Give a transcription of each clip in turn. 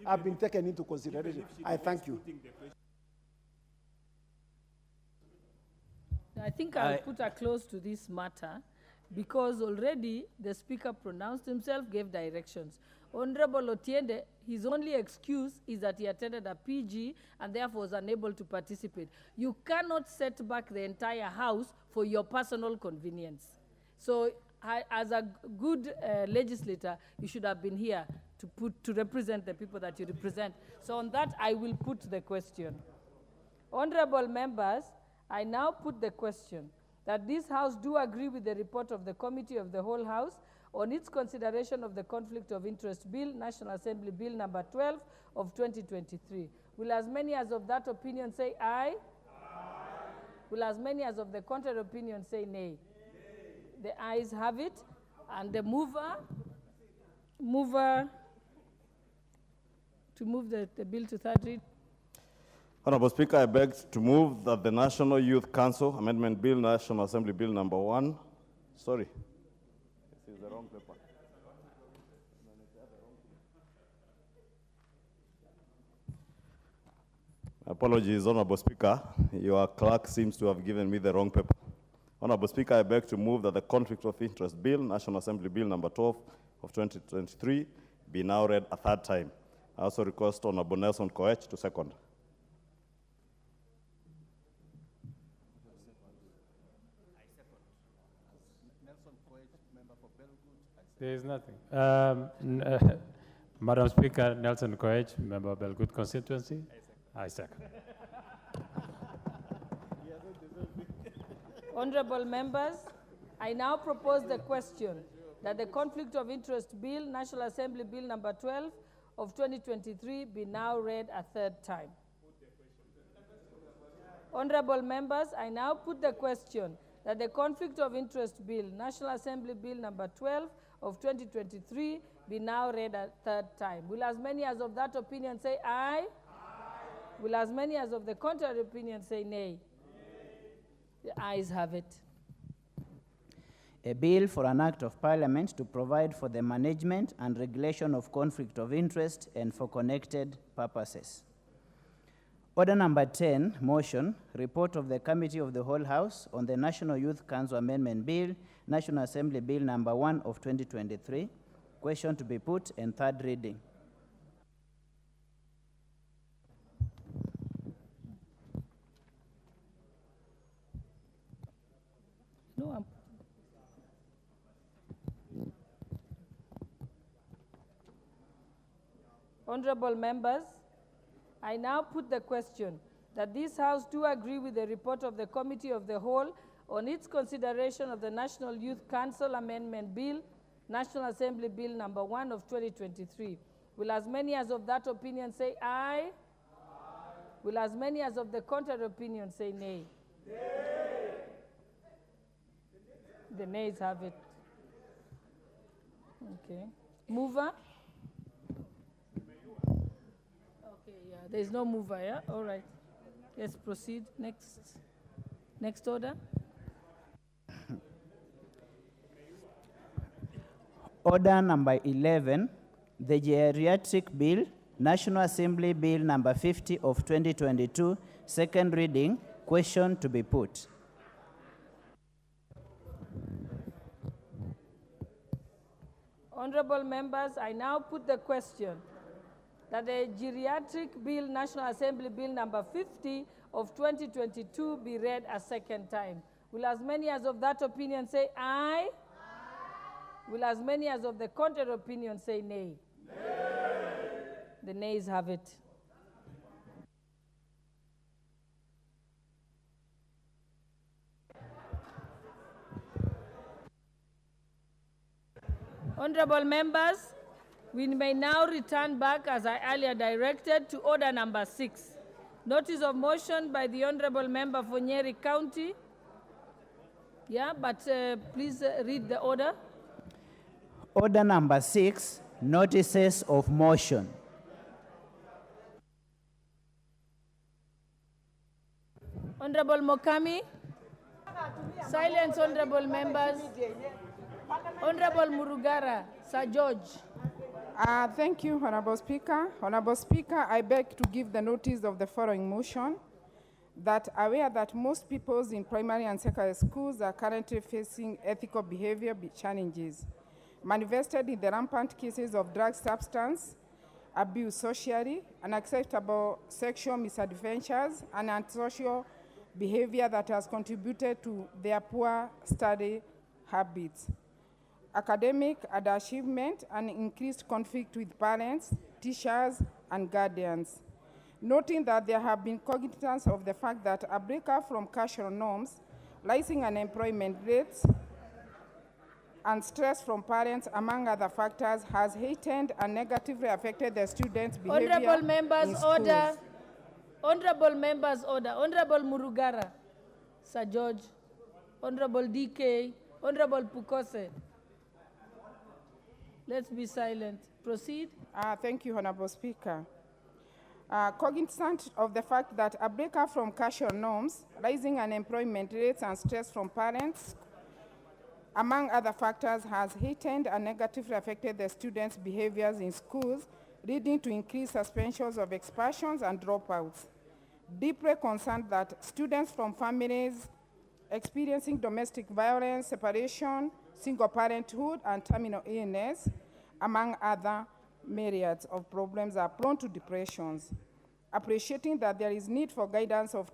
have been taken into consideration. I thank you. I think I'll put a close to this matter because already the speaker pronounced himself, gave directions. Honorable Otiende, his only excuse is that he attended a PG and therefore was unable to participate. You cannot set back the entire house for your personal convenience. So as a good legislator, you should have been here to represent the people that you represent. So on that, I will put the question. Honorable members, I now put the question that this House do agree with the report of the Committee of the Whole House on its consideration of the Conflict of Interest Bill, National Assembly Bill number 12 of 2023. Will as many as of that opinion say aye? Aye. Will as many as of the contrary opinion say nay? Nay. The ayes have it, and the mover to move the bill to third read. Honorable Speaker, I beg to move that the National Youth Council Amendment Bill, National Assembly Bill number 1, sorry, this is the wrong paper. Apologies, Honorable Speaker. Your clerk seems to have given me the wrong paper. Honorable Speaker, I beg to move that the Conflict of Interest Bill, National Assembly Bill number 12 of 2023, be now read a third time. I also request Honorable Nelson Koech to second. There is nothing. Madam Speaker, Nelson Koech, member of Belgood constituency. I second. Honorable members, I now propose the question that the Conflict of Interest Bill, National Assembly Bill number 12 of 2023 be now read a third time. Honorable members, I now put the question that the Conflict of Interest Bill, National Assembly Bill number 12 of 2023 be now read a third time. Will as many as of that opinion say aye? Aye. Will as many as of the contrary opinion say nay? Nay. The ayes have it. A bill for an act of parliament to provide for the management and regulation of conflict of interest and for connected purposes. Order number 10, motion, report of the Committee of the Whole House on the National Youth Council Amendment Bill, National Assembly Bill number 1 of 2023. Question to be put and third reading. No, Honorable members, I now put the question that this House do agree with the report of the Committee of the Whole on its consideration of the National Youth Council Amendment Bill, National Assembly Bill number 1 of 2023. Will as many as of that opinion say aye? Aye. Will as many as of the contrary opinion say nay? Nay. The nays have it. Okay. Mover? There is no mover, yeah? All right. Let's proceed. Next order. Order number 11, the Geriatric Bill, National Assembly Bill number 50 of 2022, second reading. Question to be put. Honorable members, I now put the question that the Geriatric Bill, National Assembly Bill number 50 of 2022 be read a second time. Will as many as of that opinion say aye? Aye. Will as many as of the contrary opinion say nay? Nay. The nays have it. Honorable members, we may now return back, as I earlier directed, to order number 6. Notice of motion by the Honorable Member for Nyeri County. Yeah, but please read the order. Order number 6, notices of motion. Honorable Mokami. Silence, honorable members. Honorable Murugara, Sir George. Thank you, Honorable Speaker. Honorable Speaker, I beg to give the notice of the following motion, that aware that most pupils in primary and secondary schools are currently facing ethical behavior challenges, manifested in the rampant cases of drug substance abuse socially, unacceptable sexual misadventures, and antisocial behavior that has contributed to their poor study habits, academic underachievement, and increased conflict with parents, teachers, and guardians. Noting that there have been cognizance of the fact that a breakup from cultural norms, rising unemployment rates, and stress from parents, among other factors, has heightened and negatively affected the students' behavior. Honorable members, in order. schools. Honorable members, order. Honorable Murugara, Sir George, Honorable DK, Honorable Pukose. Let's be silent. Proceed. Thank you, Honorable Speaker. Cognizant of the fact that a breakup from cultural norms, rising unemployment rates, and stress from parents, among other factors, has heightened and negatively affected the students' behaviors in schools, leading to increased suspensions of excursions and dropouts. Deeply concerned that students from families experiencing domestic violence, separation, single parenthood, and terminal illness, among other myriads of problems, are prone to depressions. Appreciating that there is need for guidance of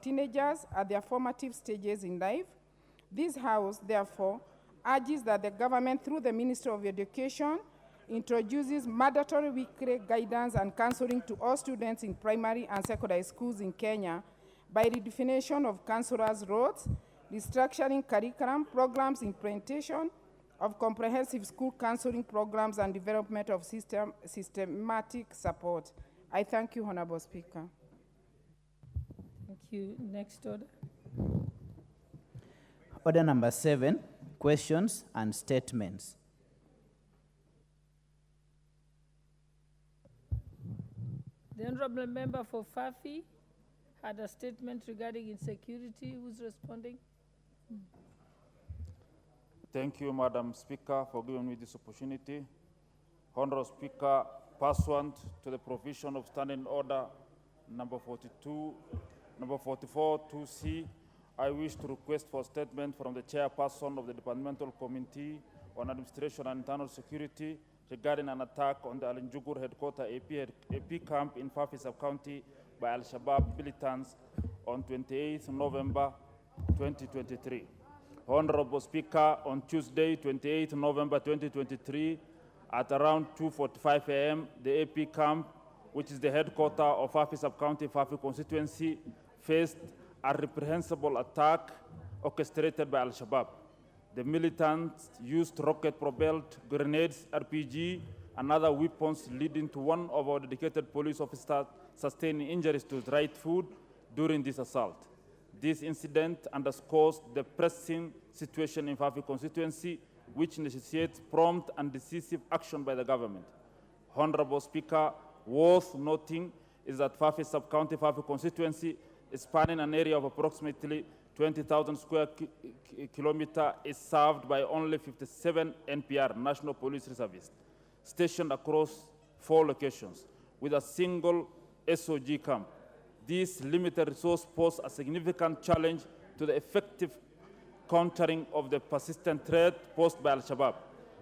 teenagers at their formative stages in life, this House, therefore, urges that the government, through the Ministry of Education, introduces mandatory weekly guidance and counseling to all students in primary and secondary schools in Kenya by redefinition of counselors' roles, restructuring curriculum, programs, implementation of comprehensive school counseling programs, and development of systematic support. I thank you, Honorable Speaker. Thank you. Next order. Order number 7, questions and statements. The Honorable Member for Fafi had a statement regarding insecurity. Who's responding? Thank you, Madam Speaker, for giving me this opportunity. Honorable Speaker, pursuant to the provision of Standing Order number 44 2C, I wish to request for a statement from the chairperson of the Departmental Committee on Administration and Internal Security regarding an attack on the Alinjugur headquarters AP camp in Fafi Sub-County by Al-Shabaab militants on 28th November 2023. Honorable Speaker, on Tuesday, 28th November 2023, at around 2:45 a.m., the AP camp, which is the headquarters of Fafi Sub-County, Fafi constituency, faced a reprehensible attack orchestrated by Al-Shabaab. The militants used rocket-propelled grenades, RPG, and other weapons, leading to one of our dedicated police officers sustaining injuries to his right foot during this assault. This incident underscores the pressing situation in Fafi constituency, which necessitates prompt and decisive action by the government. Honorable Speaker, worth noting is that Fafi Sub-County, Fafi constituency, spanning an area of approximately 20,000 square kilometers, is served by only 57 NPR, National Police Reservists, stationed across 4 locations, with a single SOG camp. This limited resource poses a significant challenge to the effective countering of the persistent threat posed by Al-Shabaab.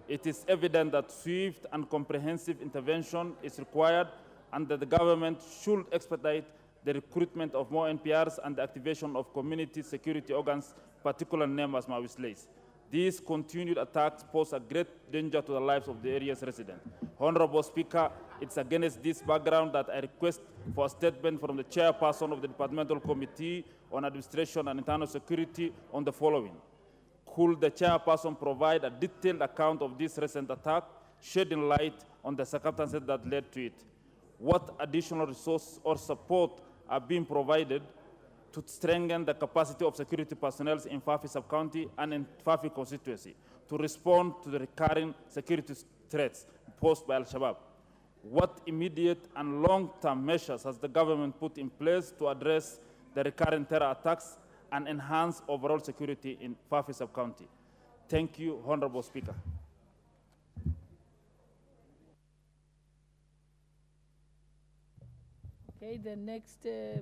It is evident that swift and comprehensive intervention is required, and that the government should expedite the recruitment of more NPRs and the activation of community security organs, particularly named as Mawislays. These continued attacks pose a great danger to the lives of the area's residents. Honorable Speaker, it's against this background that I request for a statement from the chairperson of the Departmental Committee on Administration and Internal Security on the following. Could the chairperson provide a detailed account of this recent attack, shedding light on the circumstances that led to it? What additional resources or support are being provided to strengthen the capacity of security personnel in Fafi Sub-County and in Fafi constituency to respond to the recurring security threats posed by Al-Shabaab? What immediate and long-term measures has the government put in place to address the recurrent terror attacks and enhance overall security in Fafi Sub-County? Thank you, Honorable Speaker. Okay, the next. I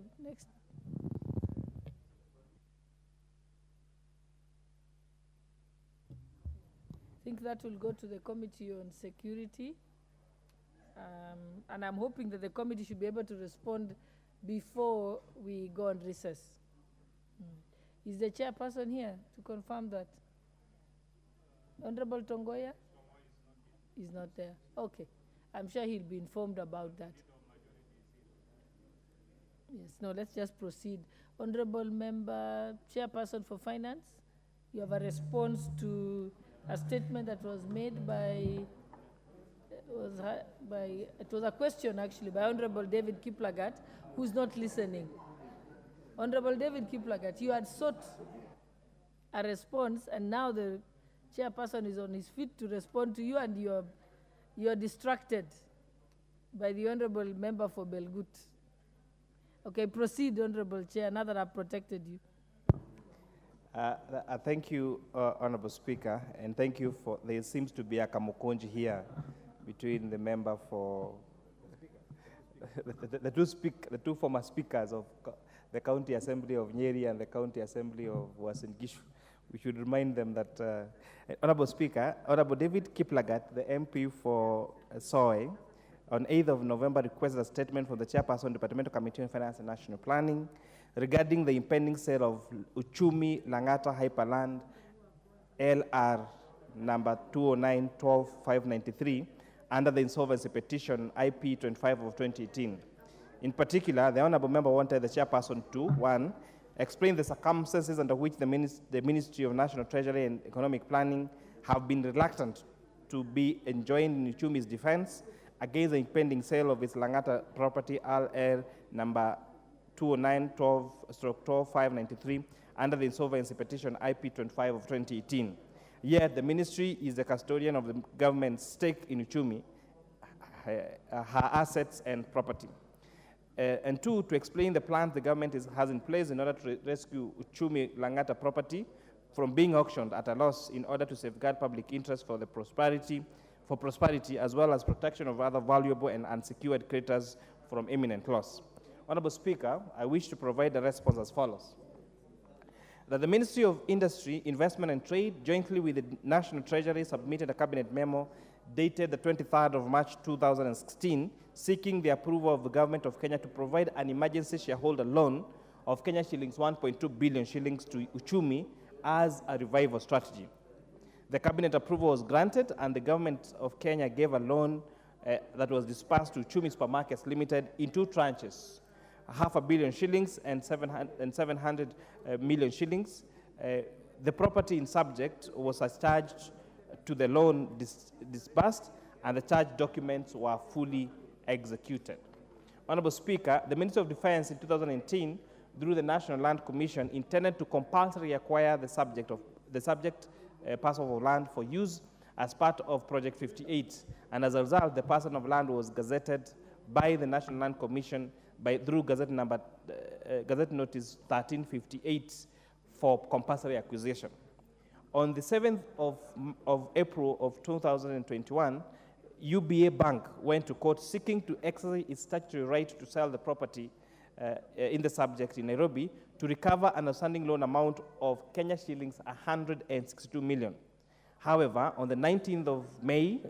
think that will go to the Committee on Security. And I'm hoping that the committee should be able to respond before we go on recess. Is the chairperson here to confirm that? Honorable Tongoya? Is not there. Okay. I'm sure he'll be informed about that. Yes, no, let's just proceed. Honorable Member, Chairperson for Finance, you have a response to a statement that was made by, it was a question actually by Honorable David Kiplagat, who's not listening. Honorable David Kiplagat, you had sought a response, and now the chairperson is on his feet to respond to you, and you're distracted by the Honorable Member for Belgut. Okay, proceed, Honorable Chair, now that I've protected you. Thank you, Honorable Speaker, and thank you for, there seems to be a kamukonji here between the member for, the two former speakers of the County Assembly of Nyeri and the County Assembly of Uasin Gishu. We should remind them that, Honorable Speaker, Honorable David Kiplagat, the MP for Soy, on 8th of November requested a statement from the Chairperson, Departmental Committee on Finance and National Planning regarding the impending sale of Uchumi Langata Hyperland LR number 209-12-593 under the insolvency petition IP 25 of 2018. In particular, the Honorable Member wanted the Chairperson to, 1, explain the circumstances under which the Ministry of National Treasury and Economic Planning have been reluctant to be enjoined in Uchumi's defense against the impending sale of its Langata property LR number 209-12-593 under the insolvency petition IP 25 of 2018. Yet the ministry is the custodian of the government's stake in Uchumi, her assets and property. And 2, to explain the plans the government has in place in order to rescue Uchumi Langata property from being auctioned at a loss in order to safeguard public interest for prosperity, as well as protection of other valuable and unsecured creditors from imminent loss. Honorable Speaker, I wish to provide a response as follows. That the Ministry of Industry, Investment and Trade, jointly with the National Treasury, submitted a cabinet memo dated the 23rd of March 2016, seeking the approval of the Government of Kenya to provide an emergency shareholder loan of Kenya shillings 1.2 billion shillings to Uchumi as a revival strategy. The cabinet approval was granted, and the Government of Kenya gave a loan that was dispersed to Uchumi Supermarkets Limited in 2 tranches, 500 million shillings and 700 million shillings. The property in subject was charged to the loan disbursed, and the charge documents were fully executed. Honorable Speaker, the Ministry of Defense in 2018, through the National Land Commission, intended to compulsorily acquire the subject parcel of land for use as part of Project 58, and as a result, the parcel of land was gazetted by the National Land Commission through Gazette Notice 1358 for compulsory acquisition. On the 7th of April of 2021, UBA Bank went to court seeking to exercise its statutory right to sell the property in the subject in Nairobi to recover an outstanding loan amount of Kenya shillings 162 million. However, on the 19th of May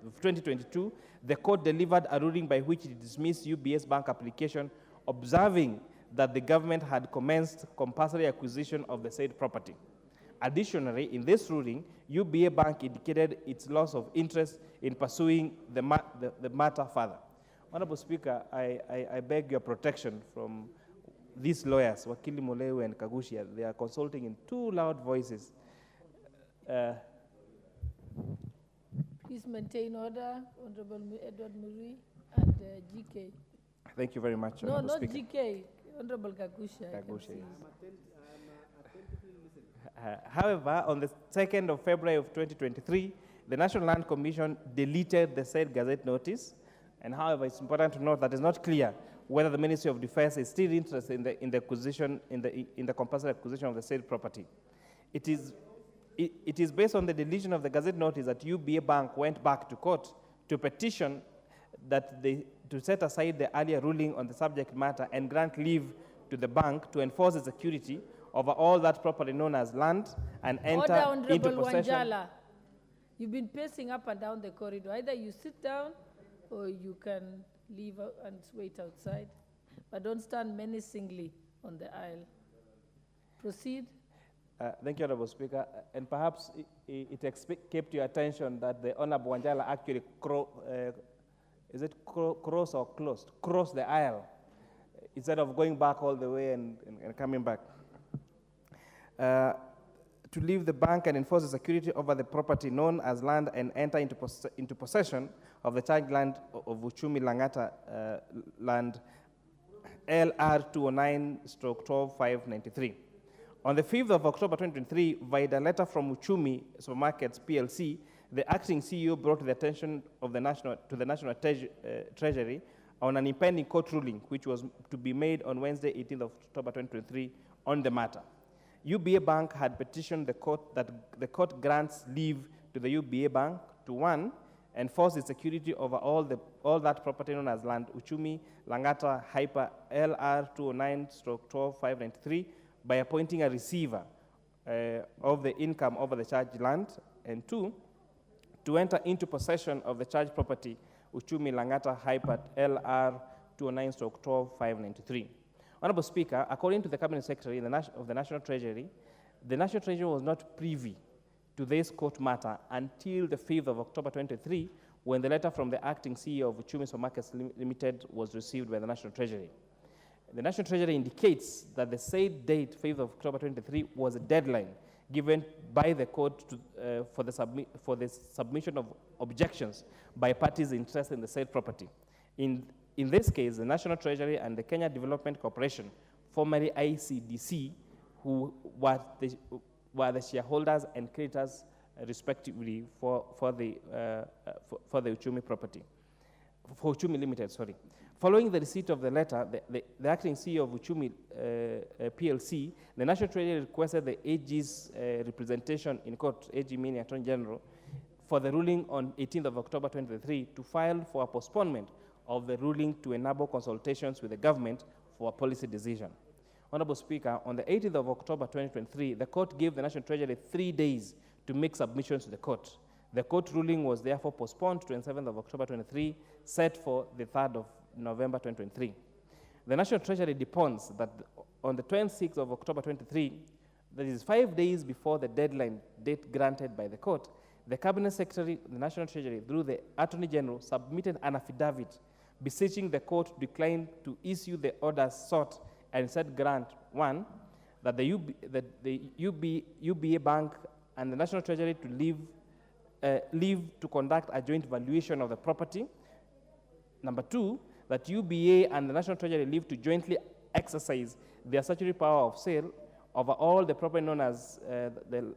of 2022, the court delivered a ruling by which it dismissed UBS Bank application, observing that the government had commenced compulsory acquisition of the said property. Additionally, in this ruling, UBA Bank indicated its loss of interest in pursuing the matter further. Honorable Speaker, I beg your protection from these lawyers, Wakili Molewe and Kagushia. They are consulting in 2 loud voices. Please maintain order, Honorable Edward Murui and GK. Thank you very much, No, Honorable not Speaker. GK, Honorable Kagushia. However, on the 2nd of February of 2023, the National Land Commission deleted the said Gazette notice. And however, it's important to note that it's not clear whether the Ministry of Defense is still interested in the compulsory acquisition of the said property. It is based on the deletion of the Gazette notice that UBA Bank went back to court to petition that the to set aside the earlier ruling on the subject matter and grant leave to the bank to enforce the security over all that property known as land and enter Order, into Honorable possession. Wanjala. You've been pacing up and down the corridor. Either you sit down or you can leave and wait outside. But don't stand menacingly on the aisle. Proceed. Thank you, Honorable Speaker. And perhaps it kept your attention that the Honorable Wanjala actually crossed the aisle instead of going back all the way and coming back. To leave the bank and enforce the security over the property known as land and enter into possession of the charged land of Uchumi Langata land LR 209/12593. On the 5th of October 2023, via a letter from Uchumi Supermarkets PLC, the acting CEO brought the attention of the National Treasury on an impending court ruling, which was to be made on Wednesday, 18th of October 2023, on the matter. UBA Bank had petitioned the court that the court grants leave to the UBA Bank to, one, enforce its security over all that property known as land Uchumi Langata Hyper LR 209/12593 by appointing a receiver of the income over the charged land, and two, to enter into possession of the charged property Uchumi Langata Hyper LR 209/12593. Honorable Speaker, according to the Cabinet Secretary of the National Treasury was not privy to this court matter until the 5th of October 2023, when the letter from the acting CEO of Uchumi Supermarkets Limited was received by the National Treasury. The National Treasury indicates that the said date, 5th of October 2023, was a deadline given by the court for the submission of objections by parties interested in the said property. In this case, the National Treasury and the Kenya Development Corporation, formerly ICDC, who were the shareholders and creditors, respectively, for the Uchumi property, for Uchumi Limited, sorry. Following the receipt of the letter, the acting CEO of Uchumi PLC, the National Treasury requested the AG's representation in court, AG meaning Attorney General, for the ruling on 18th of October 2023 to file for a postponement of the ruling to enable consultations with the government for a policy decision. Honorable Speaker, on the 18th of October 2023, the court gave the National Treasury 3 days to make submissions to the court. The court ruling was therefore postponed to 27th of October 2023, set for the 3rd of November 2023. The National Treasury deposed that on the 26th of October 2023, that is 5 days before the deadline date granted by the court, the Cabinet Secretary, the National Treasury, through the Attorney General, submitted an affidavit beseeching the court to decline to issue the orders sought and instead grant, one, that the UBA Bank and the National Treasury to leave to conduct a joint valuation of the property. Number two, that UBA and the National Treasury leave to jointly exercise their statutory power of sale over all the property known as the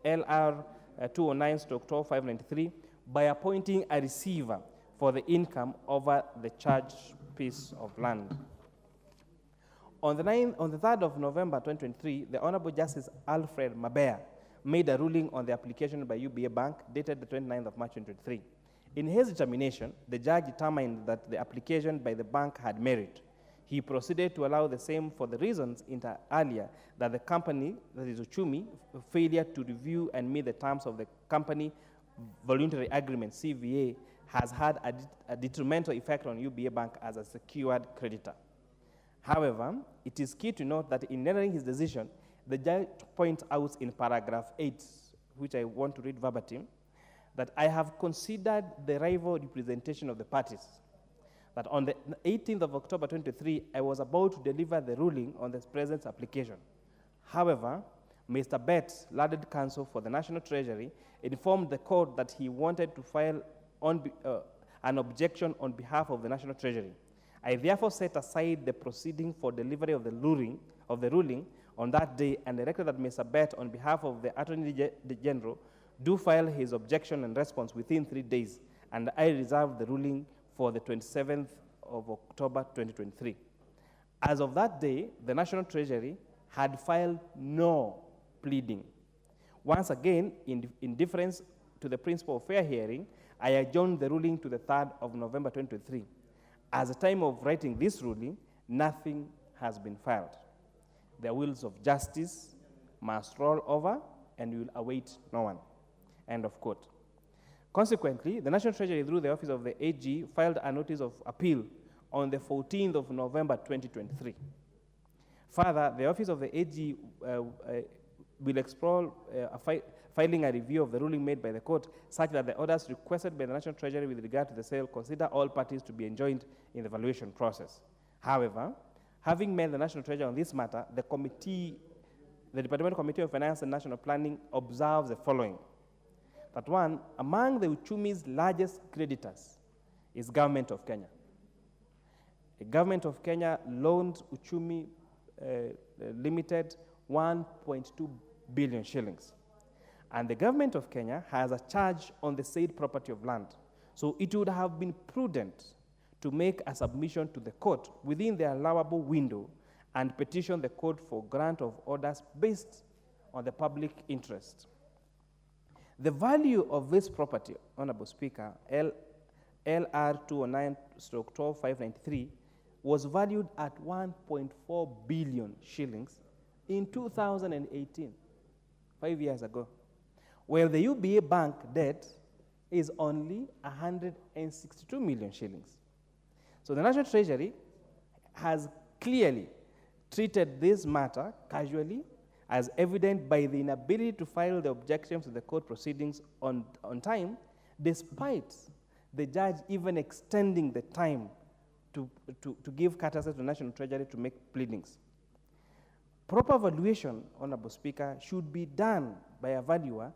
LR 209/12593 by appointing a receiver for the income over the charged piece of land. On the 3rd of November 2023, the Honorable Justice Alfred Mabea made a ruling on the application by UBA Bank dated the 29th of March 2023. In his determination, the judge determined that the application by the bank had merit. He proceeded to allow the same for the reasons earlier that the company, that is Uchumi, failure to review and meet the terms of the company voluntary agreement, CVA, has had a detrimental effect on UBA Bank as a secured creditor. However, it is key to note that in rendering his decision, the judge points out in paragraph 8, which I want to read verbatim, that I have considered the rival representation of the parties, that on the 18th of October 2023, I was about to deliver the ruling on the present application. However, Mr. Betts, learned counsel for the National Treasury, informed the court that he wanted to file an objection on behalf of the National Treasury. I therefore set aside the proceeding for delivery of the ruling on that day and directed that Mr. Bett, on behalf of the Attorney General, do file his objection and response within 3 days, and I reserve the ruling for the 27th of October 2023. As of that day, the National Treasury had filed no pleading. Once again, in deference to the principle of fair hearing, I adjourned the ruling to the 3rd of November 2023. As the time of writing this ruling, nothing has been filed. The wheels of justice must roll over and we will await no one. End of quote. Consequently, the National Treasury, through the Office of the AG, filed a notice of appeal on the 14th of November 2023. Further, the Office of the AG will explore filing a review of the ruling made by the court such that the orders requested by the National Treasury with regard to the sale consider all parties to be enjoined in the valuation process. However, having met the National Treasury on this matter, the Departmental Committee of Finance and National Planning observes the following. That one, among the Uchumi's largest creditors is Government of Kenya. The Government of Kenya loaned Uchumi Limited 1.2 billion shillings. And the Government of Kenya has a charge on the said property of land. So it would have been prudent to make a submission to the court within the allowable window and petition the court for grant of orders based on the public interest. The value of this property, Honorable Speaker, LR 209/12593, was valued at 1.4 billion shillings in 2018, 5 years ago, while the UBA bank debt is only 162 million shillings. So the National Treasury has clearly treated this matter casually, as evident by the inability to file the objections to the court proceedings on time, despite the judge even extending the time to give courtesy to the National Treasury to make pleadings. Proper valuation, Honorable Speaker, should be done by a valuer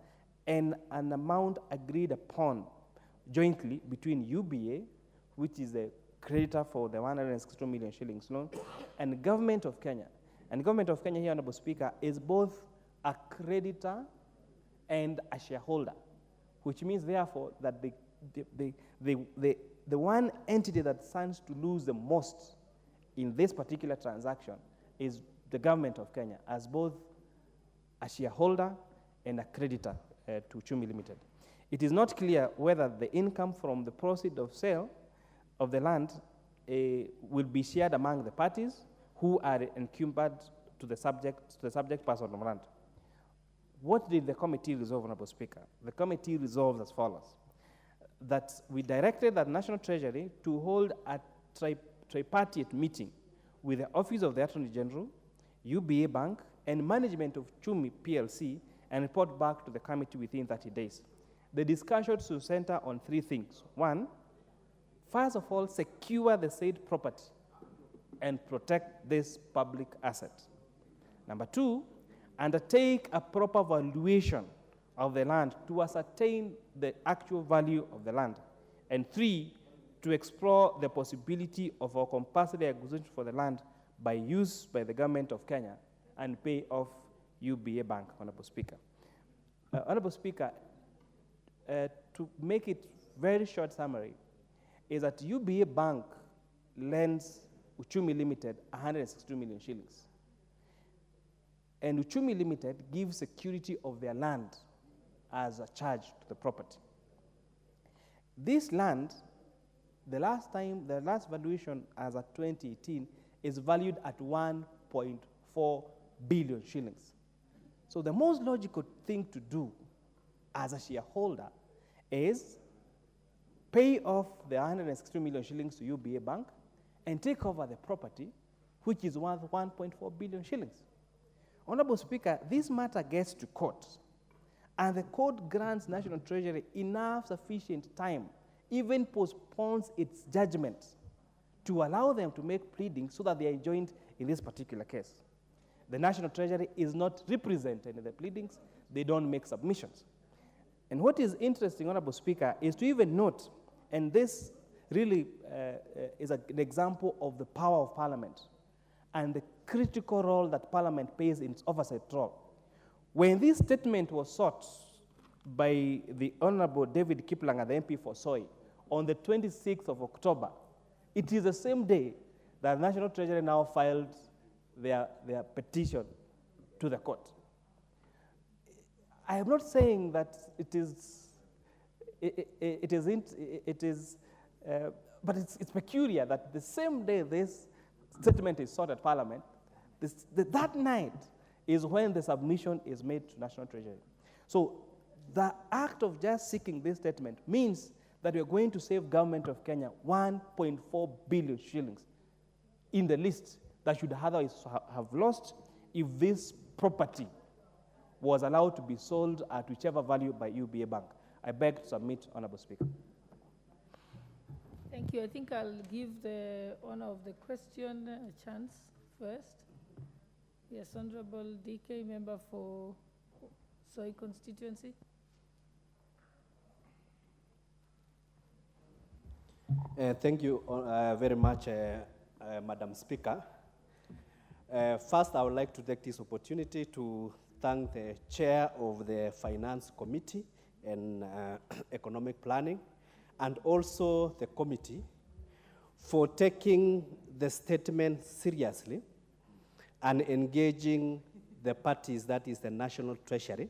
and an amount agreed upon jointly between UBA, which is the creditor for the 162 million shillings loan, and the Government of Kenya. And Government of Kenya here, Honorable Speaker, is both a creditor and a shareholder, which means, therefore, that the one entity that stands to lose the most in this particular transaction is the Government of Kenya, as both a shareholder and a creditor to Uchumi Limited. It is not clear whether the income from the proceeds of sale of the land will be shared among the parties who are encumbered to the subject person of land. What did the committee resolve, Honorable Speaker? The committee resolves as follows: that we directed the National Treasury to hold a tripartite meeting with the Office of the Attorney General, UBA Bank, and management of Uchumi PLC, and report back to the committee within 30 days. The discussion should center on three things. One, first of all, secure the said property and protect this public asset. Number two, undertake a proper valuation of the land to ascertain the actual value of the land. And three, to explore the possibility of a compulsory acquisition for the land by use by the Government of Kenya and pay off UBA Bank, Honorable Speaker. Honorable Speaker, to make it very short summary, is that UBA Bank lends Uchumi Limited 162 million shillings. And Uchumi Limited gives security of their land as a charge to the property. This land, the last valuation as of 2018 is valued at 1.4 billion shillings. So the most logical thing to do as a shareholder is pay off the 162 million shillings to UBA Bank and take over the property, which is worth 1.4 billion shillings. Honorable Speaker, this matter gets to court, and the court grants National Treasury enough sufficient time, even postpones its judgment to allow them to make pleadings so that they are joined in this particular case. The National Treasury is not represented in the pleadings. They don't make submissions. And what is interesting, Honorable Speaker, is to even note, and this really is an example of the power of Parliament and the critical role that Parliament plays in its oversight role. When this statement was sought by the Honorable David Kiplanga, the MP for Soy, on the 26th of October, it is the same day that the National Treasury now filed their petition to the court. I am not saying that it is but it's peculiar that the same day this statement is sought at Parliament, that night is when the submission is made to National Treasury. So the act of just seeking this statement means that we're going to save government of Kenya 1.4 billion shillings in the list that should otherwise have lost if this property was allowed to be sold at whichever value by UBA Bank. I beg to submit, Honorable Speaker. Thank you. I think I'll give the honor of the question a chance first. Yes, Honorable DK, member for Soy constituency. Thank you very much, Madam Speaker. First, I would like to take this opportunity to thank the chair of the Finance Committee and Economic Planning, and also the committee for taking the statement seriously and engaging the parties, that is the National Treasury,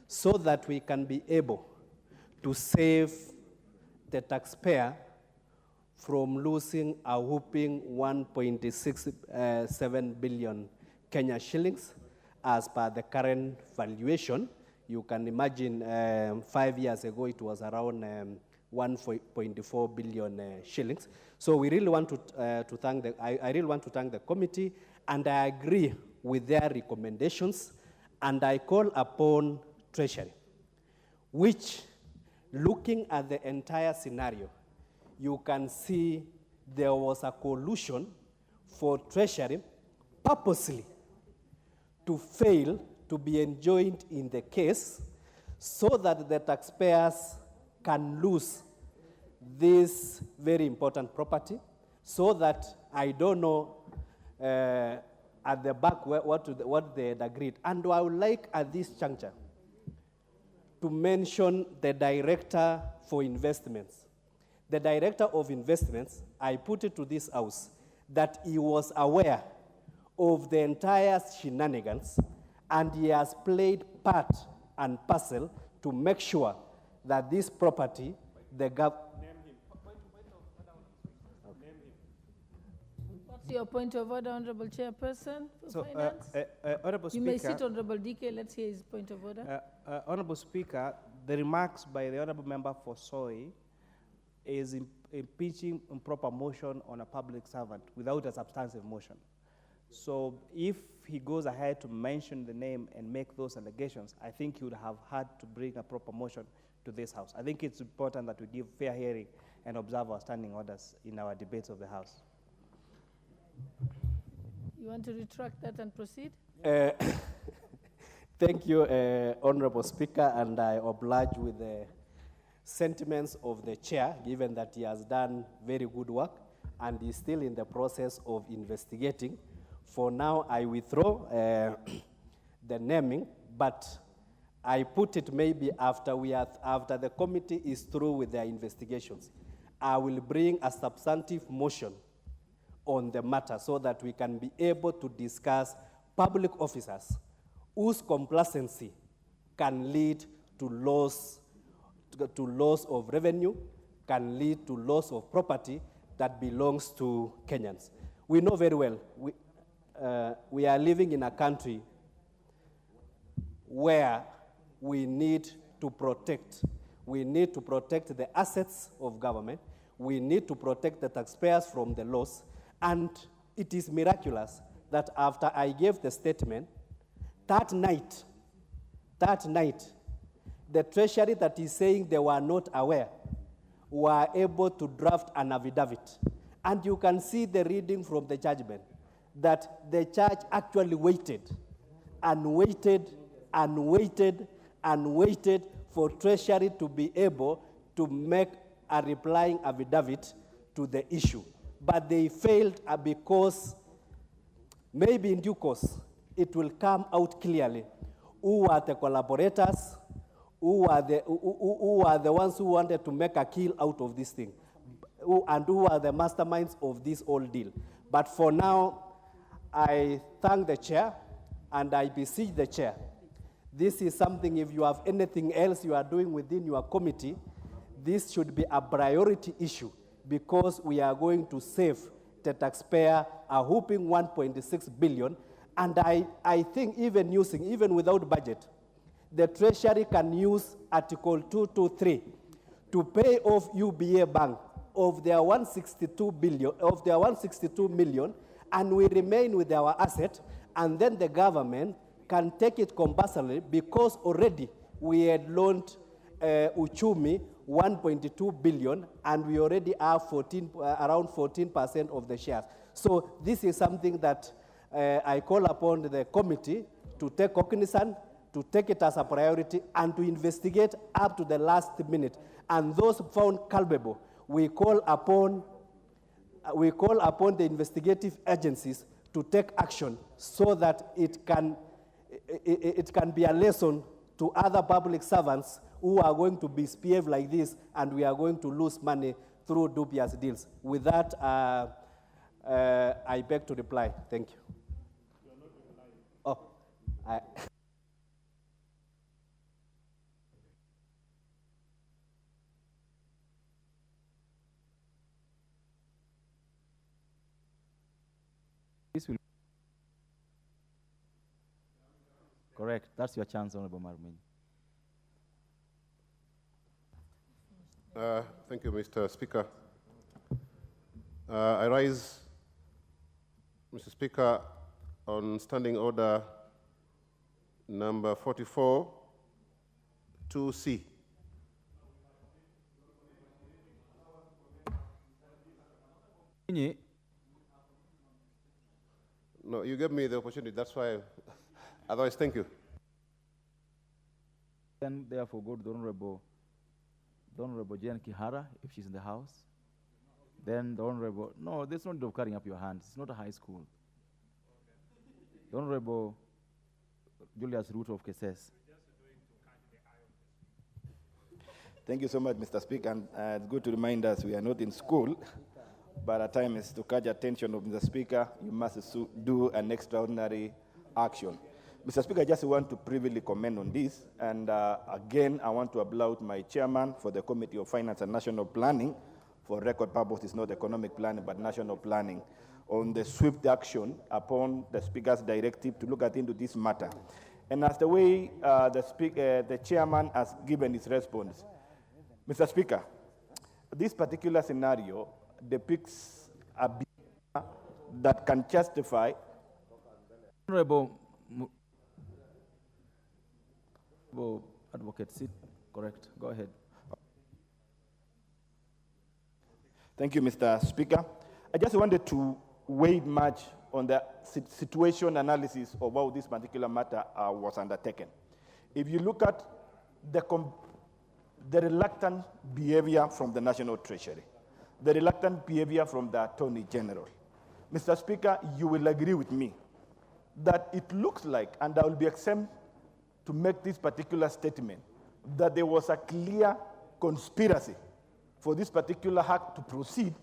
so that we can be able to save the taxpayer from losing a whopping 1.67 billion Kenya shillings as per the current valuation. You can imagine 5 years ago it was around 1.4 billion shillings. So we really want to thank I really want to thank the committee, and I agree with their recommendations, and I call upon Treasury, which, looking at the entire scenario, you can see there was a collusion for Treasury purposely to fail to be enjoined in the case so that the taxpayers can lose this very important property, so that I don't know at the back what they had agreed. And I would like at this juncture to mention the Director for Investments. The Director of Investments, I put it to this House that he was aware of the entire shenanigans, and he has played part and parcel to make sure that this property, the What's your point of order, Honorable Chairperson for So, Finance? Honorable You may Speaker, sit, Honorable DK. Let's hear his point of order. Honorable Speaker, the remarks by the Honorable Member for Soy is impeaching improper motion on a public servant without a substantive motion. So if he goes ahead to mention the name and make those allegations, I think he would have had to bring a proper motion to this House. I think it's important that we give fair hearing and observe our standing orders in our debates of the House. You want to retract that and proceed? Thank you, Honorable Speaker, and I oblige with the sentiments of the chair, given that he has done very good work and is still in the process of investigating. For now, I withdraw the naming, but I put it maybe after the committee is through with their investigations. I will bring a substantive motion on the matter so that we can be able to discuss public officers whose complacency can lead to loss of revenue, can lead to loss of property that belongs to Kenyans. We know very well, we are living in a country where we need to protect the assets of government. We need to protect the taxpayers from the loss. And it is miraculous that after I gave the statement, that night, the Treasury that is saying they were not aware were able to draft an affidavit. And you can see the reading from the judgment that the judge actually waited and waited and waited and waited for Treasury to be able to make a replying affidavit to the issue. But they failed because maybe in due course it will come out clearly who are the collaborators, who are the ones who wanted to make a kill out of this thing, and who are the masterminds of this whole deal. But for now, I thank the chair and I beseech the chair. This is something, if you have anything else you are doing within your committee, this should be a priority issue because we are going to save the taxpayer a whopping 1.6 billion. And I think even without budget, the Treasury can use Article 223 to pay off UBA Bank of their 162 million, and we remain with our asset, and then the government can take it compulsorily because already we had loaned Uchumi 1.2 billion, and we already have around 14% of the shares. So this is something that I call upon the committee to take cognizance, to take it as a priority, and to investigate up to the last minute. And those found culpable, we call upon the investigative agencies to take action so that it can be a lesson to other public servants who are going to misbehave like this, and we are going to lose money through dubious deals. With that, I beg to reply. Thank you. Oh, This will correct. That's your chance, Honorable Marmin. Thank you, Mr. Speaker. I rise, Mr. Speaker, on Standing Order number 44, 2C. No, you gave me the opportunity, that's why. Otherwise, thank you. Then, therefore, go to the Honorable Jen Kihara, if she's in the house. Then the Honorable, no, there's no need of carrying up your hands. It's not a high school. The Honorable Julius Ruto of Keses. Thank you so much, Mr. Speaker. And it's good to remind us we are not in school, but at times to catch attention of Mr. Speaker, you must do an extraordinary action. Mr. Speaker, I just want to privily comment on this. And again, I want to applaud my chairman for the Committee of Finance and National Planning. For record purposes, not economic planning, but national planning, on the swift action upon the Speaker's directive to look into this matter. And as the way the chairman has given his response, Mr. Speaker, this particular scenario depicts a behavior that can justify. Honorable Advocate, sit. Correct. Go ahead. Thank you, Mr. Speaker. I just wanted to weigh much on the situation analysis of how this particular matter was undertaken. If you look at the reluctant behavior from the National Treasury, the reluctant behavior from the Attorney General, Mr. Speaker, you will agree with me that it looks like, and I will be exempt to make this particular statement, that there was a clear conspiracy for this particular hack to proceed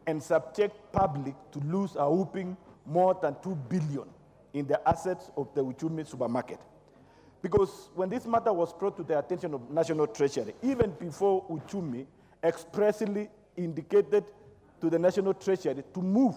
and subject public to lose a whopping more than 2 billion in the assets of the Uchumi supermarket. Because when this matter was brought to the attention of National Treasury, even before Uchumi expressly indicated to the National Treasury to move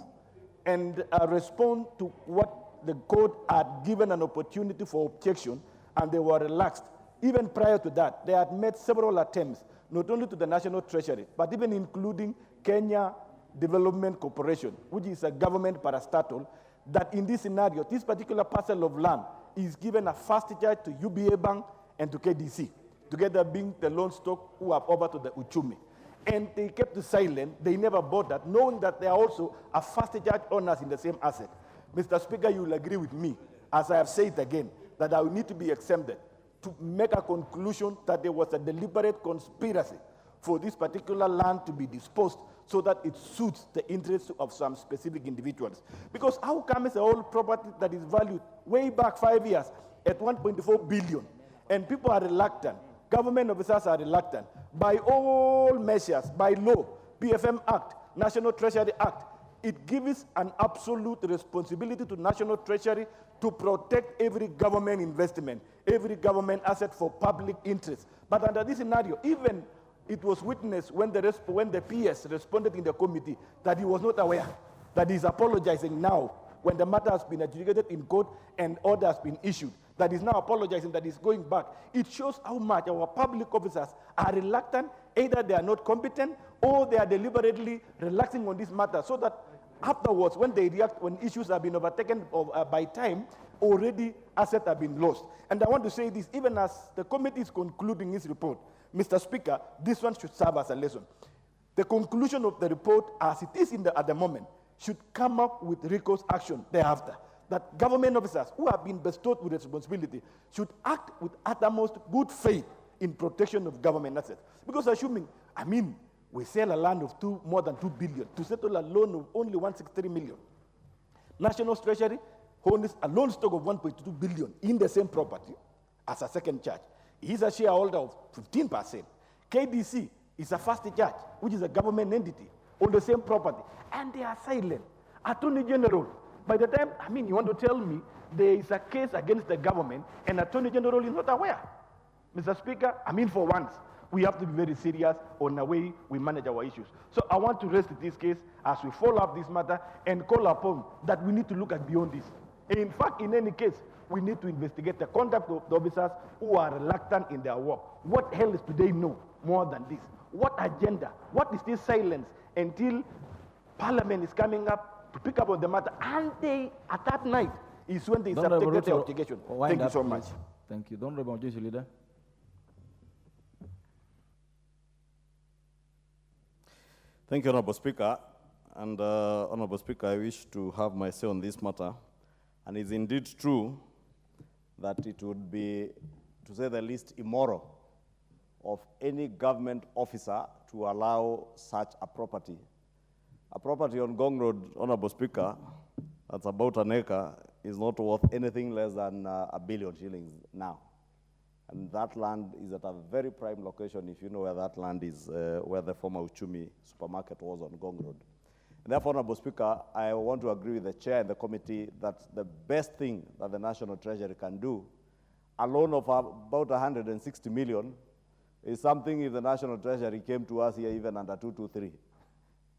and respond to what the court had given an opportunity for objection, and they were relaxed. Even prior to that, they had made several attempts, not only to the National Treasury, but even including Kenya Development Corporation, which is a government parastatal, that in this scenario, this particular parcel of land is given a fast charge to UBA Bank and to KDC, together being the loan stock who are over to the Uchumi. And they kept silent, they never bought that, knowing that they are also a fast charge owners in the same asset. Mr. Speaker, you will agree with me, as I have said again, that I will need to be exempted to make a conclusion that there was a deliberate conspiracy for this particular land to be disposed so that it suits the interests of some specific individuals. Because how come it's a whole property that is valued way back 5 years at 1.4 billion, and people are reluctant, government officers are reluctant, by all measures, by law, PFM Act, National Treasury Act, it gives an absolute responsibility to National Treasury to protect every government investment, every government asset for public interest. But under this scenario, even it was witnessed when the PS responded in the committee that he was not aware, that he's apologizing now when the matter has been adjudicated in court and order has been issued, that he's now apologizing, that he's going back. It shows how much our public officers are reluctant. Either they are not competent or they are deliberately relaxing on this matter so that afterwards, when they react, when issues have been overtaken by time, already assets have been lost. And I want to say this, even as the committee is concluding its report, Mr. Speaker, this one should serve as a lesson. The conclusion of the report, as it is at the moment, should come up with recourse action thereafter. That government officers who have been bestowed with responsibility should act with uttermost good faith in protection of government assets. Because assuming, we sell a land of more than 2 billion to settle a loan of only 163 million. National Treasury owns a loan stock of 1.2 billion in the same property as a second charge. He's a shareholder of 15%. KDC is a first charge, which is a government entity on the same property, and they are silent. Attorney General, by the time, you want to tell me there is a case against the government and Attorney General is not aware. Mr. Speaker, for once, we have to be very serious on the way we manage our issues. So I want to rest this case as we follow up this matter and call upon that we need to look at beyond this. In fact, in any case, we need to investigate the conduct of the officers who are reluctant in their work. What else do they know more than this? What agenda? What is this silence until Parliament is coming up to pick up on the matter? And at that night, is when they subjected the obligation. Thank you so much. Thank you. Honorable Majority Leader. Thank you, Honorable Speaker. And Honorable Speaker, I wish to have my say on this matter. And it's indeed true that it would be, to say the least, immoral of any government officer to allow such a property. A property on Gong Road, Honorable Speaker, that's about an acre, is not worth anything less than a billion shillings now. And that land is at a very prime location, if you know where that land is, where the former Uchumi supermarket was on Gong Road. And therefore, Honorable Speaker, I want to agree with the chair and the committee that the best thing that the National Treasury can do, a loan of about 160 million, is something if the National Treasury came to us here even under 223,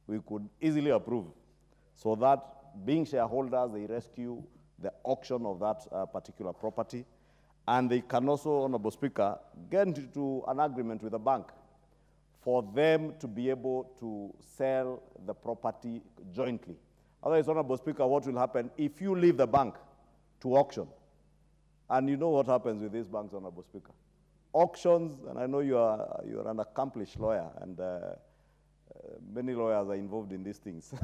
we could easily approve. So that being shareholders, they rescue the auction of that particular property. And they can also, Honorable Speaker, get into an agreement with the bank for them to be able to sell the property jointly. Otherwise, Honorable Speaker, what will happen if you leave the bank to auction? And you know what happens with these banks, Honorable Speaker. Auctions, and I know you're an accomplished lawyer, and many lawyers are involved in these things.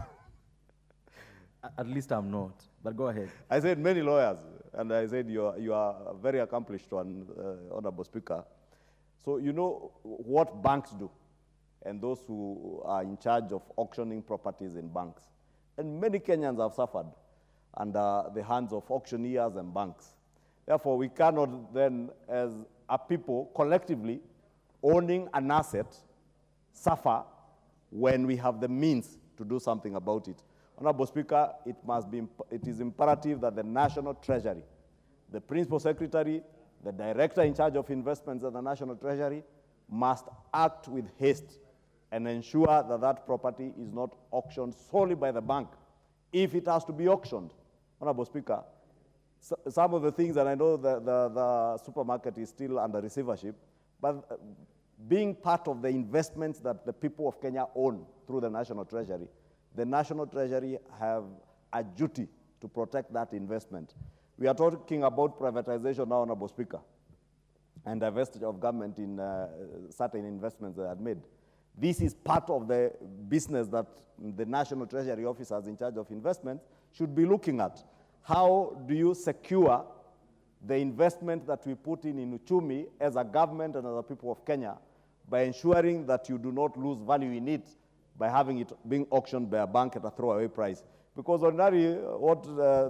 At least I'm not, but go ahead. I said many lawyers, and I said you are a very accomplished one, Honorable Speaker. So you know what banks do, and those who are in charge of auctioning properties in banks. And many Kenyans have suffered under the hands of auctioneers and banks. Therefore, we cannot then, as a people, collectively owning an asset, suffer when we have the means to do something about it. Honorable Speaker, it is imperative that the National Treasury, the Principal Secretary, the Director in charge of investments at the National Treasury, must act with haste and ensure that that property is not auctioned solely by the bank. If it has to be auctioned, Honorable Speaker, some of the things, and I know the supermarket is still under receivership, but being part of the investments that the people of Kenya own through the National Treasury, the National Treasury have a duty to protect that investment. We are talking about privatization now, Honorable Speaker, and divestiture of government in certain investments they had made. This is part of the business that the National Treasury officers in charge of investments should be looking at. How do you secure the investment that we put in Uchumi as a government and as a people of Kenya by ensuring that you do not lose value in it by having it being auctioned by a bank at a throwaway price? Because ordinarily, what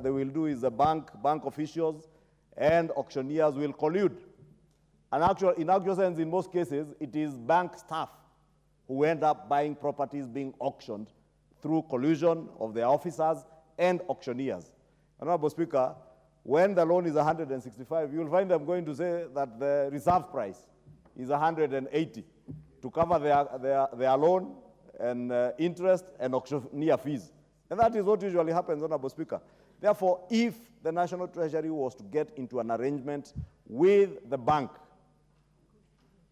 they will do is the bank officials and auctioneers will collude. And in actual sense, in most cases, it is bank staff who end up buying properties being auctioned through collusion of their officers and auctioneers. Honorable Speaker, when the loan is 165, you'll find them going to say that the reserve price is 180 to cover their loan and interest and auctioneer fees. And that is what usually happens, Honorable Speaker. Therefore, if the National Treasury was to get into an arrangement with the bank,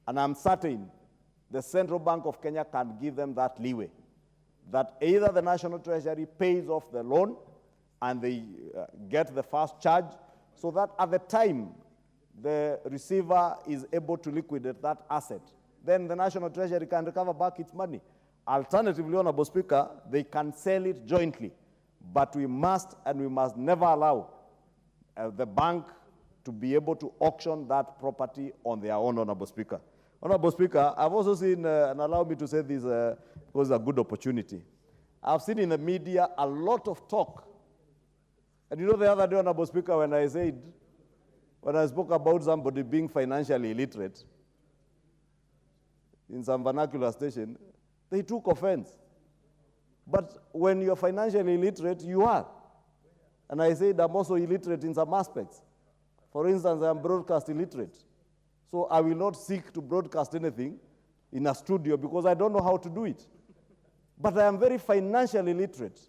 and I'm certain the Central Bank of Kenya can give them that leeway, that either the National Treasury pays off the loan and they get the first charge, so that at the time the receiver is able to liquidate that asset, then the National Treasury can recover back its money. Alternatively, Honorable Speaker, they can sell it jointly, but we must never allow the bank to be able to auction that property on their own, Honorable Speaker. Honorable Speaker, I've also seen, and allow me to say this because it's a good opportunity, I've seen in the media a lot of talk. And you know the other day, Honorable Speaker, when I spoke about somebody being financially illiterate in some vernacular station, they took offense. But when you're financially illiterate, you are. And I said I'm also illiterate in some aspects. For instance, I'm broadcast illiterate. So I will not seek to broadcast anything in a studio because I don't know how to do it. But I am very financially literate.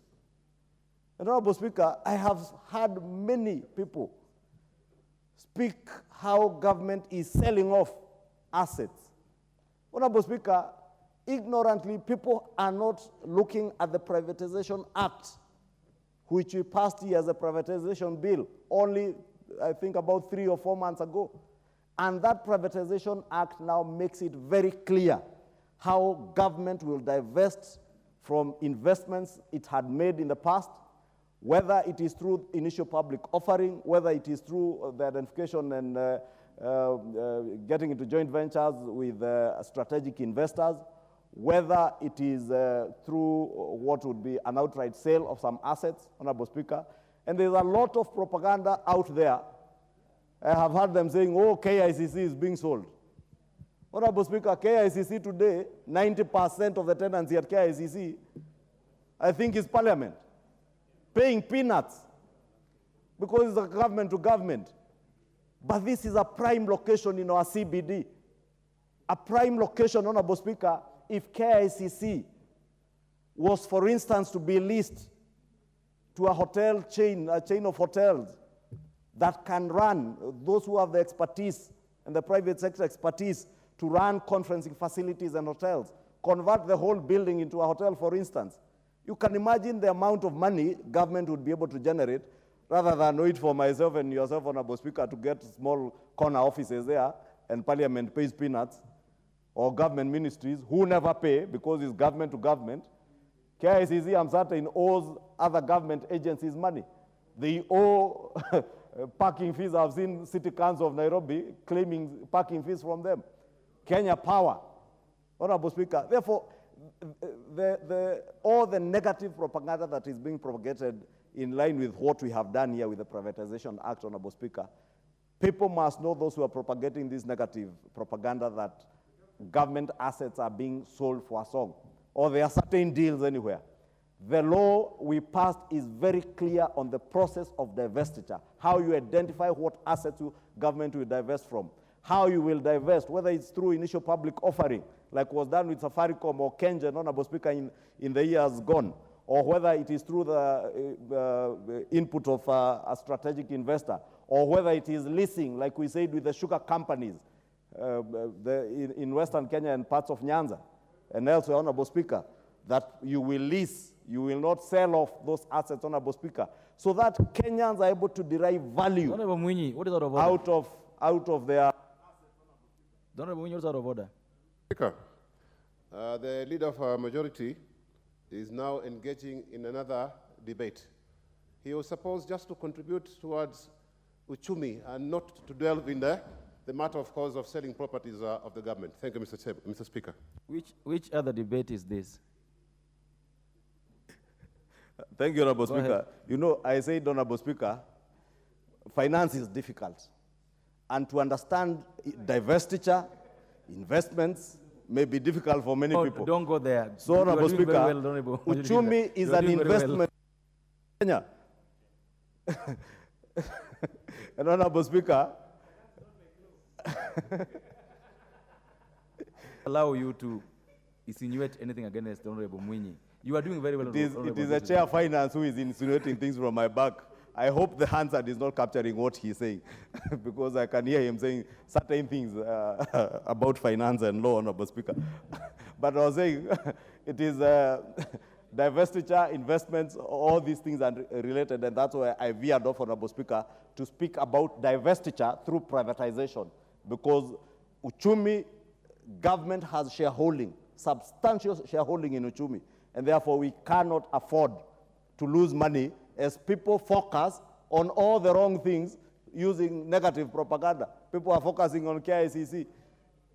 And Honorable Speaker, I have heard many people speak how government is selling off assets. Honorable Speaker, ignorantly, people are not looking at the Privatization Act, which we passed here as a privatization bill only, I think, about 3 or 4 months ago. And that Privatization Act now makes it very clear how government will divest from investments it had made in the past, whether it is through initial public offering, whether it is through the identification and getting into joint ventures with strategic investors, whether it is through what would be an outright sale of some assets, Honorable Speaker. And there's a lot of propaganda out there. I have heard them saying, oh, KICC is being sold. Honorable Speaker, KICC today, 90% of the tenancy at KICC, I think, is Parliament, paying peanuts because it's a government to government. But this is a prime location in our CBD. A prime location, Honorable Speaker, if KICC was, for instance, to be leased to a hotel chain, a chain of hotels that can run, those who have the expertise and the private sector expertise to run conferencing facilities and hotels, convert the whole building into a hotel, for instance. You can imagine the amount of money government would be able to generate rather than wait for myself and yourself, Honorable Speaker, to get small corner offices there and Parliament pays peanuts, or government ministries who never pay because it's government to government. KICC, I'm certain, owes other government agencies money. They owe parking fees. I've seen City Council of Nairobi claiming parking fees from them. Kenya Power, Honorable Speaker. Therefore, all the negative propaganda that is being propagated in line with what we have done here with the Privatization Act, Honorable Speaker, people must know, those who are propagating this negative propaganda, that government assets are being sold for a song, or there are certain deals anywhere. The law we passed is very clear on the process of divestiture, how you identify what assets government will divest from, how you will divest, whether it's through initial public offering, like was done with Safaricom or Kengen, Honorable Speaker, in the years gone, or whether it is through the input of a strategic investor, or whether it is leasing, like we said with the sugar companies in Western Kenya and parts of Nyanza, and elsewhere, Honorable Speaker, that you will lease, you will not sell off those assets, Honorable Speaker, so that Kenyans are able to derive value Honorable Mwinyi, what is out of order? out of their... Honorable Mwinyi, what is out of order? Speaker, the leader of our majority is now engaging in another debate. He was supposed just to contribute towards Uchumi and not to delve in the matter, of course, of selling properties of the government. Thank you, Mr. Speaker. Which other debate is this? Thank you, Honorable Go Speaker. ahead. You know, I said, Honorable Speaker, finance is difficult. And to understand divestiture, investments, may be difficult for many people. Don't go there. So, Honorable You are doing Speaker, very well, Honorable. Uchumi is You are an doing very well. investment in Kenya. And Honorable Speaker, allow you to insinuate anything against the Honorable Mwinyi. You are doing very well. It is the chair of finance who is insinuating things from my back. I hope the Hansard is not capturing what he's saying, because I can hear him saying certain things about finance and law, Honorable Speaker. But I was saying, it is divestiture, investments, all these things are related, and that's why I veered off, Honorable Speaker, to speak about divestiture through privatization, because Uchumi government has shareholding, substantial shareholding in Uchumi, and therefore we cannot afford to lose money as people focus on all the wrong things using negative propaganda. People are focusing on KICC.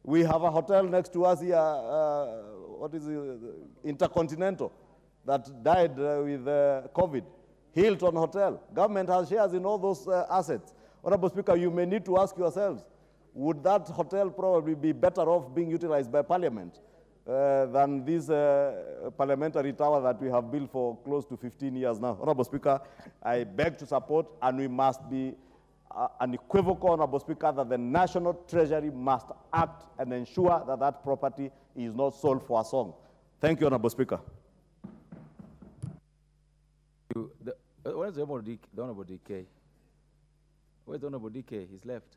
We have a hotel next to us here, what is it, Intercontinental, that died with COVID. Hilton Hotel. Government has shares in all those assets. Honorable Speaker, you may need to ask yourselves, would that hotel probably be better off being utilized by Parliament than this parliamentary tower that we have built for close to 15 years now? Honorable Speaker, I beg to support, and we must be unequivocal, Honorable Speaker, that the National Treasury must act and ensure that that property is not sold for a song. Thank you, Honorable Speaker. Where's the Honorable DK? Where's the Honorable DK? He's left.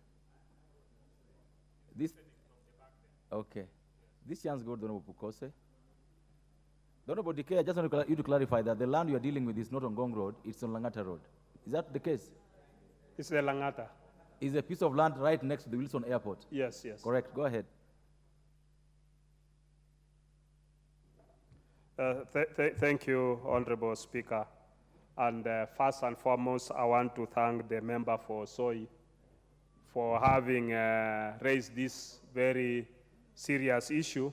This, okay. This chance go to the Honorable Pukose. The Honorable DK, I just want you to clarify that the land you are dealing with is not on Gong Road, it's on Langata Road. Is that the case? It's the Langata. Is a piece of land right next to the Wilson Airport? Yes, yes. Correct, go ahead. Thank you, Honorable Speaker. And first and foremost, I want to thank the member for Soy for having raised this very serious issue.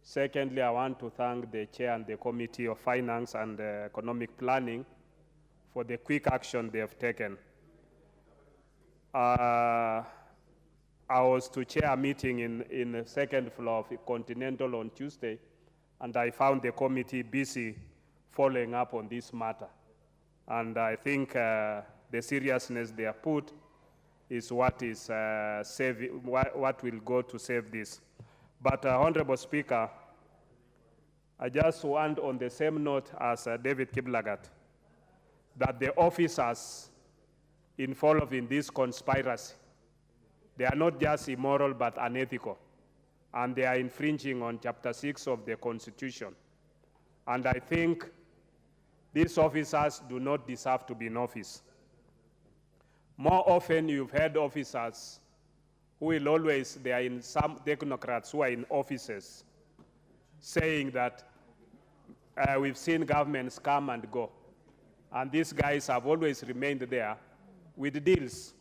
Secondly, I want to thank the Chair and the Committee of Finance and Economic Planning for the quick action they have taken. I was to chair a meeting in the second floor of Continental on Tuesday, and I found the committee busy following up on this matter. And I think the seriousness they have put is what is what will go to save this. But Honorable Speaker, I just want, on the same note as David Kiblagat, that the officers involved in this conspiracy, they are not just immoral but unethical, and they are infringing on Chapter 6 of the Constitution. And I think these officers do not deserve to be in office. More often, you've heard officers who will always, they are in some technocrats who are in offices, saying that we've seen governments come and go. And these guys have always remained there with deals.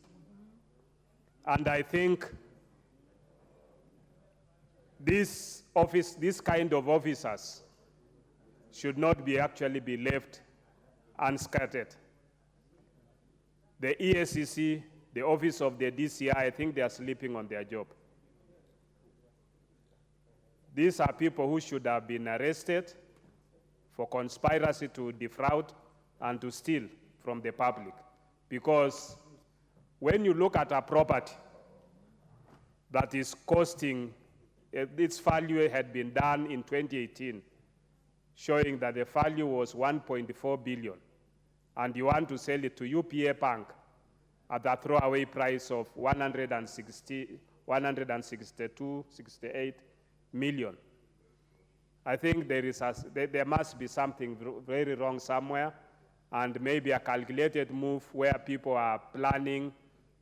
And I think this kind of officers should not be actually be left unscattered. The EACC, the office of the DCI, I think they are sleeping on their job. These are people who should have been arrested for conspiracy to defraud and to steal from the public. Because when you look at a property that is costing, its value had been done in 2018, showing that the value was 1.4 billion, and you want to sell it to UPA Bank at a throwaway price of 168 million. I think there must be something very wrong somewhere, and maybe a calculated move where people are planning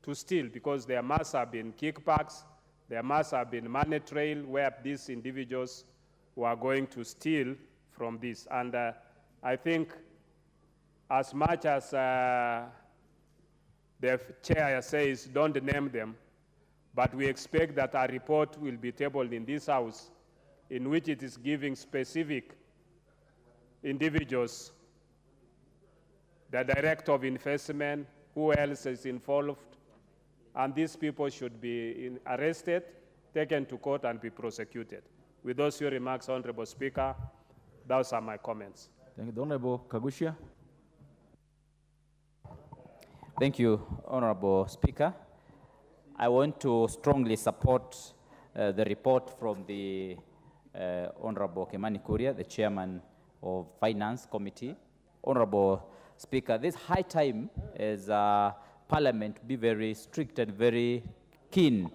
to steal, because there must have been kickbacks, there must have been money trail where these individuals were going to steal from this. And I think as much as the chair says don't name them, but we expect that a report will be tabled in this House in which it is giving specific individuals, the director of investment, who else is involved, and these people should be arrested, taken to court, and be prosecuted. With those few remarks, Honorable Speaker, those are my comments. Thank you. The Honorable Kagushia. Thank you, Honorable Speaker. I want to strongly support the report from the Honorable Kimani Kuria, the chairman of Finance Committee. Honorable Speaker, this high time as Parliament be very strict and very keen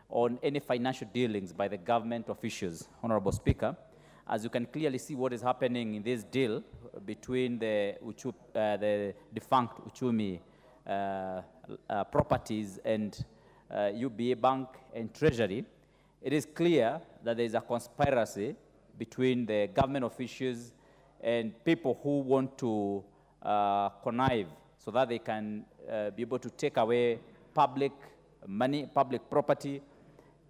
on any financial dealings by the government officials. Honorable Speaker, as you can clearly see what is happening in this deal between the defunct Uchumi properties and UBA Bank and Treasury, it is clear that there is a conspiracy between the government officials and people who want to connive so that they can be able to take away public money, public property,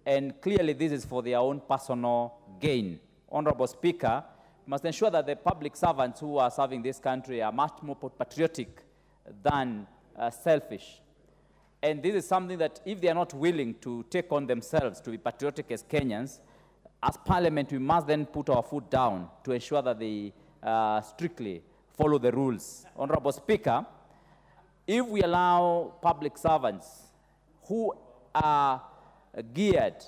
and clearly this is for their own personal gain. Honorable Speaker, you must ensure that the public servants who are serving this country are much more patriotic than selfish. And this is something that if they are not willing to take on themselves to be patriotic as Kenyans, as Parliament, we must then put our foot down to ensure that they strictly follow the rules. Honorable Speaker, if we allow public servants who are geared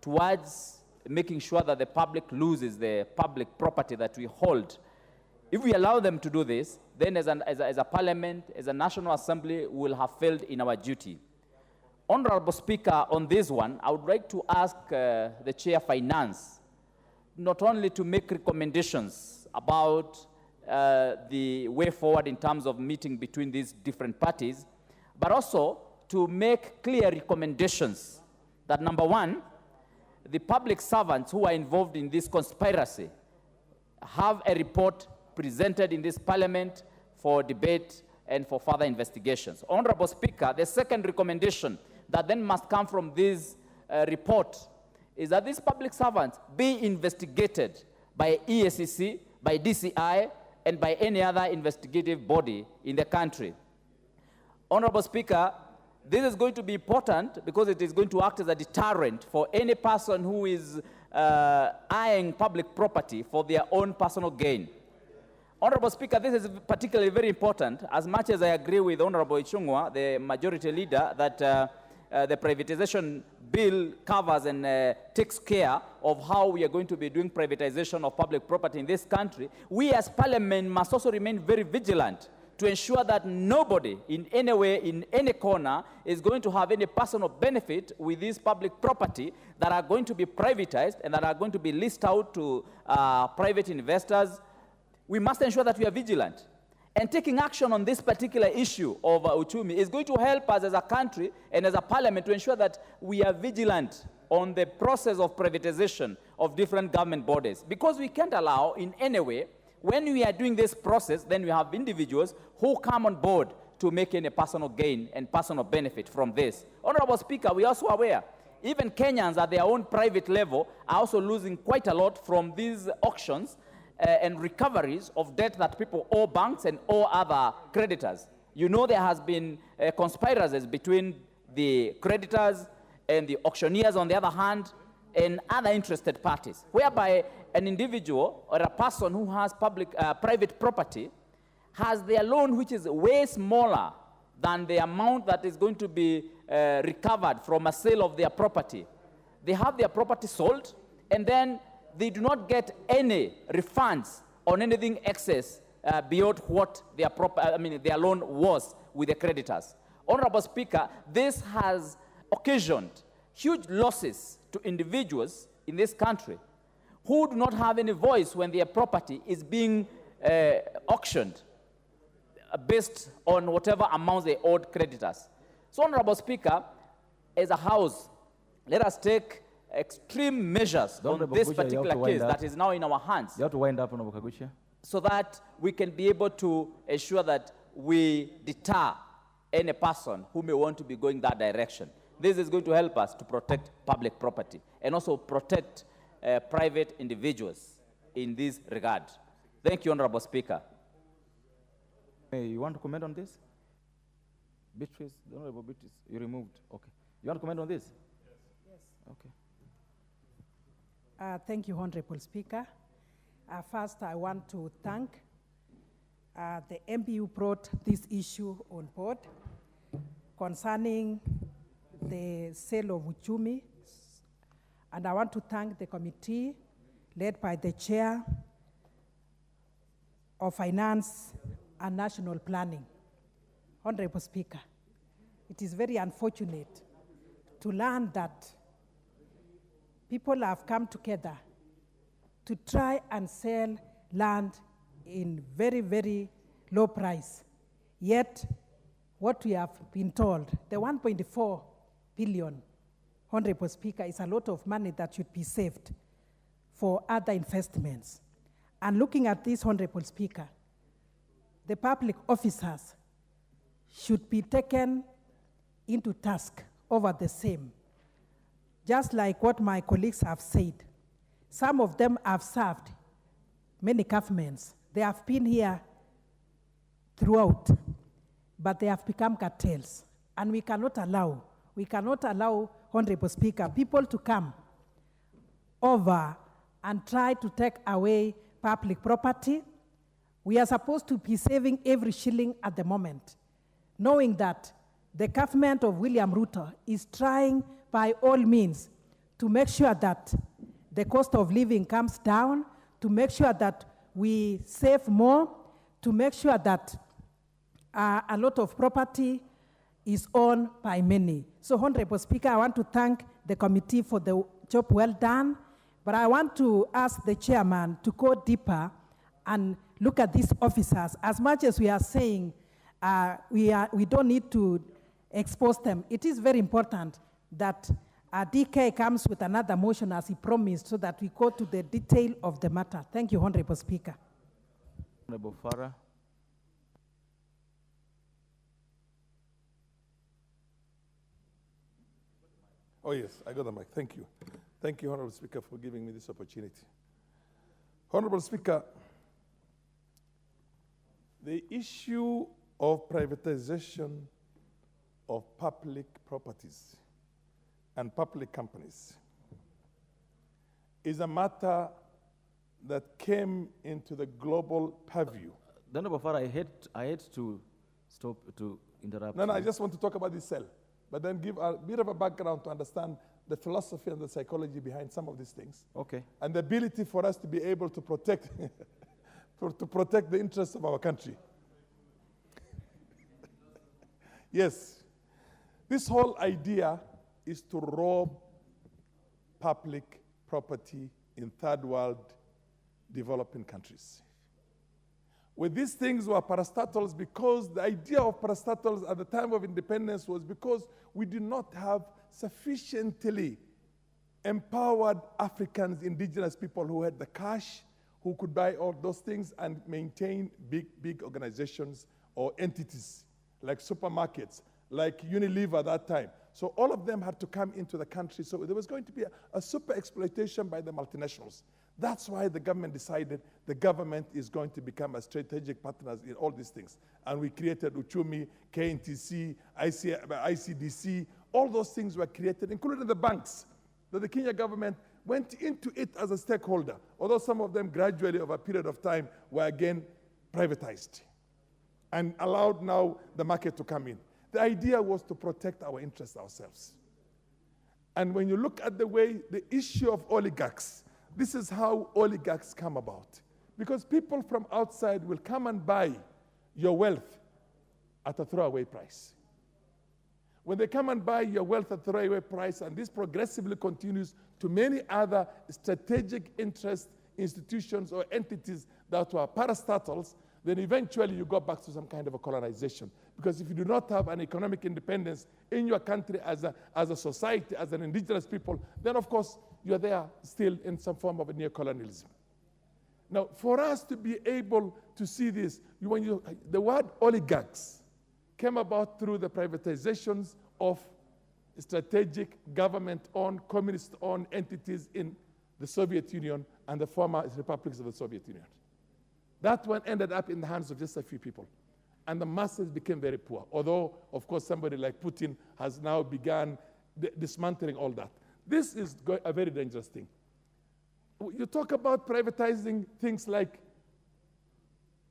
towards making sure that the public loses the public property that we hold, if we allow them to do this, then as a Parliament, as a National Assembly, we will have failed in our duty. Honorable Speaker, on this one, I would like to ask the Chair of Finance not only to make recommendations about the way forward in terms of meeting between these different parties, but also to make clear recommendations that, number one, the public servants who are involved in this conspiracy have a report presented in this Parliament for debate and for further investigations. Honorable Speaker, the second recommendation that then must come from this report is that these public servants be investigated by EACC, by DCI, and by any other investigative body in the country. Honorable Speaker, this is going to be important because it is going to act as a deterrent for any person who is eyeing public property for their own personal gain. Honorable Speaker, this is particularly very important, as much as I agree with Honorable Ichung'wa, the majority leader, that the privatization bill covers and takes care of how we are going to be doing privatization of public property in this country. We as Parliament must also remain very vigilant to ensure that nobody in any way, in any corner, is going to have any personal benefit with this public property that are going to be privatized and that are going to be leased out to private investors. We must ensure that we are vigilant. And taking action on this particular issue of Uchumi is going to help us as a country and as a Parliament to ensure that we are vigilant on the process of privatization of different government bodies. Because we can't allow in any way, when we are doing this process, then we have individuals who come on board to make any personal gain and personal benefit from this. Honorable Speaker, we are also aware, even Kenyans at their own private level are also losing quite a lot from these auctions and recoveries of debt that people owe banks and owe other creditors. You know there has been conspiracies between the creditors and the auctioneers on the other hand, and other interested parties, whereby an individual or a person who has private property has their loan which is way smaller than the amount that is going to be recovered from a sale of their property. They have their property sold, and then they do not get any refunds on anything excess beyond what their loan was with the creditors. Honorable Speaker, this has occasioned huge losses to individuals in this country who do not have any voice when their property is being auctioned based on whatever amounts they owed creditors. So, Honorable Speaker, as a House, let us take extreme measures on this particular case that is now in our hands. You have to wind up, Honorable Kaguchia. So that we can be able to ensure that we deter any person who may want to be going that direction. This is going to help us to protect public property and also protect private individuals in this regard. Thank you, Honorable Speaker. You want to comment on this? Beatrice, Honorable Beatrice, you removed. Okay. You want to comment on this? Yes. Okay. Thank you, Honorable Speaker. First, I want to thank the MP who brought this issue on board concerning the sale of Uchumi. And I want to thank the committee led by the chair of Finance and National Planning. Honorable Speaker, it is very unfortunate to learn that people have come together to try and sell land in very, very low price. Yet, what we have been told, the 1.4 billion, Honorable Speaker, is a lot of money that should be saved for other investments. And looking at this, Honorable Speaker, the public officers should be taken into task over the same. Just like what my colleagues have said, some of them have served many governments. They have been here throughout, but they have become cartels. And we cannot allow, Honorable Speaker, people to come over and try to take away public property. We are supposed to be saving every shilling at the moment, knowing that the government of William Ruto is trying by all means to make sure that the cost of living comes down, to make sure that we save more, to make sure that a lot of property is owned by many. So, Honorable Speaker, I want to thank the committee for the job well done, but I want to ask the chairman to go deeper and look at these officers. As much as we are saying we don't need to expose them, it is very important that DK comes with another motion as he promised so that we go to the detail of the matter. Thank you, Honorable Speaker. Honorable Farah. Oh yes, I got the mic. Thank you. Thank you, Honorable Speaker, for giving me this opportunity. Honorable Speaker, the issue of privatization of public properties and public companies is a matter that came into the global purview. Honorable Farah, I hate to stop to interrupt. No, I just want to talk about this cell, but then give a bit of a background to understand the philosophy and the psychology behind some of these things. Okay. And the ability for us to be able to protect, to protect the interests of our country. Yes, this whole idea is to rob public property in third world developing countries. With these things were parastatals because the idea of parastatals at the time of independence was because we did not have sufficiently empowered Africans, indigenous people who had the cash, who could buy all those things and maintain big organizations or entities like supermarkets, like Unilever at that time. So all of them had to come into the country. So there was going to be a super exploitation by the multinationals. That's why the government decided the government is going to become a strategic partner in all these things. And we created Uchumi, KNTC, ICDC, all those things were created, including the banks, that the Kenya government went into it as a stakeholder, although some of them gradually over a period of time were again privatized and allowed now the market to come in. The idea was to protect our interests ourselves. And when you look at the way the issue of oligarchs, this is how oligarchs come about. Because people from outside will come and buy your wealth at a throwaway price. When they come and buy your wealth at a throwaway price, and this progressively continues to many other strategic interest institutions or entities that were parastatals, then eventually you go back to some kind of a colonization. Because if you do not have an economic independence in your country as a society, as an indigenous people, then of course you're there still in some form of a neocolonialism. Now, for us to be able to see this, the word oligarchs came about through the privatizations of strategic government-owned, communist-owned entities in the Soviet Union and the former republics of the Soviet Union. That one ended up in the hands of just a few people. And the masses became very poor. Although, of course, somebody like Putin has now begun dismantling all that. This is a very dangerous thing. You talk about privatizing things like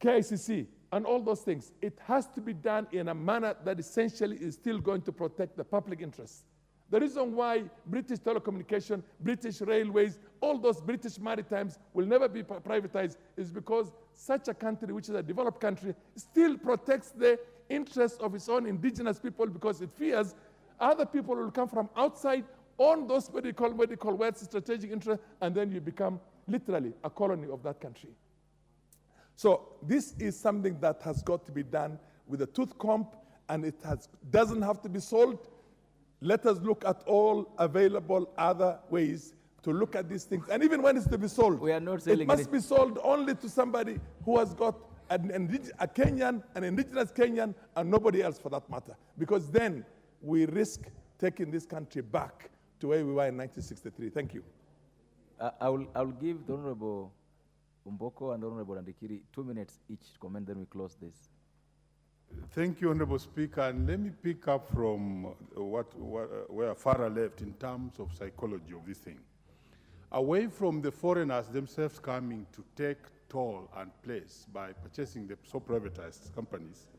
KICC and all those things. It has to be done in a manner that essentially is still going to protect the public interest The reason why British telecommunication, British railways, all those British maritimes will never be privatized is because such a country, which is a developed country, still protects the interests of its own indigenous people because it fears other people will come from outside on those medical wealth, strategic interests, and then you become literally a colony of that country. So this is something that has got to be done with a tooth comb, and it doesn't have to be solved. Let us look at all available other ways to look at these things. And even when it's to be sold, it must be sold only to somebody who has got a Kenyan, an indigenous Kenyan, and nobody else for that matter. Because then we risk taking this country back to where we were in 1963. Thank you. I'll give the Honorable Umboko and the Honorable Andikiri 2 minutes each to comment, then we close this. Thank you, Honorable Speaker. And let me pick up from where Farah left in terms of psychology of this thing. Away from the foreigners themselves coming to take toll and place by purchasing the so privatized companies,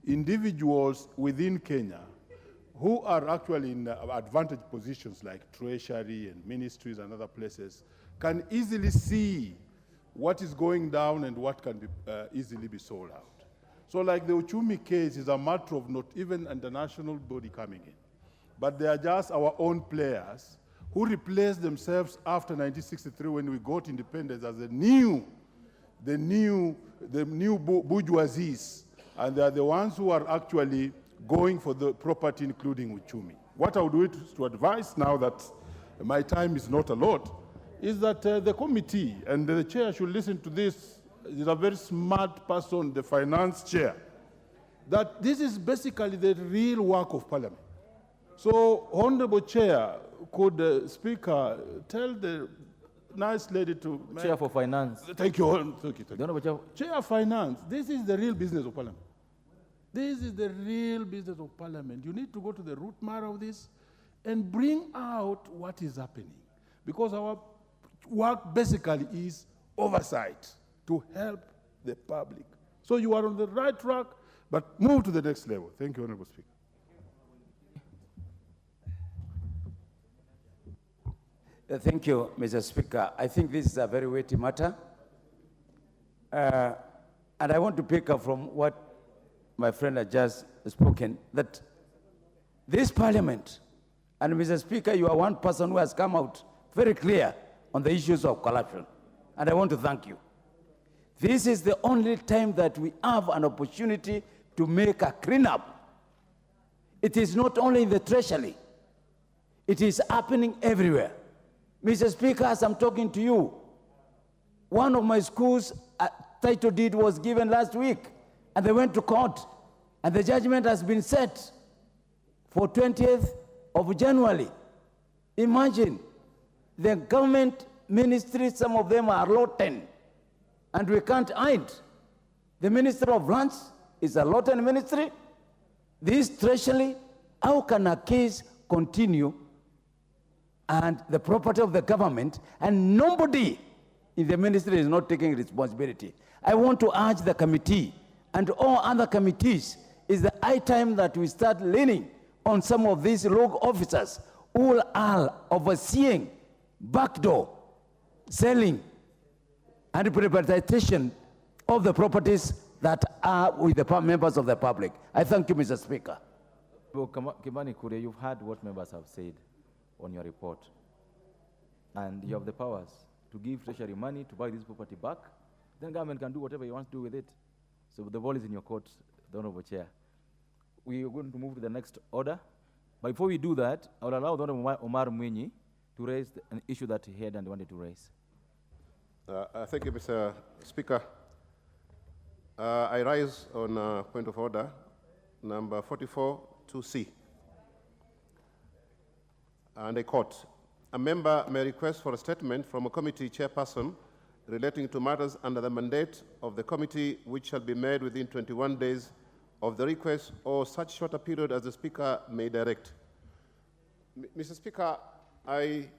individuals within Kenya who are actually in advantage positions like treasury and ministries and other places can easily see what is going down and what can be, easily be sold out. So like the Uchumi case is a matter of not even international body coming in, but they are just our own players who replaced themselves after 1963 when we got independence as the new bourgeoisies, and they are the ones who are actually going for the property, including Uchumi. What I would do to advise now that my time is not a lot, is that the committee and the chair should listen to this. Is a very smart person, the finance chair, that this is basically the real work of Parliament. So, Honorable Chair, could the Speaker tell the nice lady to... Chair for Finance. Thank you. Thank you. Chair of Finance, this is the real business of Parliament. This is the real business of Parliament. You need to go to the root matter of this and bring out what is happening. Because our work basically is oversight to help the public. So you are on the right track, but move to the next level. Thank you, Honorable Speaker. Thank you, Mr. Speaker. I think this is a very weighty matter. And I want to pick up from what my friend has just spoken, that this Parliament, and Mr. Speaker, you are one person who has come out very clear on the issues of corruption, and I want to thank you. This is the only time that we have an opportunity to make a cleanup. It is not only in the Treasury, it is happening everywhere. Mr. Speaker, as I'm talking to you, one of my schools, a title deed was given last week, and they went to court, and the judgment has been set for 20th of January. Imagine, the government ministries, some of them are rotten, and we can't hide. The Ministry of Lands is a rotten ministry. This Treasury, how can a case continue and the property of the government, and nobody in the ministry is not taking responsibility? I want to urge the committee and all other committees, is the high time that we start leaning on some of these rogue officers who are overseeing backdoor selling and privatization of the properties that are with the members of the public. I thank you, Mr. Speaker. Kimani Kuria, you've heard what members have said on your report, and you have the powers to give Treasury money to buy this property back. Then government can do whatever you want to do with it. So the ball is in your court, the Honorable Chair. We are going to move to the next order. But before we do that, I will allow the Honorable Omar Mwinyi to raise an issue that he had and wanted to raise. Thank you, Mr. Speaker. I rise on point of order, number 44, 2C. And I quote, a member may request for a statement from a committee chairperson relating to matters under the mandate of the committee, which shall be made within 21 days of the request or such shorter period as the Speaker may direct. Mr. Speaker, I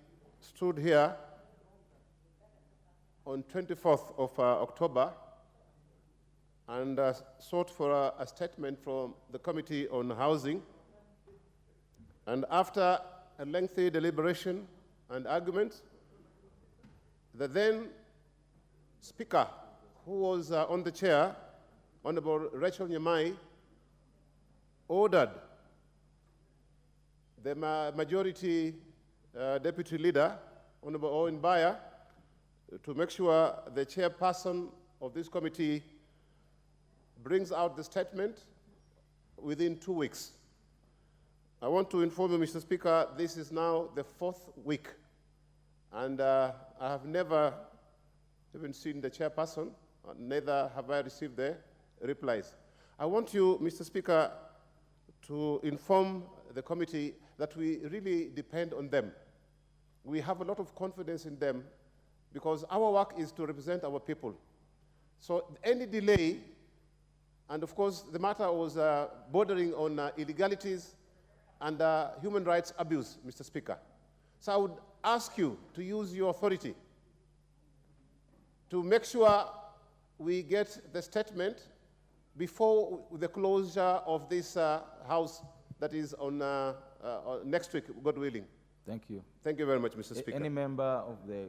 stood here on 24th of October and sought for a statement from the Committee on Housing. And after a lengthy deliberation and argument, the then Speaker, who was on the chair, Honorable Rachel Nyamai, ordered the majority deputy leader, Honorable Owen Bayer, to make sure the chairperson of this committee brings out the statement within 2 weeks. I want to inform you, Mr. Speaker, this is now the 4th week, and I have never even seen the chairperson, neither have I received the replies. I want you, Mr. Speaker, to inform the committee that we really depend on them. We have a lot of confidence in them because our work is to represent our people. So any delay, and of course the matter was bordering on illegalities and human rights abuse, Mr. Speaker. So I would ask you to use your authority to make sure we get the statement before the closure of this house that is on next week, God willing. Thank you. Thank you very much, Mr. Speaker. Any member of the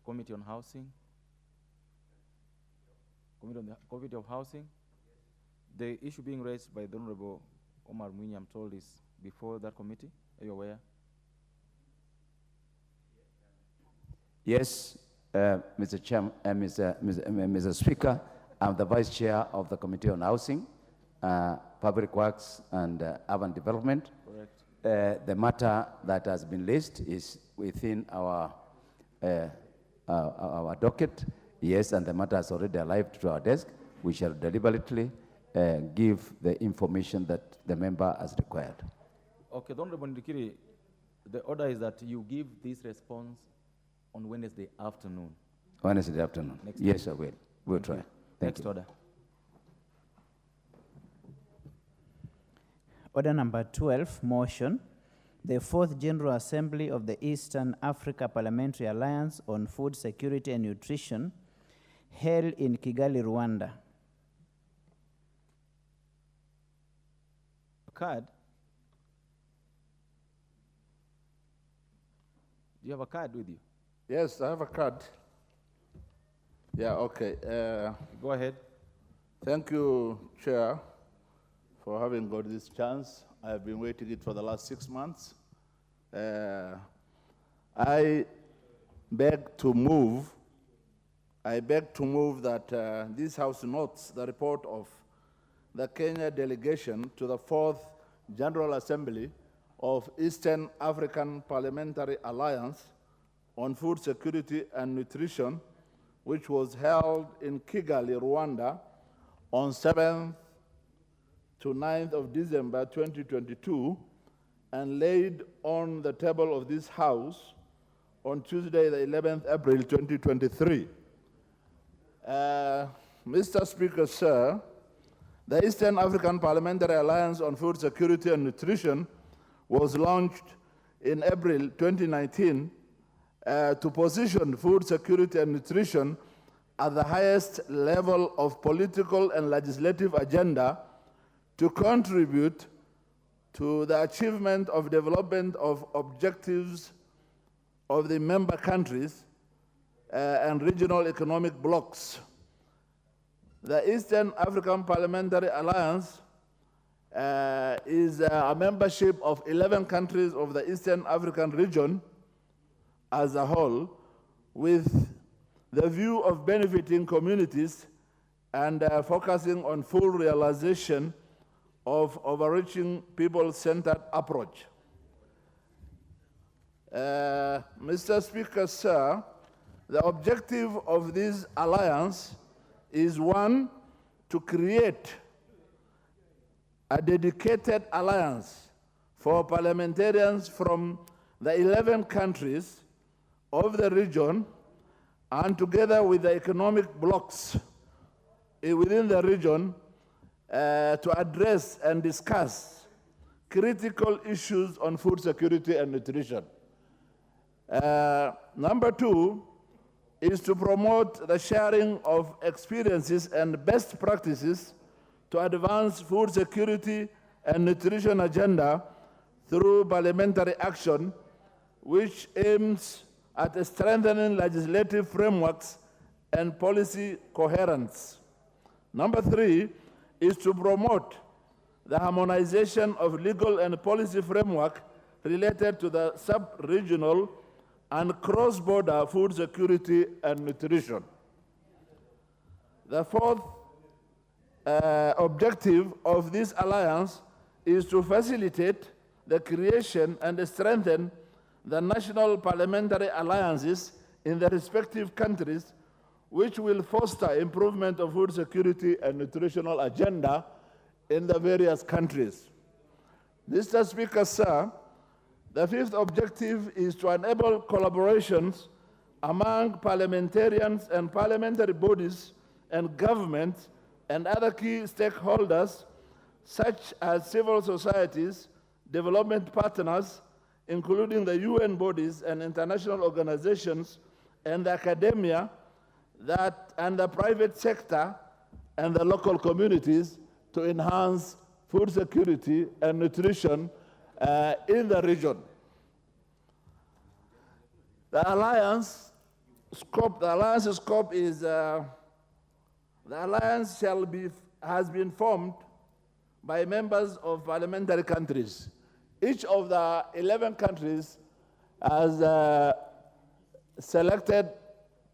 Committee on Housing? Committee of Housing? The issue being raised by the Honorable Omar Mwinyi, I'm told, is before that committee. Are you aware? Yes, Mr. Speaker, I'm the Vice Chair of the Committee on Housing, Public Works and Urban Development. Correct. The matter that has been raised is within our docket, yes, and the matter has already arrived to our desk. We shall deliberately give the information that the member has required. Okay, Honorable Ndikiri, the order is that you give this response on Wednesday afternoon. Wednesday afternoon. Next yes, I will. We'll try. Thank Next you. order. Order number 12, motion. The 4th General Assembly of the Eastern Africa Parliamentary Alliance on Food Security and Nutrition, held in Kigali, Rwanda. Card? Do you have a card with you? Yes, I have a card. Yeah, okay. Go ahead. Thank you, Chair, for having got this chance. I have been waiting it for the last 6 months. I beg to move that this House notes the report of the Kenya delegation to the 4th General Assembly of Eastern African Parliamentary Alliance on Food Security and Nutrition, which was held in Kigali, Rwanda, on 7th to 9th of December 2022, and laid on the table of this House on Tuesday, the 11th April 2023. Mr. Speaker, sir, the Eastern African Parliamentary Alliance on Food Security and Nutrition was launched in April 2019 to position food security and nutrition at the highest level of political and legislative agenda to contribute to the achievement of development of objectives of the member countries and regional economic blocs. The Eastern African Parliamentary Alliance is a membership of 11 countries of the Eastern African region as a whole, with the view of benefiting communities and focusing on full realization of overreaching people-centered approach. Mr. Speaker, sir, the objective of this alliance is, one, to create a dedicated alliance for parliamentarians from the 11 countries of the region, and together with the economic blocs within the region, to address and discuss critical issues on food security and nutrition. Number two is to promote the sharing of experiences and best practices to advance food security and nutrition agenda through parliamentary action, which aims at strengthening legislative frameworks and policy coherence. Number 3 is to promote the harmonization of legal and policy framework related to the sub-regional and cross-border food security and nutrition. The fourth objective of this alliance is to facilitate the creation and strengthen the national parliamentary alliances in the respective countries, which will foster improvement of food security and nutritional agenda in the various countries. Mr. Speaker, sir, the fifth objective is to enable collaborations among parliamentarians and parliamentary bodies and governments and other key stakeholders, such as civil societies, development partners, including the UN bodies and international organizations, and the academia, and the private sector and the local communities to enhance food security and nutrition in the region. The alliance scope is the alliance has been formed by members of parliamentary countries. Each of the 11 countries has selected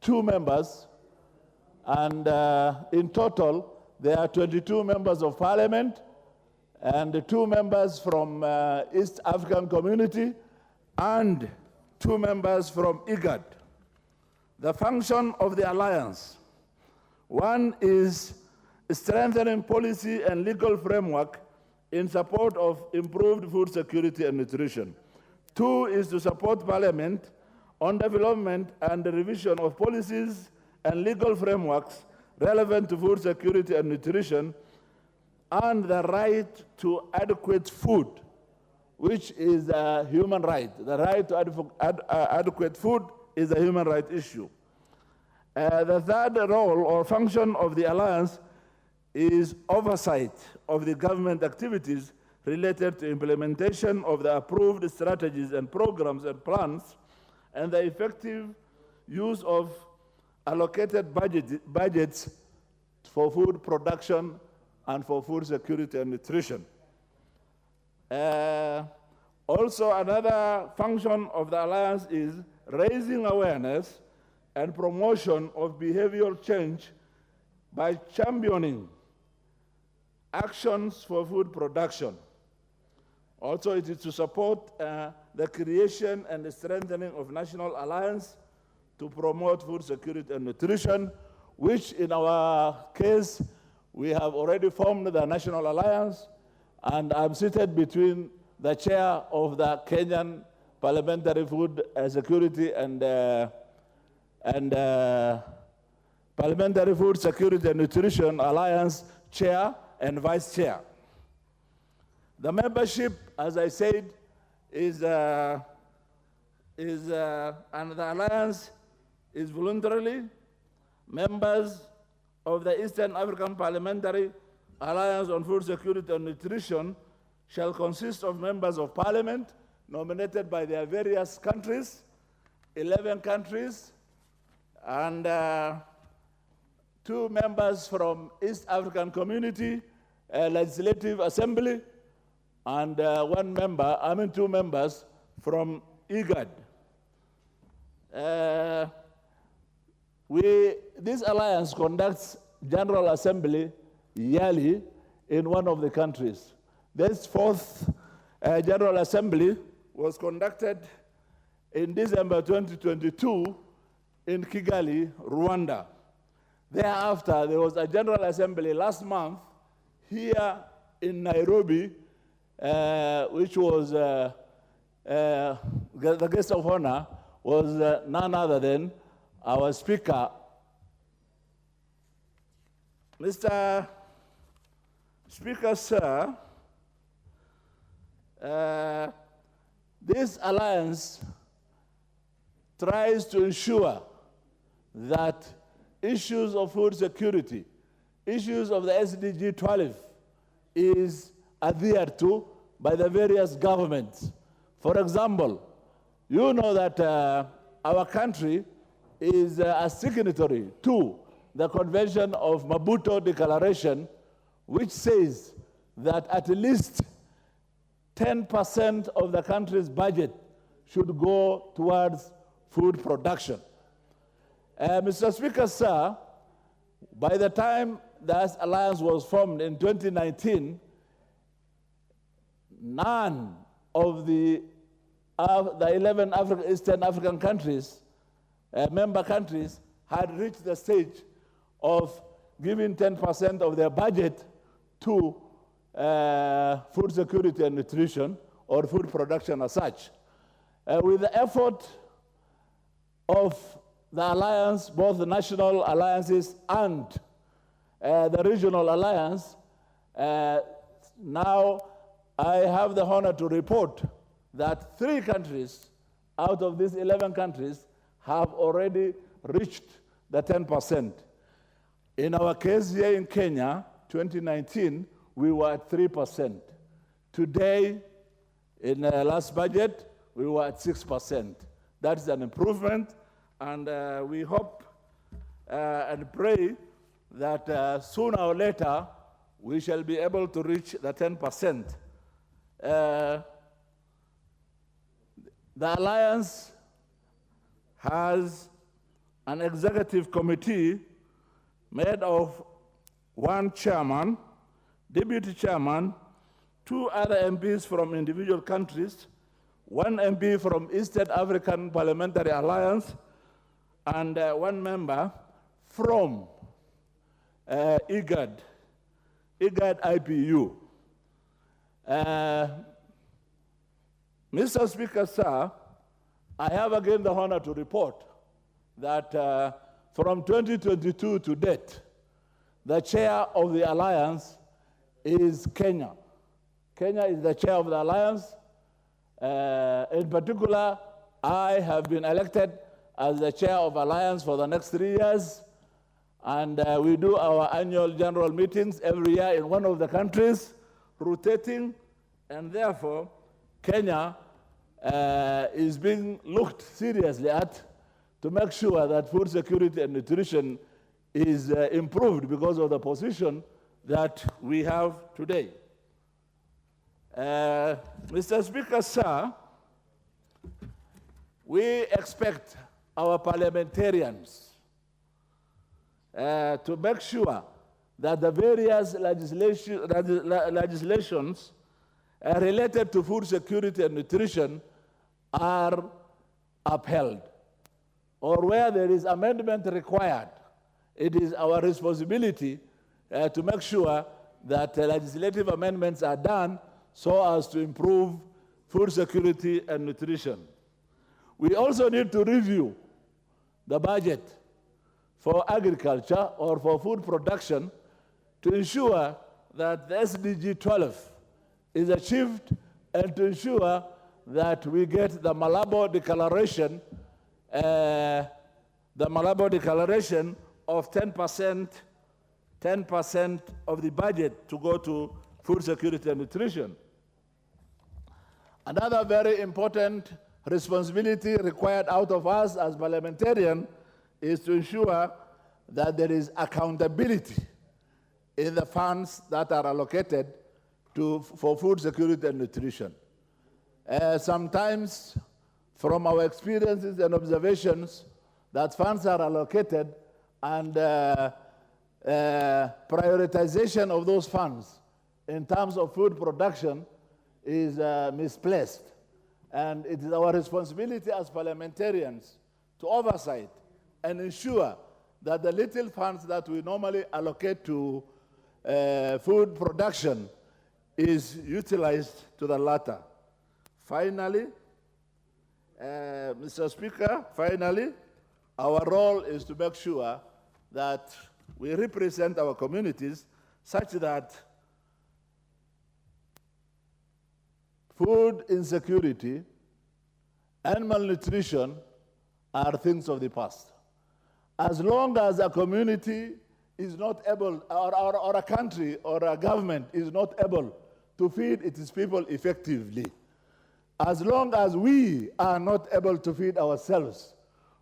2 members, and in total, there are 22 members of parliament and 2 members from East African Community and 2 members from IGAD. The function of the alliance: 1 is strengthening policy and legal framework in support of improved food security and nutrition. 2 is to support Parliament on development and the revision of policies and legal frameworks relevant to food security and nutrition, and the right to adequate food, which is a human right. The right to adequate food is a human right issue. The third role or function of the alliance is oversight of the government activities related to implementation of the approved strategies and programs and plans, and the effective use of allocated budgets for food production and for food security and nutrition. Also, another function of the alliance is raising awareness and promotion of behavioral change by championing actions for food production. Also, it is to support the creation and the strengthening of national alliance to promote food security and nutrition, which in our case, we have already formed the National Alliance, and I'm seated between the chair of the Kenyan Parliamentary Food Security and Parliamentary Food Security and Nutrition Alliance chair and vice chair. The membership, as I said, and the alliance is voluntarily. Members of the Eastern African Parliamentary Alliance on Food Security and Nutrition shall consist of members of parliament nominated by their various countries, 11 countries, and 2 members from East African Community Legislative Assembly, and 2 members from IGAD. This alliance conducts General Assembly yearly in one of the countries. This 4th General Assembly was conducted in December 2022 in Kigali, Rwanda. Thereafter, there was a General Assembly last month here in Nairobi, which was the guest of honor was none other than our Speaker. Mr. Speaker, sir, this alliance tries to ensure that issues of food security, issues of the SDG 12 is adhered to by the various governments. For example, you know that our country is a signatory to the Convention of Maputo Declaration, which says that at least 10% of the country's budget should go towards food production. Mr. Speaker, sir, by the time that alliance was formed in 2019, none of the 11 Eastern African countries, member countries, had reached the stage of giving 10% of their budget to food security and nutrition, or food production as such. With the effort of the alliance, both the national alliances and the regional alliance, now I have the honor to report that 3 countries out of these 11 countries have already reached the 10%. In our case here in Kenya, 2019, we were at 3%. Today, in the last budget, we were at 6%. That is an improvement, and we hope and pray that sooner or later, we shall be able to reach the 10%. The Alliance has an executive committee made of 1 chairman, deputy chairman, 2 other MPs from individual countries, 1 MP from Eastern African Parliamentary Alliance, and 1 member from IGAD IPU. Mr. Speaker, sir, I have again the honor to report that from 2022 to date, the chair of the alliance is Kenya. Kenya is the chair of the alliance. In particular, I have been elected as the chair of alliance for the next 3 years, and we do our annual general meetings every year in one of the countries, rotating, and therefore, Kenya is being looked seriously at to make sure that food security and nutrition is improved because of the position that we have today. Mr. Speaker, sir, we expect our parliamentarians to make sure that the various legislations related to food security and nutrition are upheld. Or where there is amendment required, it is our responsibility to make sure that legislative amendments are done so as to improve food security and nutrition. We also need to review the budget for agriculture or for food production to ensure that the SDG 12 is achieved and to ensure that we get the Malabo Declaration of 10% of the budget to go to food security and nutrition. Another very important responsibility required out of us as parliamentarians is to ensure that there is accountability in the funds that are allocated for food security and nutrition. Sometimes, from our experiences and observations, that funds are allocated and prioritization of those funds in terms of food production is misplaced. And it is our responsibility as parliamentarians to oversight and ensure that the little funds that we normally allocate to food production is utilized to the latter. Finally, Mr. Speaker, our role is to make sure that we represent our communities such that food insecurity and malnutrition are things of the past. As long as a community is not able, or a country or a government is not able to feed its people effectively. As long as we are not able to feed ourselves,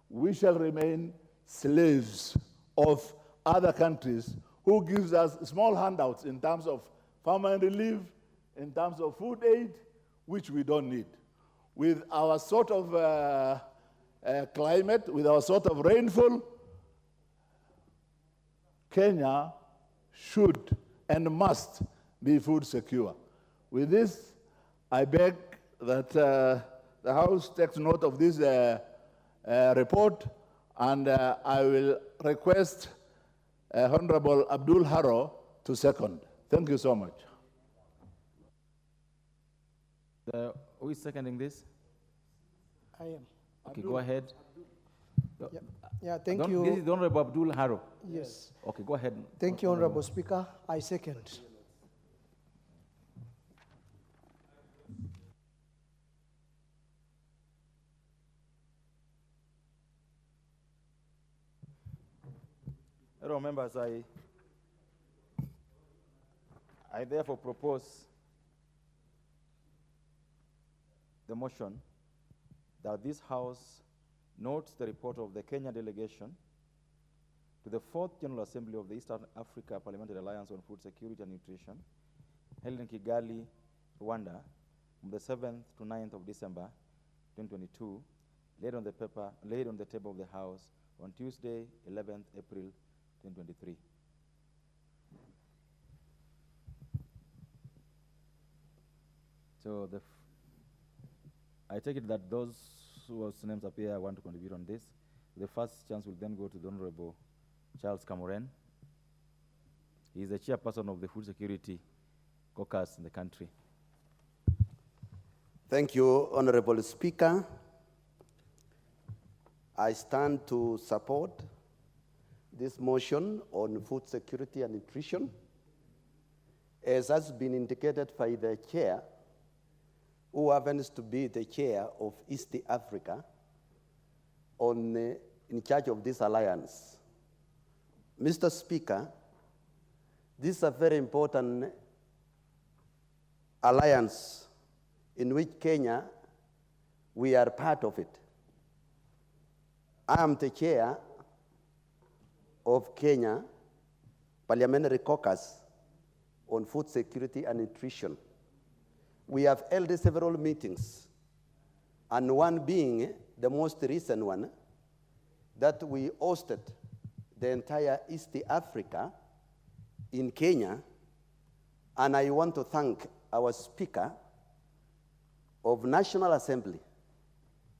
we shall remain slaves of other countries who gives us small handouts in terms of famine relief, in terms of food aid, which we don't need. With our sort of climate, with our sort of rainfall, Kenya should and must be food secure. With this, I beg that the House takes note of this report, and I will request Honorable Abdul Haro to second. Thank you so much. Who is seconding this? I am. Okay, go ahead. Yeah, thank This you. is the Honorable Abdul Haro. Yes. Okay, go ahead. Thank you, Honorable Speaker. I second. Hello, members. I therefore propose the motion that this House notes the report of the Kenya delegation to the 4th General Assembly of the Eastern Africa Parliamentary Alliance on Food Security and Nutrition, held in Kigali, Rwanda, from the 7th to 9th of December 2022, laid on the table of the House on Tuesday, 11th April 2023. So I take it that those whose names appear want to contribute on this. The first chance will then go to the Honorable Charles Camoren. He is the chairperson of the Food Security Caucus in the country. Thank you, Honorable Speaker. I stand to support this motion on food security and nutrition. As has been indicated by the chair, who happens to be the chair of East Africa in charge of this alliance. Mr. Speaker, this is a very important alliance in which Kenya, we are part of it. I am the chair of Kenya Parliamentary Caucus on Food Security and Nutrition. We have held several meetings, and one being the most recent one that we hosted the entire East Africa in Kenya, and I want to thank our Speaker of National Assembly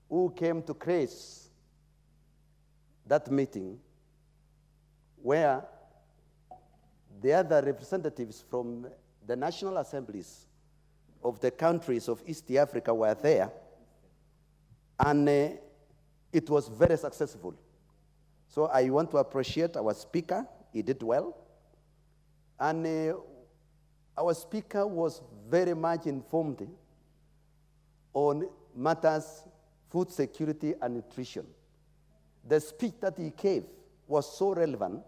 who came to grace that meeting where the other representatives from the national assemblies of the countries of East Africa were there, and it was very successful. So I want to appreciate our speaker. He did well. And our speaker was very much informed on matters food security and nutrition. The speech that he gave was so relevant,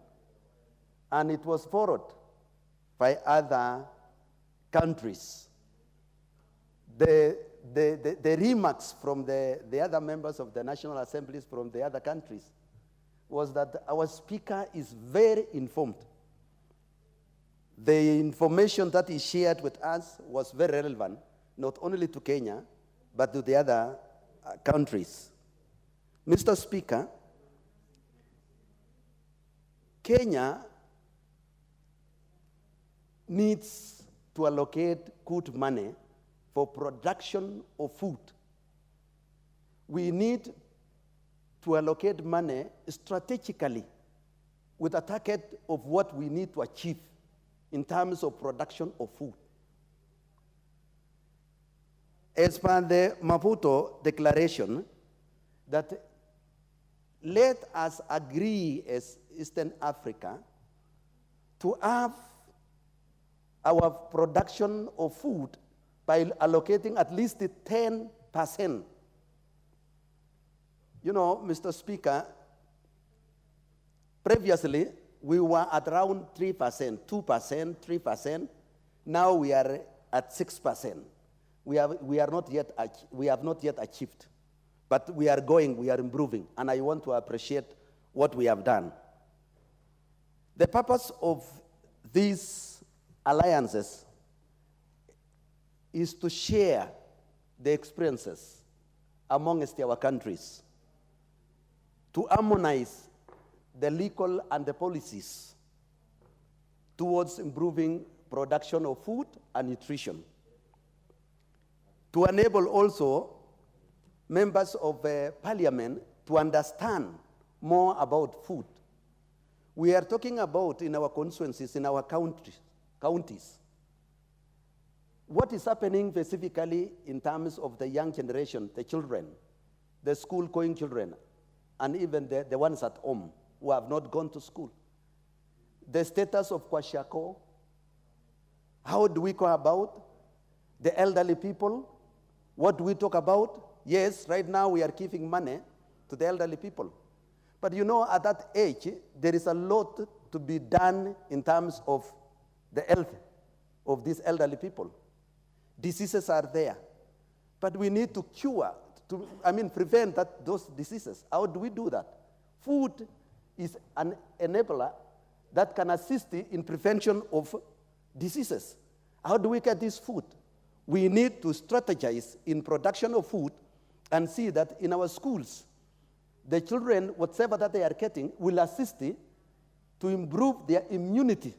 and it was followed by other countries. The remarks from the other members of the national assemblies from the other countries was that our speaker is very informed. The information that he shared with us was very relevant, not only to Kenya, but to the other countries. Mr. Speaker, Kenya needs to allocate good money for production of food. We need to allocate money strategically with a target of what we need to achieve in terms of production of food. As per the Maputo Declaration, that let us agree as Eastern Africa to have our production of food by allocating at least 10%. You know, Mr. Speaker, previously we were at around 3%, 2%, 3%. Now we are at 6%. We have not yet achieved, but we are improving, and I want to appreciate what we have done. The purpose of these alliances is to share the experiences amongst our countries, to harmonize the legal and the policies towards improving production of food and nutrition, to enable also members of parliament to understand more about food. We are talking about in our constituencies, in our counties, what is happening specifically in terms of the young generation, the children, the school-going children, and even the ones at home who have not gone to school. The status of Kwashiako, how do we go about? The elderly people, what do we talk about? Yes, right now we are giving money to the elderly people. But you know, at that age, there is a lot to be done in terms of the health of these elderly people. Diseases are there. But we need to prevent those diseases. How do we do that? Food is an enabler that can assist in prevention of diseases. How do we get this food? We need to strategize in production of food and see that in our schools, the children, whatever that they are getting, will assist to improve their immunity.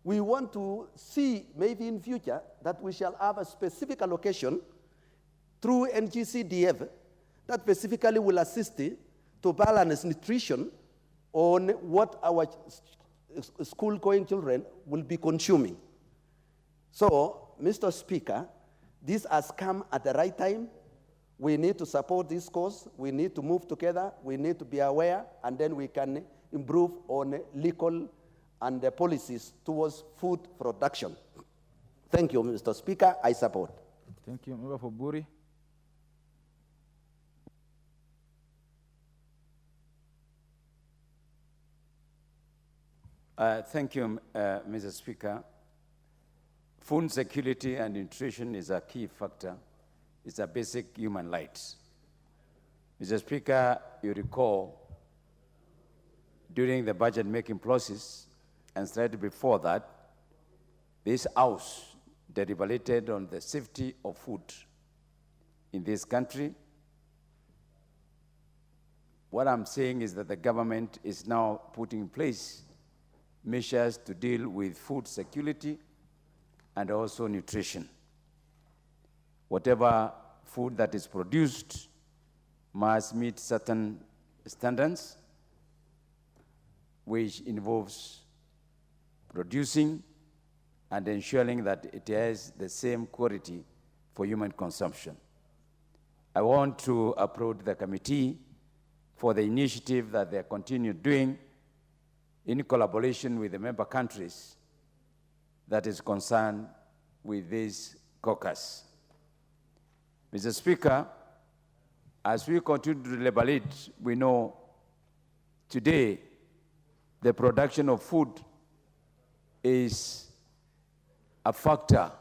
We want to see maybe in future that we shall have a specific allocation through NGCDF that specifically will assist to balance nutrition on what our school-going children will be consuming. So, Mr. Speaker, this has come at the right time. We need to support this cause. We need to move together. We need to be aware, and then we can improve on legal and the policies towards food production. Thank you, Mr. Speaker. I support. Thank you. Member for Buri. Thank you, Mr. Speaker. Food security and nutrition is a key factor. It's a basic human right. Mr. Speaker, you recall during the budget-making process and slightly before that, this House deliberated on the safety of food in this country. What I'm saying is that the government is now putting in place measures to deal with food security and also nutrition. Whatever food that is produced must meet certain standards, which involves producing and ensuring that it has the same quality for human consumption. I want to applaud the committee for the initiative that they continue doing in collaboration with the member countries that is concerned with this caucus. Mr. Speaker, as we continue to deliberate, we know today the production of food is a factor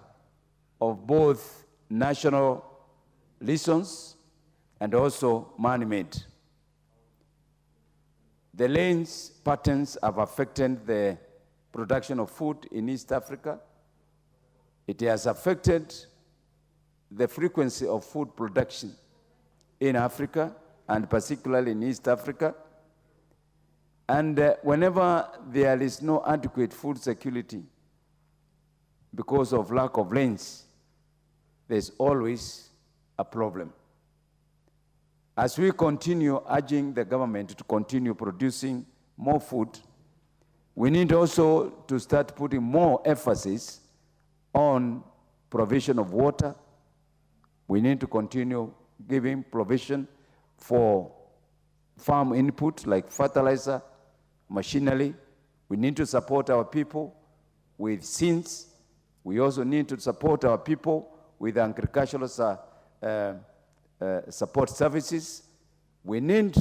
of both national reasons and also man-made. The rains patterns have affected the production of food in East Africa. It has affected the frequency of food production in Africa, and particularly in East Africa. And whenever there is no adequate food security because of lack of rains, there's always a problem. As we continue urging the government to continue producing more food, we need also to start putting more emphasis on provision of water. We need to continue giving provision for farm input like fertilizer, machinery. We need to support our people with seeds. We also need to support our people with agricultural support services. We need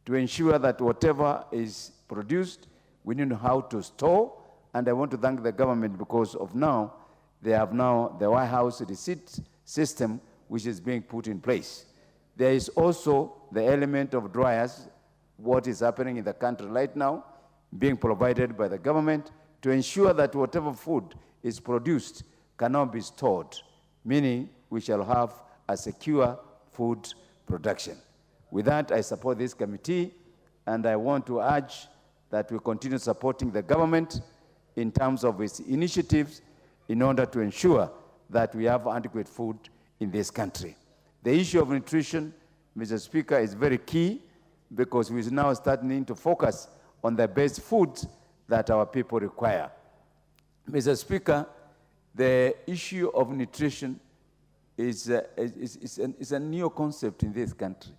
to ensure that whatever is produced, we need to know how to store. And I want to thank the government because of now, They have now the White House receipt system, which is being put in place. There is also the element of dryers, what is happening in the country right now, being provided by the government to ensure that whatever food is produced cannot be stored, meaning we shall have a secure food production. With that, I support this committee, and I want to urge that we continue supporting the government in terms of its initiatives in order to ensure that we have adequate food in this country. The issue of nutrition, Mr. Speaker, is very key because we are now starting to focus on the best foods that our people require. Mr. Speaker, the issue of nutrition is a new concept in this country.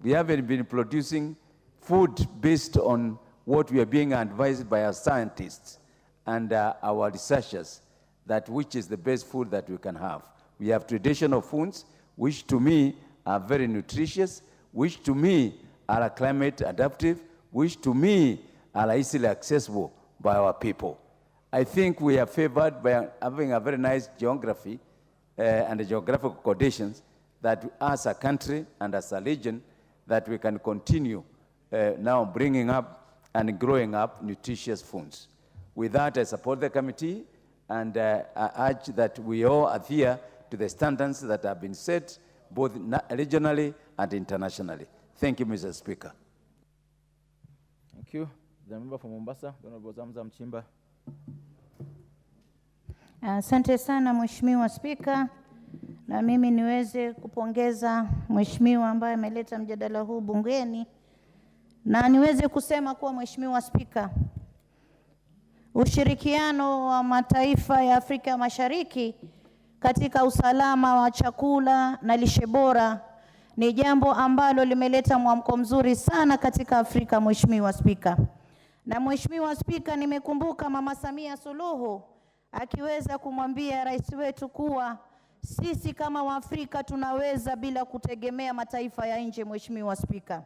We haven't been producing food based on what we are being advised by our scientists and our researchers, that which is the best food that we can have. We have traditional foods, which to me are very nutritious, which to me are climate adaptive, which to me are easily accessible by our people. I think we are favored by having a very nice geography and the geographical conditions that as a country and as a region that we can continue now bringing up and growing up nutritious foods. With that, I support the committee and I urge that we all adhere to the standards that have been set both regionally and internationally. Thank you, Mr. Speaker. Thank you. The member from Mombasa, Honorable Zamzam Chimba. Asante sana Mheshimiwa Spika, na mimi niweze kupongeza Mheshimiwa ambaye ameleta mjadala huu bungeni, na niweze kusema kuwa Mheshimiwa Spika, ushirikiano wa mataifa ya Afrika Mashariki katika usalama wa chakula na lishe bora ni jambo ambalo limeleta mwamko mzuri sana katika Afrika, Mheshimiwa Spika. Na Mheshimiwa Spika, nimekumbuka Mama Samia Suluhu akiweza kumwambia rais wetu kuwa sisi kama Waafrika tunaweza bila kutegemea mataifa ya nje, Mheshimiwa Spika.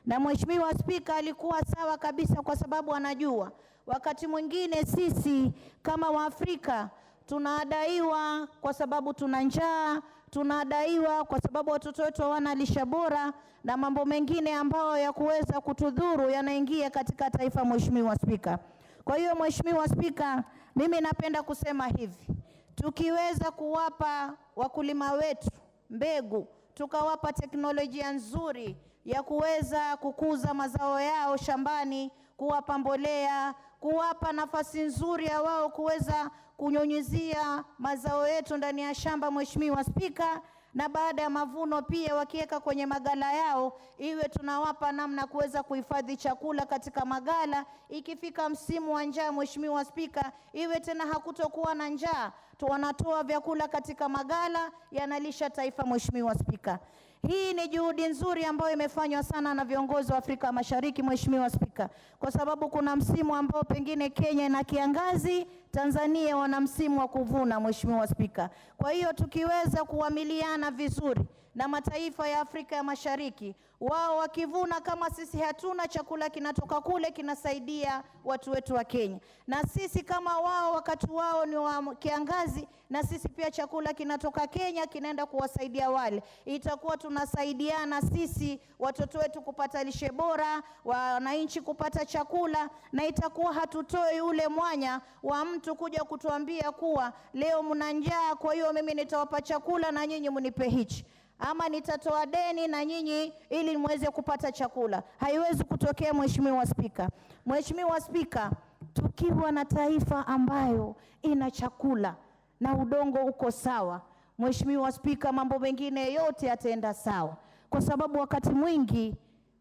Na Mheshimiwa Spika alikuwa sawa kabisa, kwa sababu anajua wakati mwingine sisi kama Waafrika tunadaiwa kwa sababu tuna njaa, tunadaiwa kwa sababu watoto wetu hawana lishe bora na mambo mengine ambayo ya kuweza kutudhuru yanaingia katika taifa, Mheshimiwa Spika. Kwa hiyo Mheshimiwa Spika, mimi napenda kusema hivi, tukiweza kuwapa wakulima wetu mbegu, tukawapa teknolojia nzuri ya kuweza kukuza mazao yao shambani, kuwapa mbolea, kuwapa nafasi nzuri ya wao kuweza kunyunyizia mazao yetu ndani ya shamba, Mheshimiwa Spika, na baada ya mavuno pia wakiweka kwenye magala yao, iwe tunawapa namna kuweza kuhifadhi chakula katika magala. Ikifika msimu wa njaa, Mheshimiwa Spika, iwe tena hakutokuwa na njaa, wanatoa vyakula katika magala, yanalisha taifa, Mheshimiwa Spika. Hii ni juhudi nzuri ambayo imefanywa sana na viongozi wa Afrika Mashariki, Mheshimiwa Spika, kwa sababu kuna msimu ambao pengine Kenya na kiangazi, Tanzania wana msimu wa kuvuna, Mheshimiwa Spika. Kwa hiyo tukiweza kuamiliana vizuri na mataifa ya Afrika ya Mashariki, wao wakivuna kama sisi hatuna, chakula kinatoka kule kinasaidia watu wetu wa Kenya. Na sisi kama wao wakati wao ni wa kiangazi, na sisi pia chakula kinatoka Kenya kinaenda kuwasaidia wale. Itakuwa tunasaidiana sisi watoto wetu kupata lishe bora, wananchi kupata chakula, na itakuwa hatutoi ule mwanya wa mtu kuja kutuambia kuwa leo mna njaa, kwa hiyo mimi nitawapa chakula na nyinyi mnipe hichi, ama nitatoa deni na nyinyi ili muweze kupata chakula. Haiwezi kutokea, Mheshimiwa Spika. Mheshimiwa Spika, tukiwa na taifa ambayo ina chakula na udongo uko sawa, Mheshimiwa Spika, mambo mengine yote yataenda sawa, kwa sababu wakati mwingi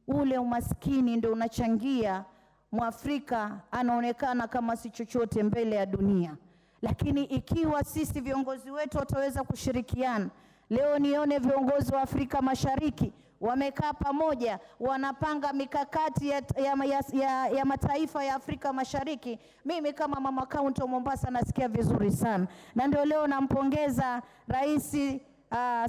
ule umaskini ndio unachangia Mwafrika anaonekana kama si chochote mbele ya dunia. Lakini ikiwa sisi viongozi wetu wataweza kushirikiana, leo nione viongozi wa Afrika Mashariki wamekaa pamoja, wanapanga mikakati ya mataifa ya Afrika Mashariki. Mimi kama mama kaunti wa Mombasa nasikia vizuri sana, na ndio leo nampongeza Rais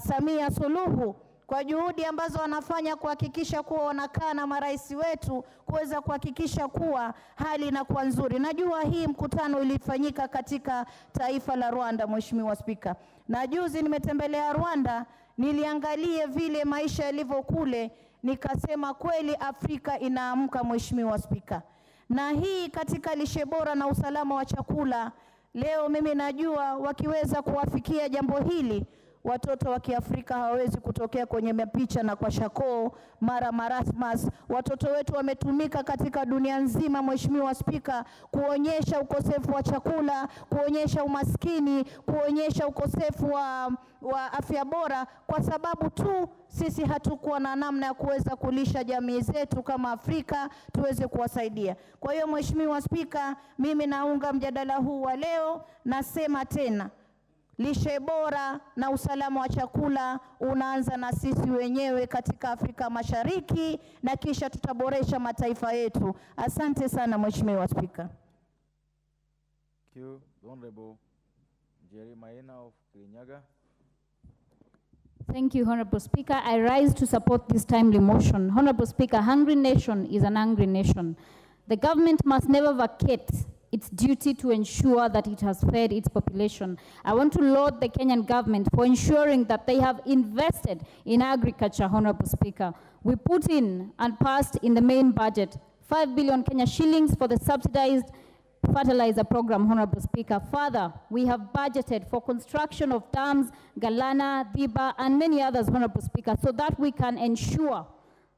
Samia Suluhu kwa juhudi ambazo wanafanya kuhakikisha kuwa wanakaa na marais wetu kuweza kuhakikisha kuwa hali inakuwa nzuri. Najua hii mkutano ilifanyika katika taifa la Rwanda, Mheshimiwa Spika. Na juzi nimetembelea Rwanda, niliangalie vile maisha yalivyo kule, nikasema kweli Afrika inaamka, Mheshimiwa Spika. Na hii katika lishe bora na usalama wa chakula, leo mimi najua wakiweza kuwafikia jambo hili, watoto wa Kiafrika hawawezi kutokea kwenye mapicha na kwa shakoo mara marasmas. Watoto wetu wametumika katika dunia nzima, Mheshimiwa Spika, kuonyesha ukosefu wa chakula, kuonyesha umaskini, kuonyesha ukosefu wa afya bora, kwa sababu tu sisi hatukuwa na namna ya kuweza kulisha jamii zetu kama Afrika tuweze kuwasaidia. Kwa hiyo Mheshimiwa Spika, mimi naunga mjadala huu wa leo, nasema tena, lishe bora na usalama wa chakula unaanza na sisi wenyewe katika Afrika Mashariki, na kisha tutaboresha mataifa yetu. Asante sana Mheshimiwa Spika. Thank you. Honorable Jeremiah of Kirinyaga. Thank you, Honorable Speaker. I rise to support this timely motion. Honorable Speaker, hungry nation is an angry nation. The government must never vacate its duty to ensure that it has fed its population. I want to laud the Kenyan government for ensuring that they have invested in agriculture, Honorable Speaker. We put in and passed in the main budget 5 billion Kenya shillings for the subsidized fertilizer program, Honorable Speaker. Further, we have budgeted for construction of dams, Galana, Diba, and many others, Honorable Speaker, so that we can ensure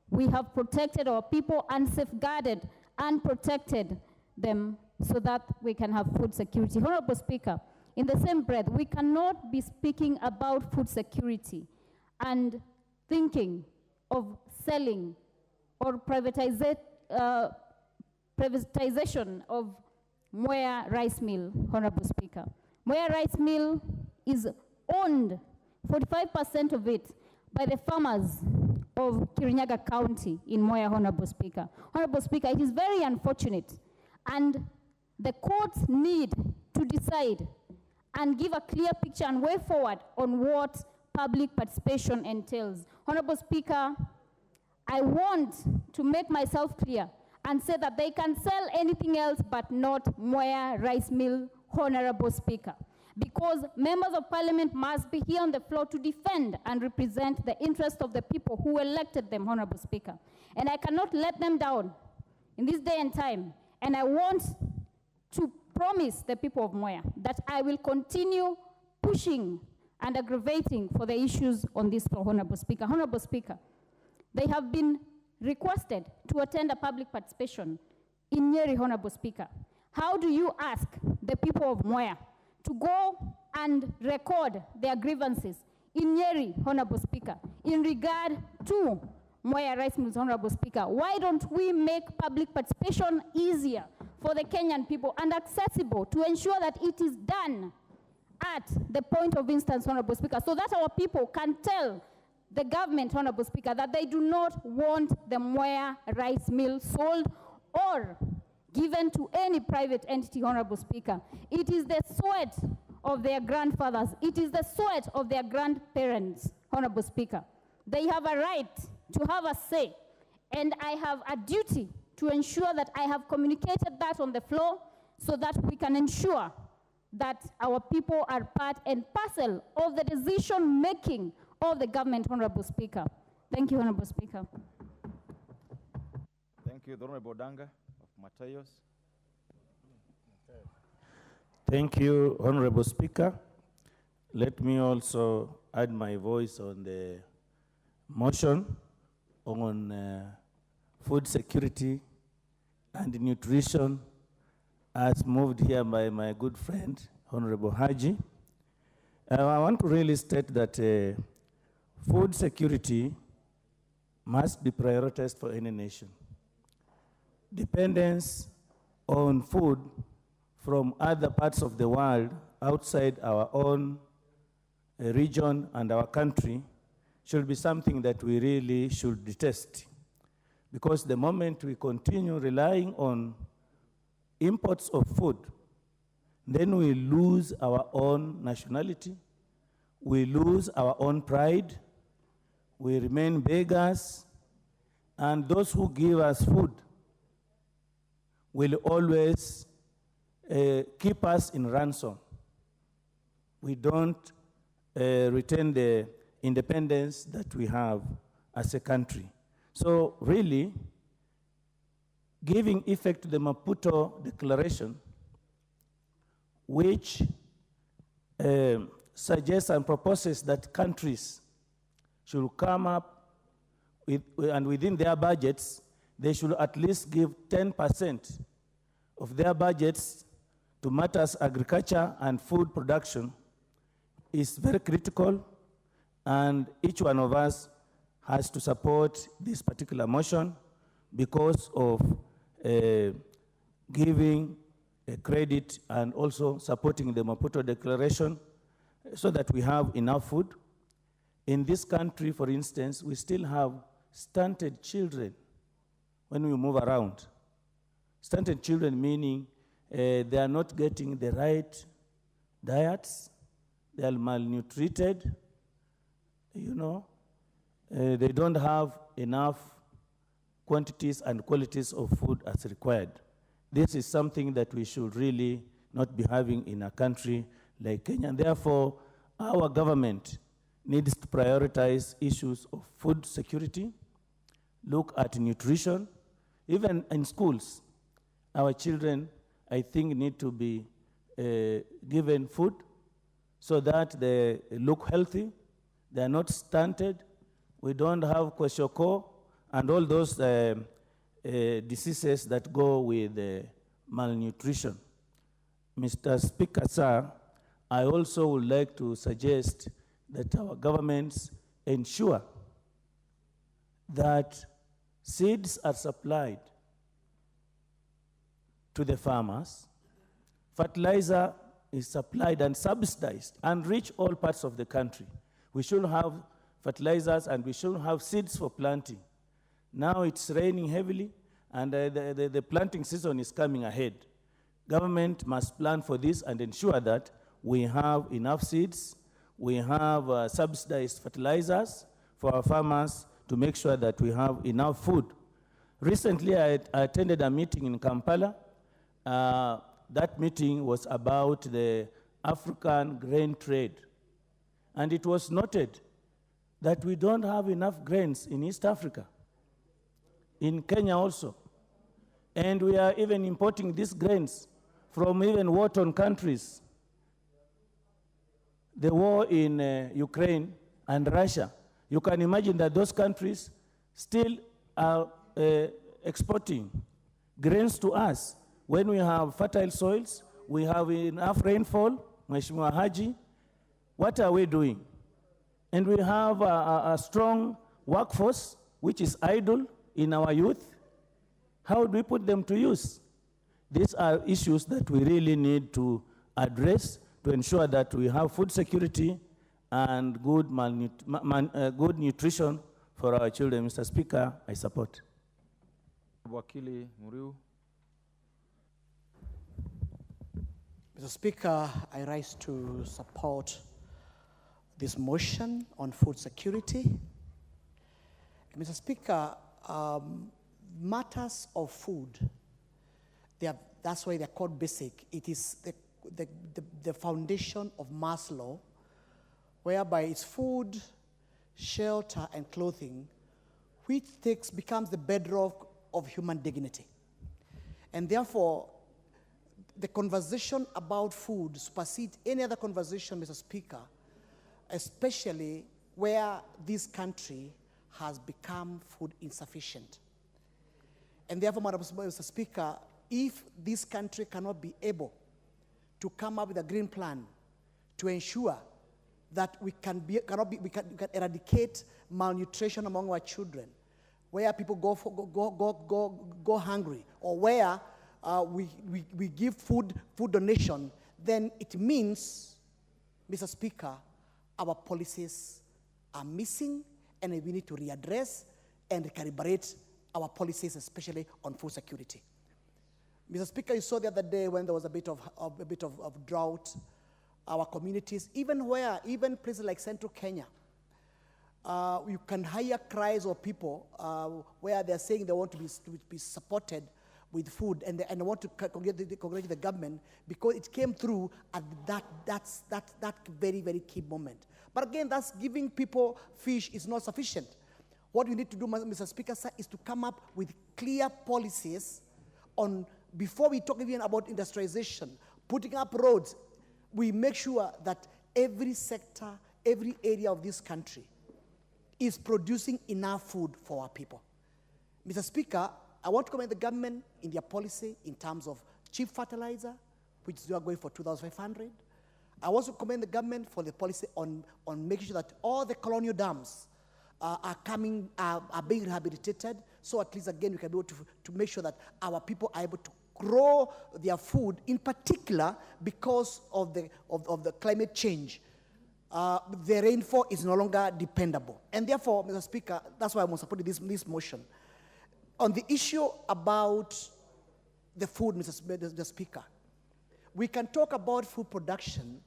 we have protected our people and safeguarded and protected them so that we can have food security. Honorable Speaker, in the same breath, we cannot be speaking about food security and thinking of selling or privatization of Mwea Rice Mill, Honorable Speaker. Mwea Rice Mill is owned, 45% of it, by the farmers of Kirinyaga County in Mwea, Honorable Speaker. Honorable Speaker, it is very unfortunate, and the courts need to decide and give a clear picture and way forward on what public participation entails. Honorable Speaker, I want to make myself clear and say that they can sell anything else but not Mwea Rice Mill, Honorable Speaker, because members of parliament must be here on the floor to defend and represent the interest of the people who elected them, Honorable Speaker. And I cannot let them down in this day and time. And I want to promise the people of Mwea that I will continue pushing and aggravating for the issues on this floor, Honorable Speaker. Honorable Speaker, they have been requested to attend a public participation in Nyeri, Honorable Speaker. How do you ask the people of Mwea to go and record their grievances in Nyeri, Honorable Speaker, in regard to Mwea Rice Mills, Honorable Speaker? Why don't we make public participation easier for the Kenyan people and accessible to ensure that it is done at the point of instance, Honorable Speaker, so that our people can tell the government, Honorable Speaker, that they do not want the Mwea Rice Mill sold or given to any private entity, Honorable Speaker. It is the sweat of their grandfathers. It is the sweat of their grandparents, Honorable Speaker. They have a right to have a say, and I have a duty to ensure that I have communicated that on the floor so that we can ensure that our people are part and parcel of the decision-making of the government, Honorable Speaker. Thank you, Honorable Speaker. Thank you. The Honorable Danga of Matayos. Thank you, Honorable Speaker. Let me also add my voice on the motion on food security and nutrition as moved here by my good friend, Honorable Haji. I want to really state that food security must be prioritized for any nation. Dependence on food from other parts of the world outside our own region and our country should be something that we really should detest. Because the moment we continue relying on imports of food, then we lose our own nationality, we lose our own pride, we remain beggars, and those who give us food will always keep us in ransom. We don't retain the independence that we have as a country. So really, giving effect to the Maputo Declaration, which suggests and proposes that countries should come up with, and within their budgets, they should at least give 10% of their budgets to matters agriculture and food production, is very critical, and each one of us has to support this particular motion because of giving credit and also supporting the Maputo Declaration so that we have enough food. In this country, for instance, we still have stunted children when we move around. Stunted children meaning they are not getting the right diets, they are malnutrited, you know, they don't have enough quantities and qualities of food as required. This is something that we should really not be having in a country like Kenya. And therefore, our government needs to prioritize issues of food security, look at nutrition. Even in schools, our children, I think, need to be given food so that they look healthy, they are not stunted, we don't have kwashiorkor and all those diseases that go with malnutrition. Mr. Speaker, sir, I also would like to suggest that our governments ensure that seeds are supplied to the farmers, fertilizer is supplied and subsidized and reach all parts of the country. We should have fertilizers and we should have seeds for planting. Now it's raining heavily and the planting season is coming ahead. Government must plan for this and ensure that we have enough seeds, we have subsidized fertilizers for our farmers to make sure that we have enough food. Recently, I attended a meeting in Kampala. That meeting was about the African grain trade. And it was noted that we don't have enough grains in East Africa, in Kenya also. And we are even importing these grains from even war-torn countries. The war in Ukraine and Russia, you can imagine that those countries still are exporting grains to us. When we have fertile soils, we have enough rainfall, Mheshimiwa Haji, what are we doing? And we have a strong workforce, which is idle in our youth. How do we put them to use? These are issues that we really need to address to ensure that we have food security and good, good nutrition for our children. Mr. Speaker, I support. Wakili Muriu. Mr. Speaker, I rise to support this motion on food security. Mr. Speaker, matters of food, that's why they're called basic. It is the foundation of Maslow, whereby it's food, shelter, and clothing, which becomes the bedrock of human dignity. And therefore, the conversation about food supersedes any other conversation, Mr. Speaker, especially where this country has become food insufficient. And therefore, Mr. Speaker, if this country cannot be able to come up with a green plan to ensure that we can eradicate malnutrition among our children, where people go hungry, or where we give food donation, then it means, Mr. Speaker, our policies are missing, and we need to readdress and recalibrate our policies, especially on food security. Mr. Speaker, you saw the other day when there was a bit of drought, our communities, even places like Central Kenya, You can hear cries of people where they're saying they want to be supported with food, and they want to congratulate the government because it came through at that very, very key moment. But again, that's giving people fish is not sufficient. What we need to do, Mr. Speaker, sir, is to come up with clear policies on, before we talk even about industrialization, putting up roads, we make sure that every sector, every area of this country is producing enough food for our people. Mr. Speaker, I want to commend the government in their policy in terms of cheap fertilizer, which they are going for 2,500. I also commend the government for the policy on making sure that all the colonial dams are being rehabilitated, so at least again we can be able to make sure that our people are able to grow their food, in particular because of the climate change. The rainfall is no longer dependable. And therefore, Mr. Speaker, that's why I'm supporting this motion. On the issue about the food, Mr. Speaker, we can talk about food production,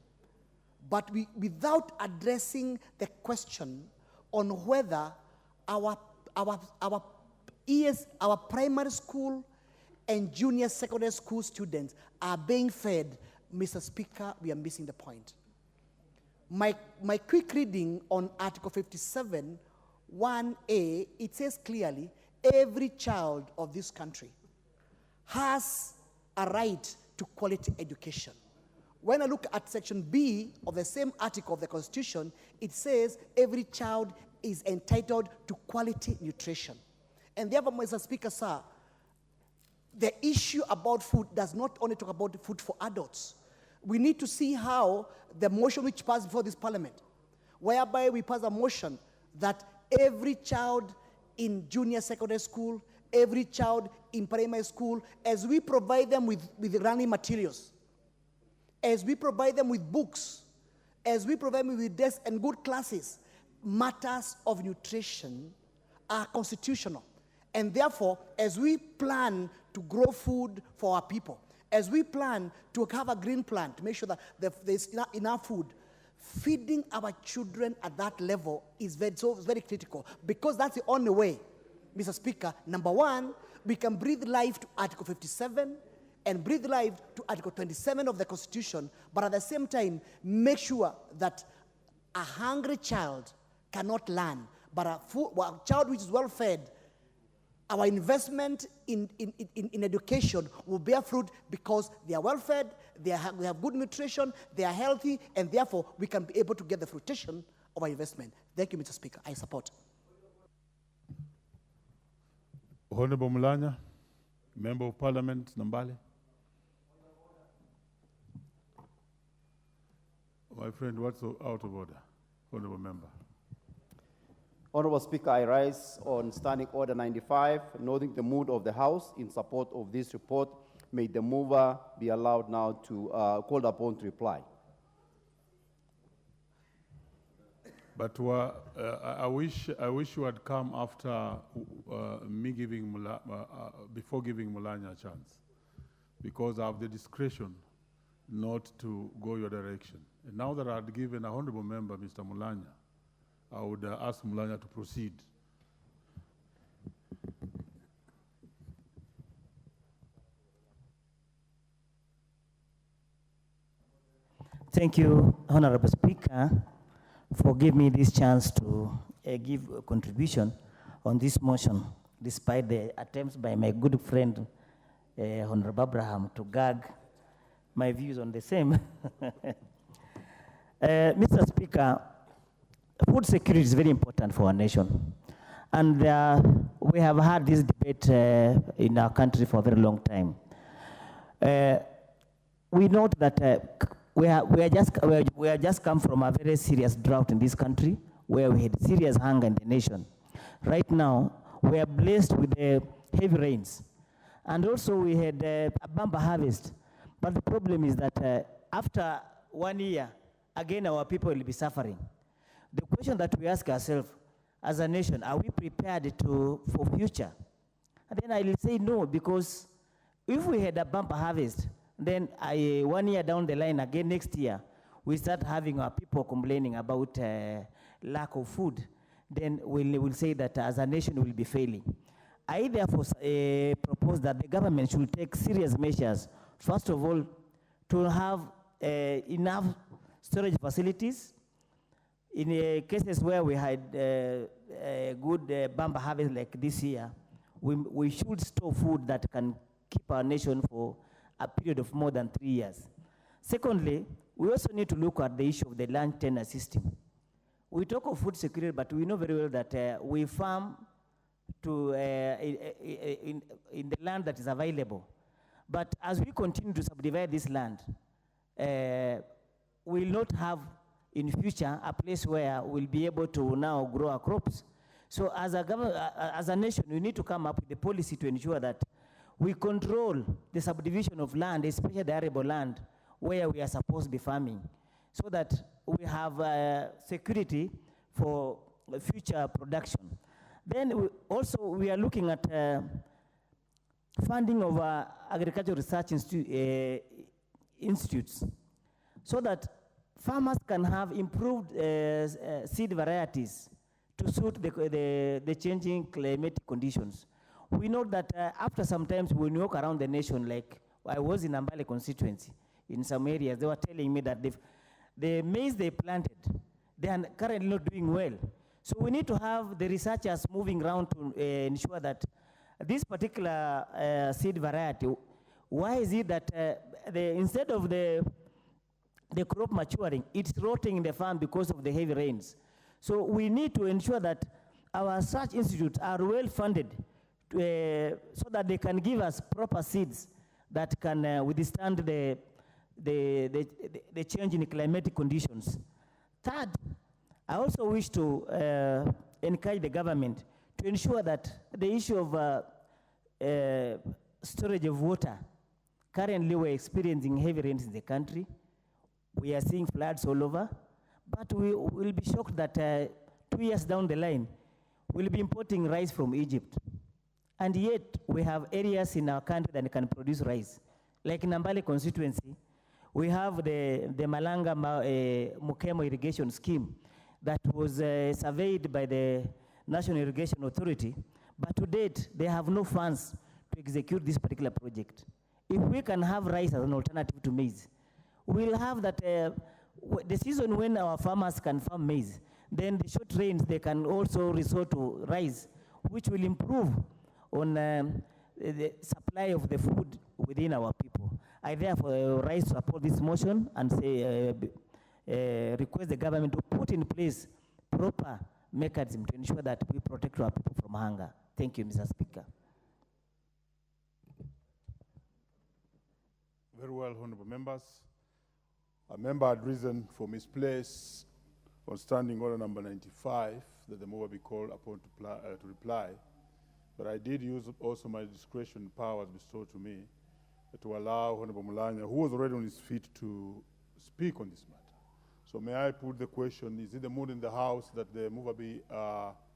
but without addressing the question on whether our primary school and junior secondary school students are being fed, Mr. Speaker, we are missing the point. My quick reading on Article 57, 1A, it says clearly, every child of this country has a right to quality education. When I look at Section B of the same article of the Constitution, it says every child is entitled to quality nutrition. And therefore, Mr. Speaker, sir, the issue about food does not only talk about food for adults. We need to see how the motion which passed before this parliament, whereby we pass a motion that every child in junior secondary school, every child in primary school, as we provide them with learning materials, as we provide them with books, as we provide them with desks and good classes, matters of nutrition are constitutional. And therefore, as we plan to grow food for our people, as we plan to have a green plan to make sure that there's enough food, feeding our children at that level is very critical, because that's the only way, Mr. Speaker. Number one, we can breathe life to Article 57 and breathe life to Article 27 of the Constitution, but at the same time, make sure that a hungry child cannot learn, but a child which is well fed, our investment in education will bear fruit because they are well fed, they have good nutrition, they are healthy, and therefore we can be able to get the fruition of our investment. Thank you, Mr. Speaker. I support. Honorable Mulanya, Member of Parliament, Nambale. My friend, what's out of order? Honorable Member. Honorable Speaker, I rise on Standing Order 95, noting the mood of the House in support of this report. May the mover be allowed now to called upon to reply. But I wish you had come after me before giving Mulanya a chance, because I have the discretion not to go your direction. And now that I had given a honorable member, Mr. Mulanya, I would ask Mulanya to proceed. Thank you, Honorable Speaker, for giving me this chance to give a contribution on this motion, despite the attempts by my good friend, Honorable Abraham, to gag my views on the same. Mr. Speaker, food security is very important for our nation. And we have had this debate in our country for a very long time. We note that we are just come from a very serious drought in this country, where we had serious hunger in the nation. Right now, we are blessed with heavy rains. And also we had a bumper harvest. But the problem is that after 1 year, again our people will be suffering. The question that we ask ourselves as a nation, are we prepared for future? And then I will say no, because if we had a bumper harvest, then 1 year down the line, again next year, we start having our people complaining about lack of food. then we'll say that as a nation we'll be failing. I therefore propose that the government should take serious measures. First of all, to have enough storage facilities. In cases where we had a good bumper harvest like this year, we should store food that can keep our nation for a period of more than 3 years. Secondly, we also need to look at the issue of the land tenure system. We talk of food security, but we know very well that we farm to in the land that is available. But as we continue to subdivide this land, we'll not have in future a place where we'll be able to now grow our crops. So as a nation, we need to come up with a policy to ensure that we control the subdivision of land, especially the arable land, where we are supposed to be farming, so that we have security for future production. Then we are looking at funding of agricultural research institutes, so that farmers can have improved seed varieties to suit the changing climatic conditions. We know that after sometimes when we walk around the nation, like I was in Ambale constituency, in some areas, they were telling me that the maize they planted, they are currently not doing well. So we need to have the researchers moving around to ensure that this particular seed variety, why is it that instead of the crop maturing, it's rotting in the farm because of the heavy rains? So we need to ensure that our research institutes are well funded so that they can give us proper seeds that can withstand the change in climatic conditions. Third, I also wish to encourage the government to ensure that the issue of storage of water, currently we're experiencing heavy rains in the country. We are seeing floods all over, but we will be shocked that 2 years down the line, we'll be importing rice from Egypt. And yet, we have areas in our country that can produce rice. Like in Ambale constituency, we have the Malanga Mukemo irrigation scheme that was surveyed by the National Irrigation Authority, but to date, they have no funds to execute this particular project. If we can have rice as an alternative to maize, we'll have that the season when our farmers can farm maize, then the short rains, they can also resort to rice, which will improve on the supply of the food within our people. I therefore rise to support this motion and say, request the government to put in place proper mechanism to ensure that we protect our people from hunger. Thank you, Mr. Speaker. Very well, honorable members. A member had risen for misplace on standing order number 95 that the mover be called upon to reply. But I did use also my discretion powers bestowed to me to allow Honorable Mulanya, who was already on his feet, to speak on this matter. So may I put the question, is it the mood in the House that the mover be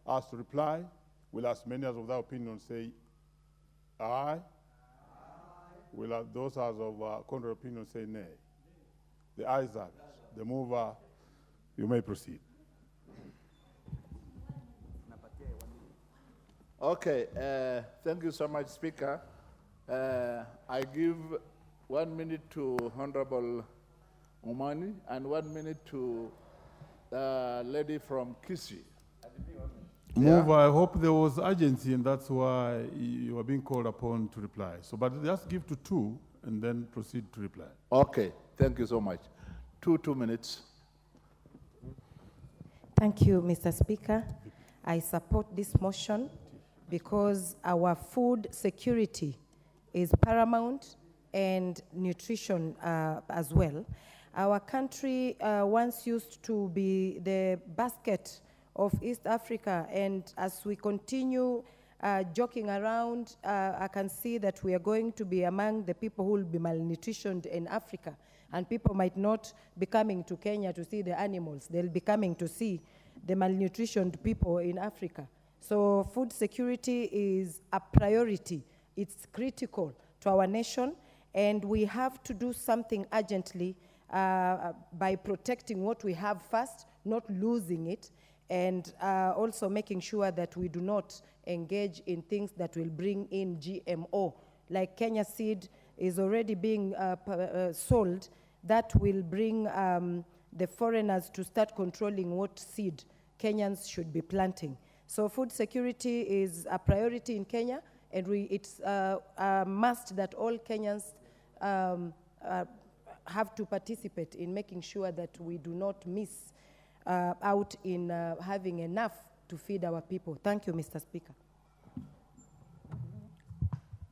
asked to reply? Will as many as of that opinion say aye? Aye. Will those as of contrary opinion say nay? The ayes have it. The mover, you may proceed. Okay, thank you so much, Speaker. I give 1 minute to Honorable Umani and 1 minute to the lady from Kisii. Move, I hope there was urgency and that's why you are being called upon to reply. So, but just give to 2 and then proceed to reply. Okay, thank you so much. 2 minutes. Thank you, Mr. Speaker. I support this motion because our food security is paramount and nutrition as well. Our country once used to be the basket of East Africa, and as we continue joking around, I can see that we are going to be among the people who will be malnutritioned in Africa, and people might not be coming to Kenya to see the animals. They'll be coming to see the malnutritioned people in Africa. So food security is a priority. It's critical to our nation, and we have to do something urgently by protecting what we have first, not losing it, and also making sure that we do not engage in things that will bring in GMO. Like Kenya seed is already being sold, that will bring the foreigners to start controlling what seed Kenyans should be planting. So food security is a priority in Kenya, and it's a must that all Kenyans have to participate in making sure that we do not miss out in having enough to feed our people. Thank you, Mr. Speaker.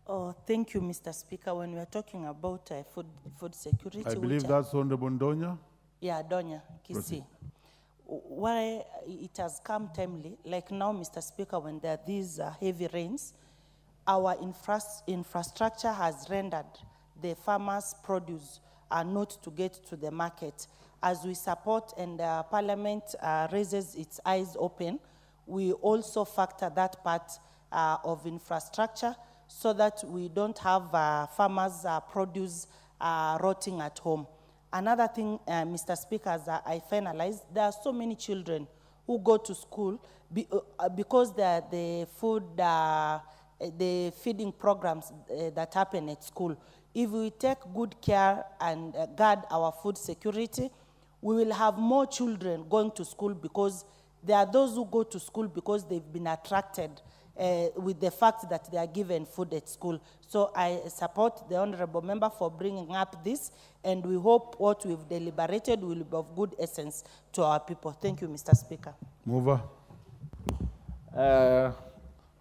Oh, thank you, Mr. Speaker. When we are talking about food security, I believe that's Honorable Donya. Yeah, Donya, Kisi. Why it has come timely, like now, Mr. Speaker, when there are these heavy rains, our infrastructure has rendered the farmers' produce not to get to the market. As we support and Parliament raises its eyes open, we also factor that part of infrastructure so that we don't have farmers' produce rotting at home. Another thing, Mr. Speaker, as I finalize, there are so many children who go to school because the feeding programs that happen at school. If we take good care and guard our food security, we will have more children going to school, because there are those who go to school because they've been attracted with the fact that they are given food at school. So I support the honorable member for bringing up this, and we hope what we've deliberated will be of good essence to our people. Thank you, Mr. Speaker. Mover.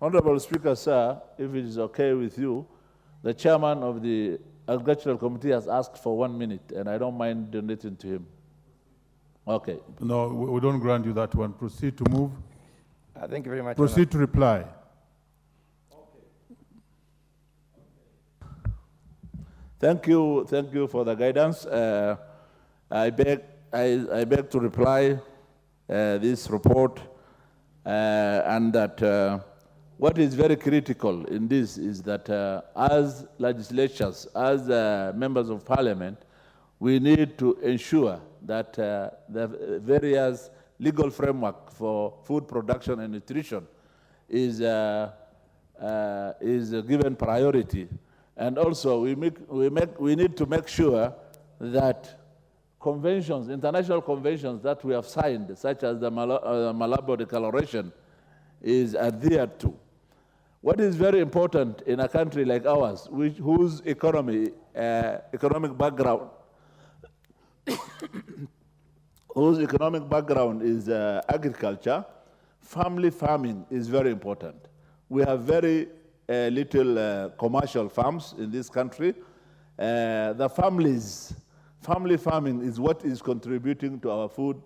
Honorable Speaker, sir, if it is okay with you, the chairman of the Agricultural Committee has asked for 1 minute, and I don't mind donating to him. Okay. No, we don't grant you that one. Proceed to move. Thank you very much. Proceed to reply. Thank you for the guidance. I beg to reply this report, and that what is very critical in this is that as legislatures, as members of parliament, we need to ensure that the various legal framework for food production and nutrition is given priority. And also we need to make sure that conventions, international conventions that we have signed, such as the Malabo Declaration, is adhered to. What is very important in a country like ours, whose economic background whose economic background is agriculture, family farming is very important. We have very little commercial farms in this country. The family farming is what is contributing to our food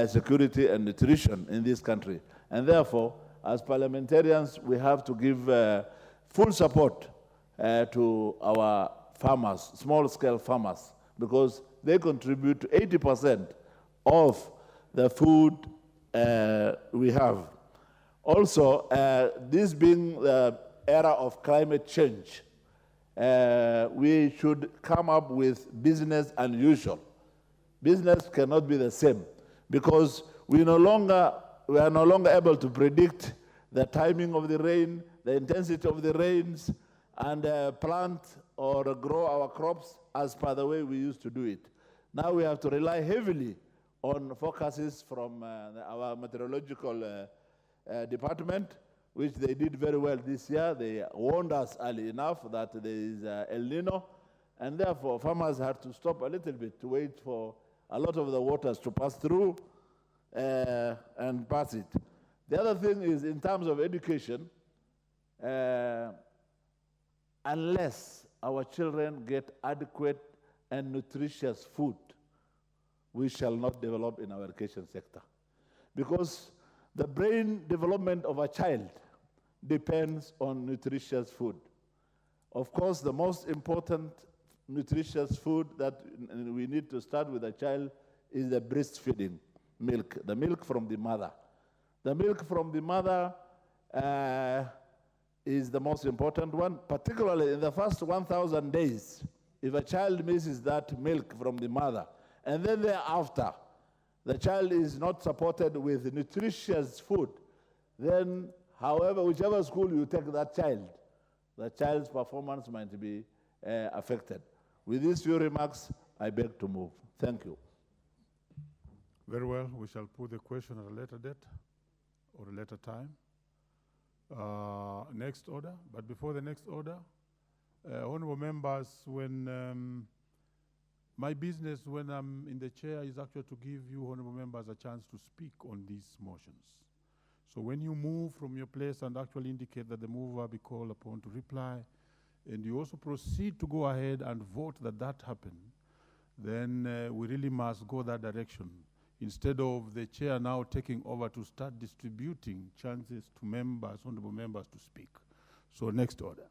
security and nutrition in this country. And therefore, as parliamentarians, we have to give full support to our farmers, small-scale farmers, because they contribute to 80% of the food we have. Also, this being the era of climate change, we should come up with business unusual. Business cannot be the same, because we are no longer able to predict the timing of the rain, the intensity of the rains, and plant or grow our crops as per the way we used to do it. Now we have to rely heavily on forecasts from our meteorological department, which they did very well this year. They warned us early enough that there is El Nino, and therefore farmers had to stop a little bit to wait for a lot of the waters to pass through and pass it. The other thing is, in terms of education, unless our children get adequate and nutritious food, we shall not develop in our education sector. Because the brain development of a child depends on nutritious food. Of course, the most important nutritious food that we need to start with a child is the breastfeeding milk, the milk from the mother. The milk from the mother is the most important one, particularly in the first 1,000 days. If a child misses that milk from the mother, and then thereafter, the child is not supported with nutritious food, then whichever school you take that child, the child's performance might be affected. With these few remarks, I beg to move. Thank you. Very well, we shall put the question at a later date or a later time. Next order, but before the next order, honorable members, when my business when I'm in the chair is actually to give you honorable members a chance to speak on these motions. So when you move from your place and actually indicate that the mover be called upon to reply, and you also proceed to go ahead and vote that happened, then we really must go that direction. Instead of the chair now taking over to start distributing chances to members, honorable members to speak. So next order.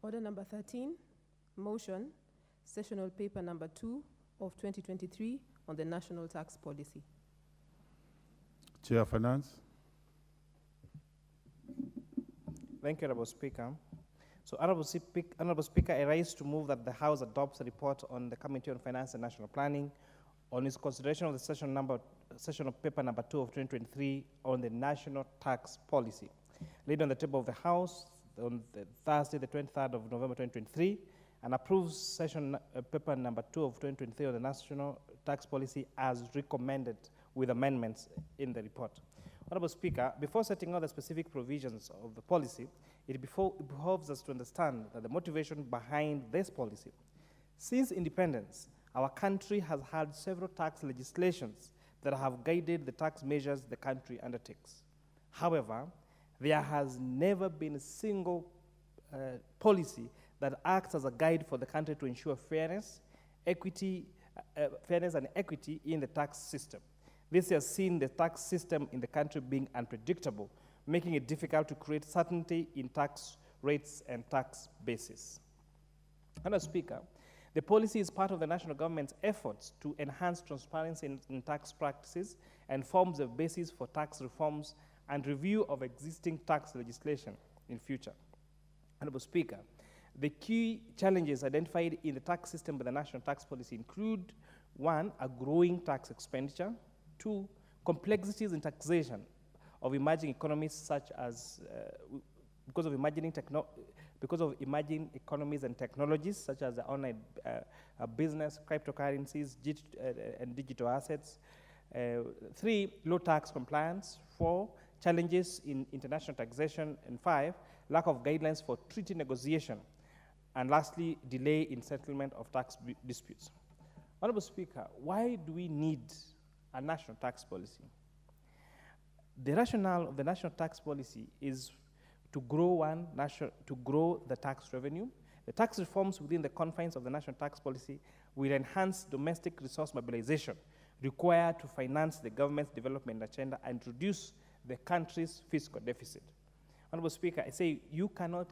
Order number 13, motion, sessional paper number 2 of 2023 on the national tax policy. Chair of Finance. Thank you, Honorable Speaker. So, Honorable Speaker, I rise to move that the House adopts a report on the Committee on Finance and National Planning on its consideration of the session of paper number 2 of 2023 on the national tax policy, laid on the table of the House on Thursday, the 23rd of November 2023, and approves session paper number 2 of 2023 on the national tax policy as recommended with amendments in the report. Honorable Speaker, before setting out the specific provisions of the policy, it behoves us to understand that the motivation behind this policy. Since independence, our country has had several tax legislations that have guided the tax measures the country undertakes. However, there has never been a single policy that acts as a guide for the country to ensure fairness and equity in the tax system. This has seen the tax system in the country being unpredictable, making it difficult to create certainty in tax rates and tax bases. Honorable Speaker, the policy is part of the national government's efforts to enhance transparency in tax practices and forms a basis for tax reforms and review of existing tax legislation in future. Honorable Speaker, the key challenges identified in the tax system by the national tax policy include: 1, a growing tax expenditure; 2, complexities in taxation of emerging economies such as, because of emerging economies and technologies such as the online business, cryptocurrencies, and digital assets; 3, low tax compliance; 4, challenges in international taxation; and 5, lack of guidelines for treaty negotiation; and lastly, delay in settlement of tax disputes. Honorable Speaker, why do we need a national tax policy? The rationale of the national tax policy is to grow the tax revenue. The tax reforms within the confines of the national tax policy will enhance domestic resource mobilization required to finance the government's development agenda and reduce the country's fiscal deficit. Honorable Speaker, I say you cannot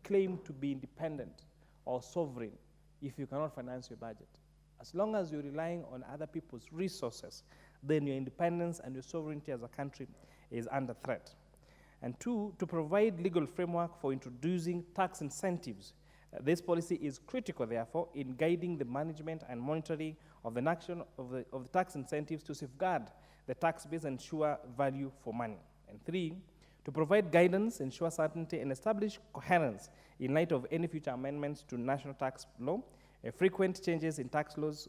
claim to be independent or sovereign if you cannot finance your budget. As long as you're relying on other people's resources, then your independence and your sovereignty as a country is under threat. And 2, to provide legal framework for introducing tax incentives. This policy is critical, therefore, in guiding the management and monitoring of the action of the tax incentives to safeguard the tax base and ensure value for money. And 3, to provide guidance, ensure certainty, and establish coherence in light of any future amendments to national tax law. Frequent changes in tax laws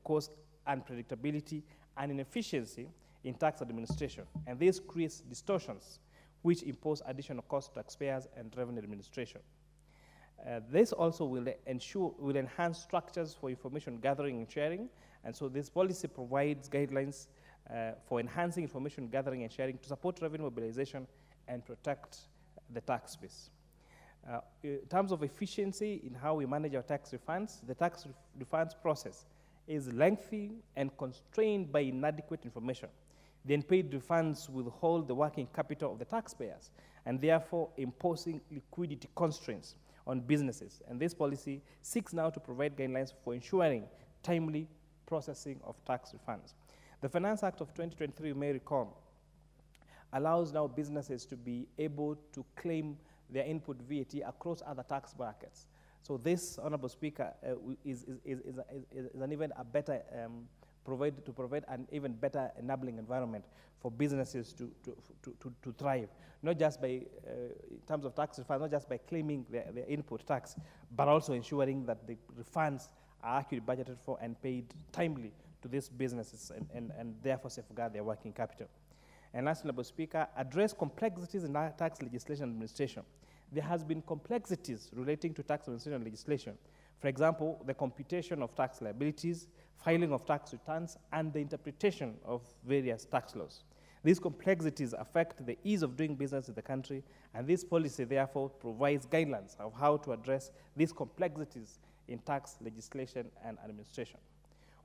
cause unpredictability and inefficiency in tax administration, and this creates distortions which impose additional costs to taxpayers and revenue administration. This also will enhance structures for information gathering and sharing, and so this policy provides guidelines for enhancing information gathering and sharing to support revenue mobilization and protect the tax base. In terms of efficiency in how we manage our tax refunds, the tax refunds process is lengthy and constrained by inadequate information. The unpaid refunds will hold the working capital of the taxpayers and therefore imposing liquidity constraints on businesses. And this policy seeks now to provide guidelines for ensuring timely processing of tax refunds. The Finance Act of 2023, you may recall, allows now businesses to be able to claim their input VAT across other tax brackets. So this, Honorable Speaker, is an even a better provide an even better enabling environment for businesses to thrive, not just by in terms of tax refunds, not just by claiming their input tax, but also ensuring that the refunds are actually budgeted for and paid timely to these businesses and therefore safeguard their working capital. And last, Honorable Speaker, address complexities in our tax legislation administration. There has been complexities relating to tax administration legislation. For example, the computation of tax liabilities, filing of tax returns, and the interpretation of various tax laws. These complexities affect the ease of doing business in the country, and this policy therefore provides guidelines of how to address these complexities in tax legislation and administration.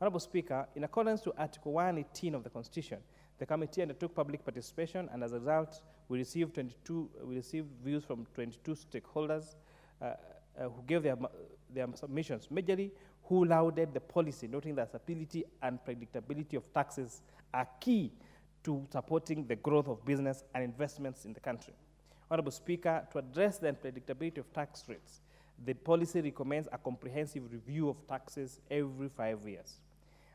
Honorable Speaker, in accordance to Article 118 of the Constitution, the committee undertook public participation, and as a result, we received views from 22 stakeholders who gave their submissions, majorly who lauded the policy, noting that stability and predictability of taxes are key to supporting the growth of business and investments in the country. Honorable Speaker, to address the unpredictability of tax rates, the policy recommends a comprehensive review of taxes every 5 years.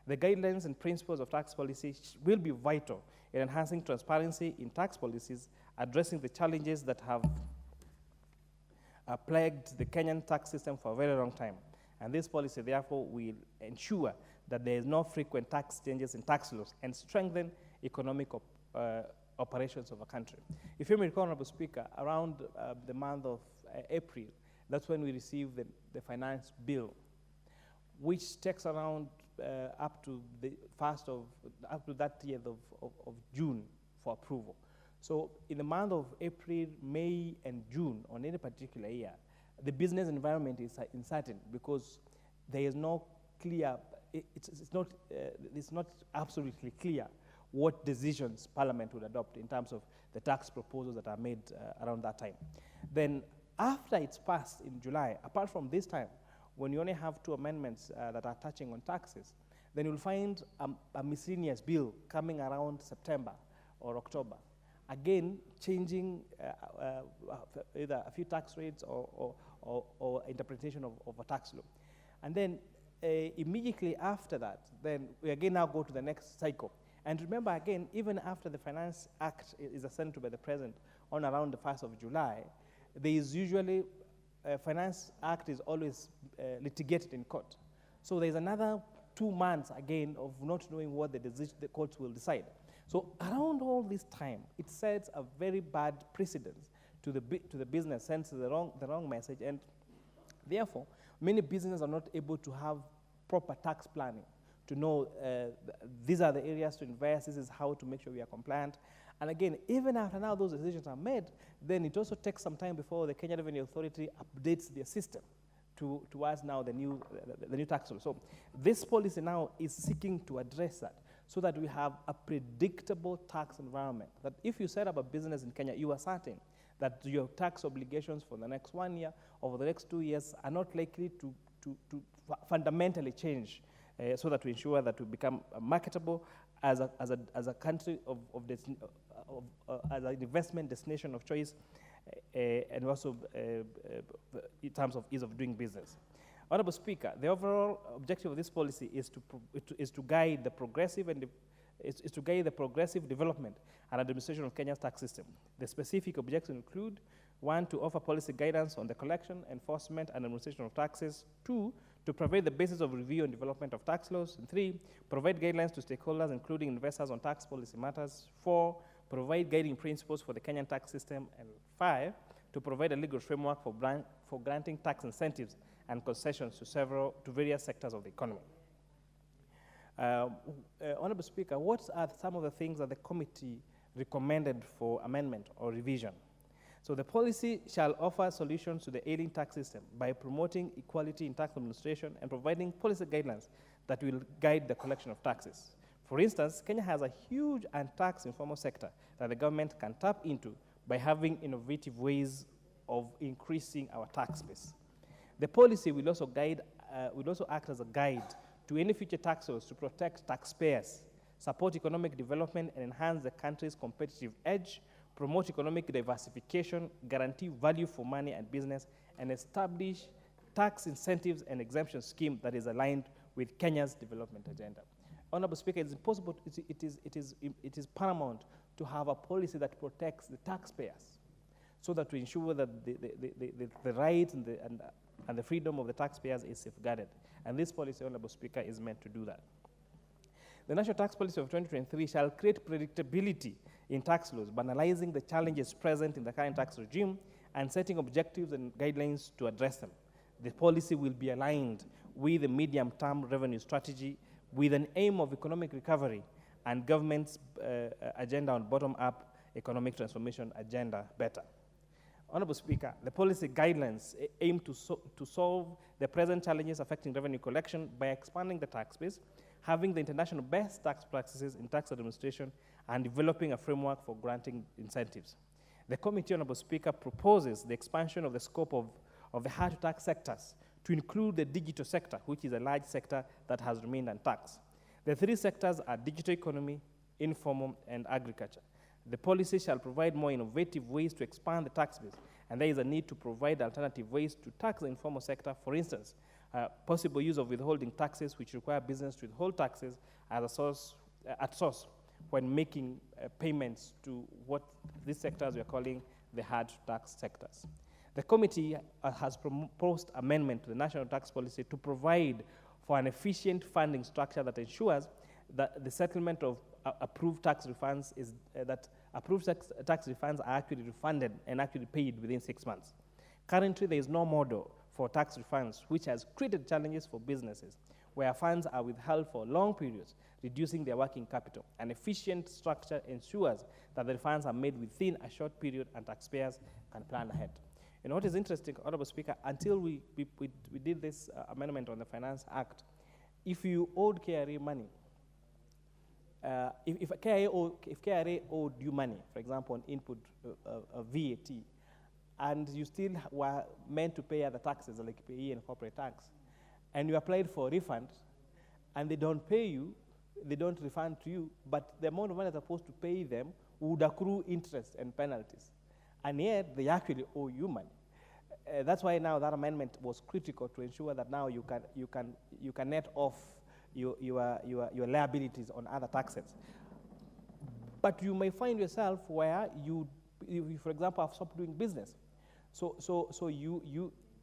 The guidelines and principles of tax policy will be vital in enhancing transparency in tax policies, addressing the challenges that have plagued the Kenyan tax system for a very long time. And this policy, therefore, will ensure that there is no frequent tax changes in tax laws and strengthen economic operations of a country. If you may recall, Honorable Speaker, around the month of April, that's when we received the finance bill, which takes around up to the up to that year of June for approval. So in the month of April, May, and June, on any particular year, the business environment is uncertain because there is no clear, it's not absolutely clear what decisions Parliament would adopt in terms of the tax proposals that are made around that time. Then after it's passed in July, apart from this time, when you only have 2 amendments that are touching on taxes, then you'll find a miscellaneous bill coming around September or October, again changing either a few tax rates or interpretation of a tax law. And then immediately after that, then we again now go to the next cycle. And remember again, even after the Finance Act is assented by the President on around the 1st of July, there is usually, Finance Act is always litigated in court. So there's another 2 months again of not knowing what the courts will decide. So around all this time, it sets a very bad precedence to the business, sends the wrong message, and therefore, many businesses are not able to have proper tax planning to know these are the areas to invest, this is how to make sure we are compliant. And again, even after now those decisions are made, then it also takes some time before the Kenya Revenue Authority updates their system towards now the new tax law. So this policy now is seeking to address that so that we have a predictable tax environment. That if you set up a business in Kenya, you are certain that your tax obligations for the next 1 year or for the next 2 years are not likely to fundamentally change, so that we ensure that we become marketable as a country as an investment destination of choice, and also in terms of ease of doing business. Honorable Speaker, the overall objective of this policy is to guide the progressive development and administration of Kenya's tax system. The specific objectives include: 1, to offer policy guidance on the collection, enforcement, and administration of taxes; 2, to provide the basis of review and development of tax laws; and 3, provide guidelines to stakeholders, including investors, on tax policy matters; 4, provide guiding principles for the Kenyan tax system; and 5, to provide a legal framework for granting tax incentives and concessions to various sectors of the economy. Honorable Speaker, what are some of the things that the committee recommended for amendment or revision? So the policy shall offer solutions to the ailing tax system by promoting equality in tax administration and providing policy guidelines that will guide the collection of taxes. For instance, Kenya has a huge untaxed informal sector that the government can tap into by having innovative ways of increasing our tax base. The policy will also act as a guide to any future tax laws to protect taxpayers, support economic development, and enhance the country's competitive edge, promote economic diversification, guarantee value for money and business, and establish tax incentives and exemption scheme that is aligned with Kenya's development agenda. Honorable Speaker, it is impossible, it is paramount to have a policy that protects the taxpayers so that to ensure that the rights and the freedom of the taxpayers is safeguarded. And this policy, Honorable Speaker, is meant to do that. The National Tax Policy of 2023 shall create predictability in tax laws, banalizing the challenges present in the current tax regime and setting objectives and guidelines to address them. The policy will be aligned with the medium-term revenue strategy with an aim of economic recovery and government's agenda on bottom-up economic transformation agenda better. Honorable Speaker, the policy guidelines aim to solve the present challenges affecting revenue collection by expanding the tax base, having the international best tax practices in tax administration, and developing a framework for granting incentives. The committee, Honorable Speaker, proposes the expansion of the scope of the hard-to-tax sectors to include the digital sector, which is a large sector that has remained untaxed. The three sectors are digital economy, informal, and agriculture. The policy shall provide more innovative ways to expand the tax base, and there is a need to provide alternative ways to tax the informal sector. For instance, possible use of withholding taxes, which require business to withhold taxes as a source, at source when making payments to what these sectors we are calling the hard tax sectors. The committee has proposed amendment to the national tax policy to provide for an efficient funding structure that ensures that the settlement of approved tax refunds is tax refunds are actually refunded and actually paid within 6 months. Currently, there is no model for tax refunds, which has created challenges for businesses, where funds are withheld for long periods, reducing their working capital. An efficient structure ensures that the refunds are made within a short period and taxpayers can plan ahead. And what is interesting, Honorable Speaker, until we did this amendment on the Finance Act, if you owed KRA money, if KRA owed you money, for example, on input VAT, and you still were meant to pay other taxes like PAE and corporate tax, and you applied for a refund, and they don't pay you, they don't refund to you, but the amount of money they're supposed to pay them would accrue interest and penalties. And yet, they actually owe you money. That's why now that amendment was critical to ensure that now you can net off your liabilities on other taxes. But you may find yourself where you for example, have stopped doing business. So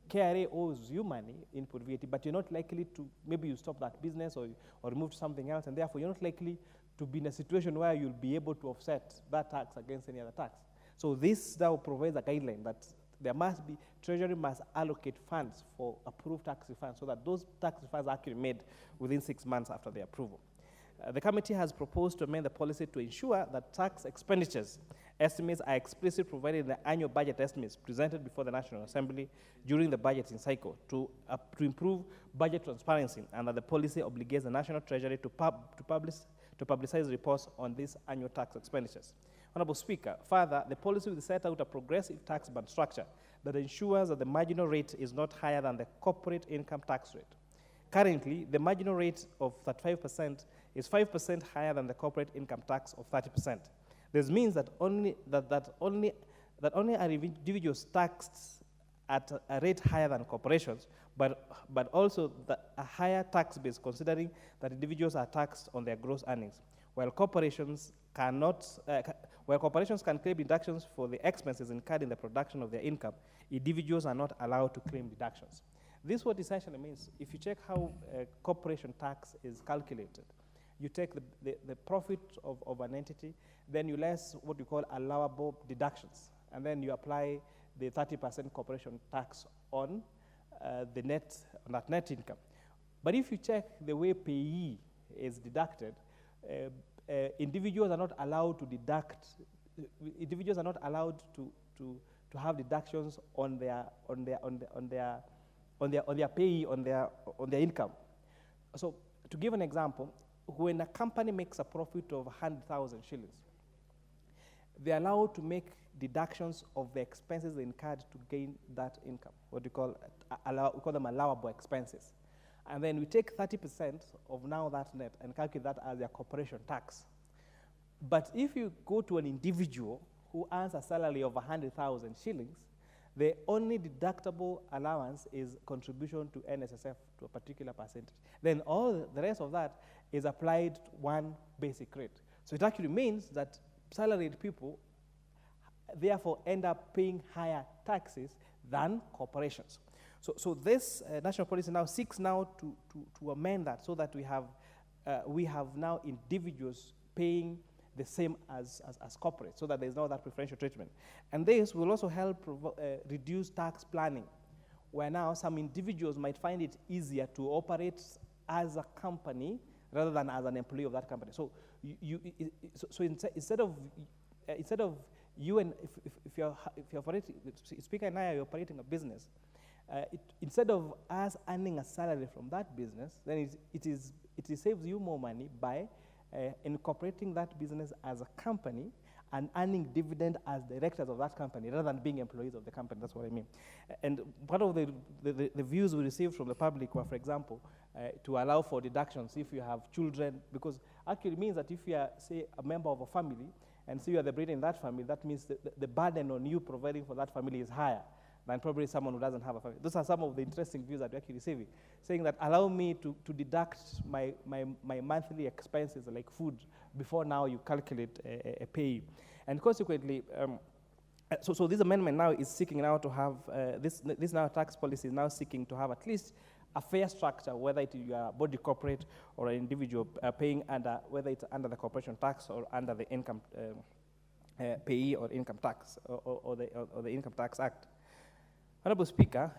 KRA owes you money, input VAT, but you're not likely to, maybe you stop that business or move to something else, and therefore you're not likely to be in a situation where you'll be able to offset that tax against any other tax. So this now provides a guideline that there must be, Treasury must allocate funds for approved tax refunds so that those tax refunds are actually made within 6 months after the approval. The committee has proposed to amend the policy to ensure that tax expenditures estimates are explicitly provided in the annual budget estimates presented before the National Assembly during the budgeting cycle to improve budget transparency, and that the policy obligates the National Treasury to publicize reports on these annual tax expenditures. Honorable Speaker, further, the policy will set out a progressive tax band structure that ensures that the marginal rate is not higher than the corporate income tax rate. Currently, the marginal rate of 35% is 5% higher than the corporate income tax of 30%. This means that only are individuals taxed at a rate higher than corporations, but also a higher tax base, considering that individuals are taxed on their gross earnings, while corporations can claim deductions for the expenses incurred in the production of their income. Individuals are not allowed to claim deductions. This what essentially means, if you check how corporation tax is calculated, you take the profit of an entity, then you less what you call allowable deductions, and then you apply the 30% corporation tax on that net income. But if you check the way PAE is deducted, individuals are not allowed to deduct. Individuals are not allowed to have deductions on their PAE, on their income. So to give an example, when a company makes a profit of 100,000 shillings, they're allowed to make deductions of the expenses they incurred to gain that income, what we call them allowable expenses. And then we take 30% of now that net and calculate that as their corporation tax. But if you go to an individual who earns a salary of 100,000 shillings, the only deductible allowance is contribution to NSSF to a particular percentage. Then all the rest of that is applied to one basic rate. So it actually means that salaried people therefore end up paying higher taxes than corporations. So this national policy now seeks now to amend that so that we have now individuals paying the same as corporates, so that there's no that preferential treatment. And this will also help reduce tax planning, where now some individuals might find it easier to operate as a company rather than as an employee of that company. So instead of you and if you're operating, Speaker and I are operating a business, instead of us earning a salary from that business, then it saves you more money by incorporating that business as a company and earning dividend as directors of that company rather than being employees of the company. That's what I mean. And part of the views we received from the public were, for example, to allow for deductions if you have children, because actually means that if you are, say, a member of a family, and so you are the breeder in that family, that means the burden on you providing for that family is higher than probably someone who doesn't have a family. Those are some of the interesting views that we're actually receiving, saying that allow me to deduct my monthly expenses like food before now you calculate a pay. And consequently, so this amendment now is seeking now to have, this now tax policy is now seeking to have at least a fair structure, whether it is you are a body corporate or an individual paying under, whether it's under the corporation tax or under the income payee or income tax or the Income Tax Act. Honorable Speaker,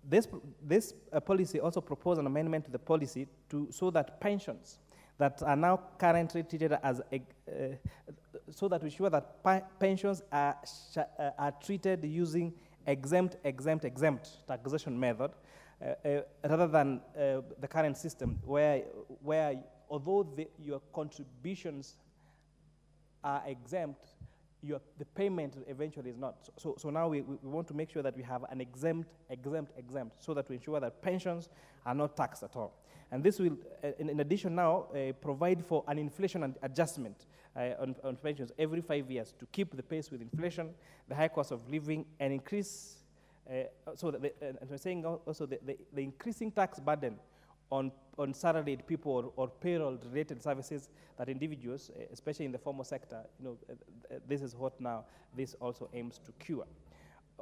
this policy also proposed an amendment to the policy so that pensions that are now currently treated as, so that we ensure that pensions are treated using exempt taxation method, rather than the current system where although your contributions are exempt, the payment eventually is not. So now we want to make sure that we have an exempt, so that we ensure that pensions are not taxed at all. And this will, in addition now, provide for an inflation adjustment on pensions every 5 years to keep the pace with inflation, the high cost of living, and increase, so that and we're saying also the increasing tax burden on salaried people or payroll-related services that individuals, especially in the formal sector, this is what now this also aims to cure.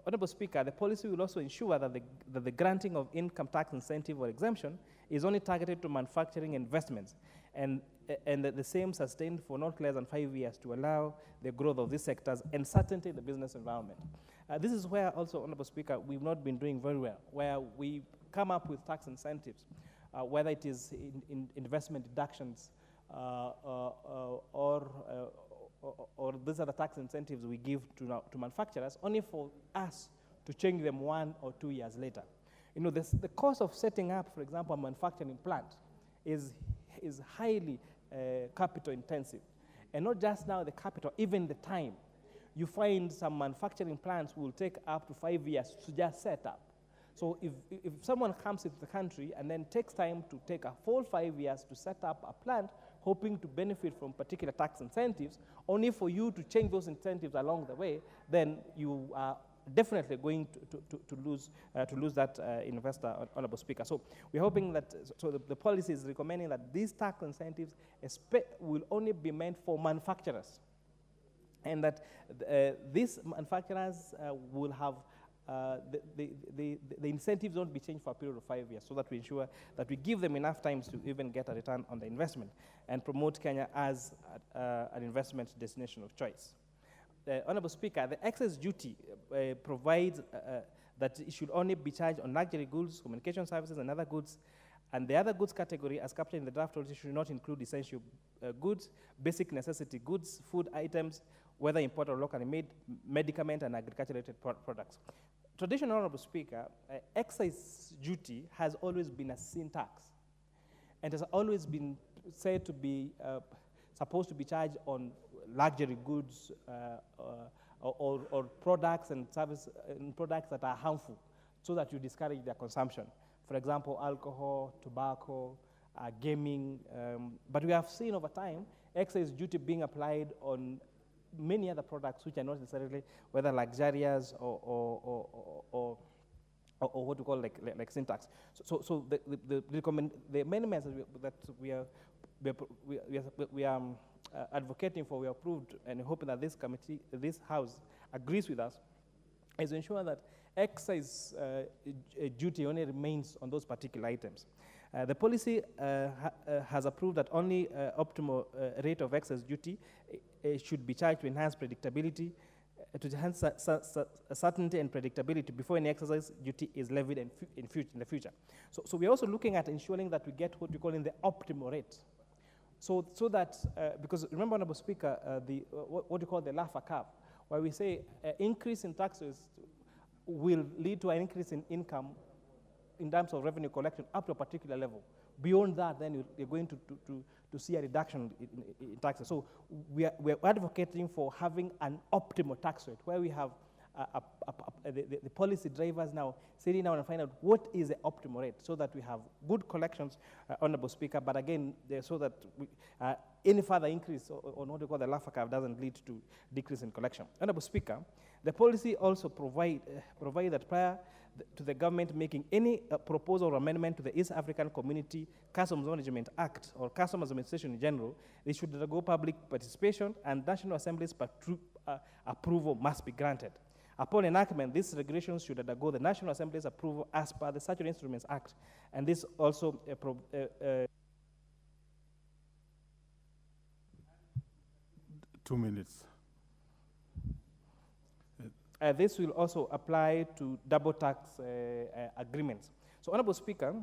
Honorable Speaker, the policy will also ensure that the granting of income tax incentive or exemption is only targeted to manufacturing investments, and that the same sustained for not less than 5 years to allow the growth of these sectors and certainty in the business environment. This is where also, Honorable Speaker, we've not been doing very well, where we come up with tax incentives, whether it is in investment deductions or these are the tax incentives we give to manufacturers, only for us to change them 1 or 2 years later. The cost of setting up, for example, a manufacturing plant is highly capital intensive. And not just now the capital, even the time. You find some manufacturing plants will take up to 5 years to just set up. So if someone comes into the country and then takes time to take a full 5 years to set up a plant, hoping to benefit from particular tax incentives, only for you to change those incentives along the way, then you are definitely going to lose that investor, Honorable Speaker. So we're hoping that, the policy is recommending that these tax incentives will only be meant for manufacturers, and that these manufacturers will have the incentives won't be changed for a period of 5 years, so that we ensure that we give them enough time to even get a return on the investment and promote Kenya as an investment destination of choice. Honorable Speaker, the excess duty provides that it should only be charged on luxury goods, communication services, and other goods. And the other goods category, as captured in the draft policy, should not include essential goods, basic necessity goods, food items, whether imported or locally made, medicament, and agriculture-related products. Traditional, Honorable Speaker, excise duty has always been a sin tax, and has always been said to be supposed to be charged on luxury goods or products and service products that are harmful, so that you discourage their consumption. For example, alcohol, tobacco, gaming. But we have seen over time excise duty being applied on many other products which are not necessarily whether luxurious or what we call like syntax. So the amendments that we are advocating for, we are approved, and hoping that this committee, this House, agrees with us, is to ensure that excise duty only remains on those particular items. The policy has approved that only optimal rate of excise duty should be charged to enhance predictability, to enhance certainty and predictability before any excise duty is levied in the future. So we're also looking at ensuring that we get what we call in the optimal rate. So that, because remember, Honorable Speaker, what you call the Laffer curve, where we say increase in taxes will lead to an increase in income in terms of revenue collection up to a particular level. Beyond that, then you're going to see a reduction in taxes. So we're advocating for having an optimal tax rate, where we have the policy drivers now sitting down and find out what is the optimal rate, so that we have good collections, Honorable Speaker, but again, so that any further increase on what we call the Laffer curve doesn't lead to decrease in collection. Honorable Speaker, the policy also provide that prior to the government making any proposal or amendment to the East African Community Customs Management Act or Customs Administration in general, they should undergo public participation, and National Assembly's approval must be granted. Upon enactment, these regulations should undergo the National Assembly's approval as per the Statutory Instruments Act, and this also 2 minutes. This will also apply to double tax agreements. So, Honorable Speaker,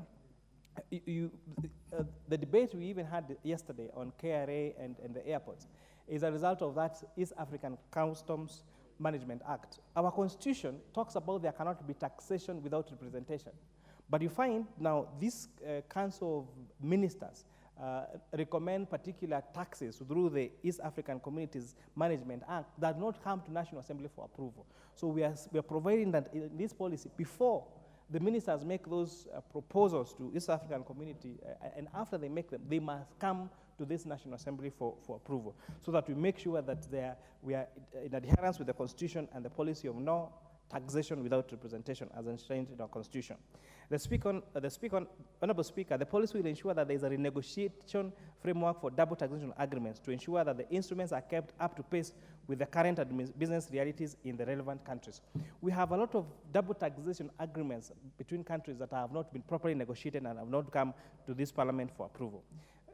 the debate we even had yesterday on KRA and the airports is a result of that East African Customs Management Act. Our Constitution talks about there cannot be taxation without representation. But you find now this Council of Ministers recommend particular taxes through the East African Communities Management Act that not come to National Assembly for approval. So we are providing that in this policy, before the ministers make those proposals to East African community, and after they make them, they must come to this National Assembly for approval, so that we make sure that we are in adherence with the Constitution and the policy of no taxation without representation as enshrined in our Constitution. Honorable Speaker, the policy will ensure that there is a renegotiation framework for double taxation agreements to ensure that the instruments are kept up to pace with the current business realities in the relevant countries. We have a lot of double taxation agreements between countries that have not been properly negotiated and have not come to this Parliament for approval.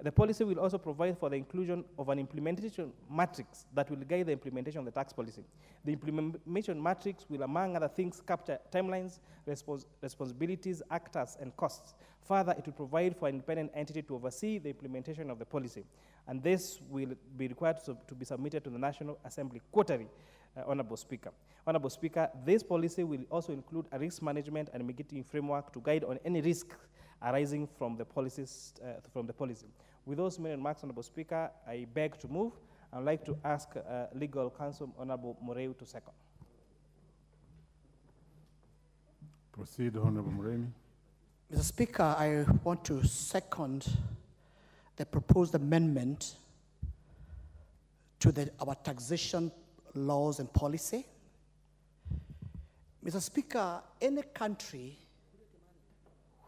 The policy will also provide for the inclusion of an implementation matrix that will guide the implementation of the tax policy. The implementation matrix will, among other things, capture timelines, responsibilities, actors, and costs. Further, it will provide for an independent entity to oversee the implementation of the policy. And this will be required to be submitted to the National Assembly quarterly, Honorable Speaker. Honorable Speaker, this policy will also include a risk management and mitigating framework to guide on any risk arising from the policy. With those many remarks, Honorable Speaker, I beg to move. I would like to ask Legal Counsel Honorable Moreu to second. Proceed, Honorable Moremi. Mr. Speaker, I want to second the proposed amendment to our taxation laws and policy. Mr. Speaker, any country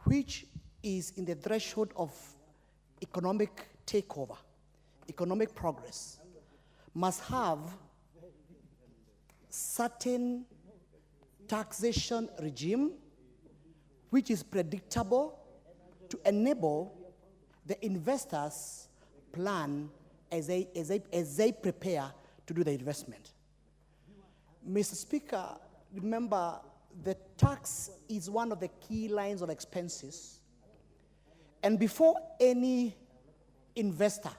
which is in the threshold of economic takeover, economic progress, must have certain taxation regime which is predictable to enable the investors plan as they prepare to do the investment. Mr. Speaker, remember the tax is one of the key lines of expenses. And before any investor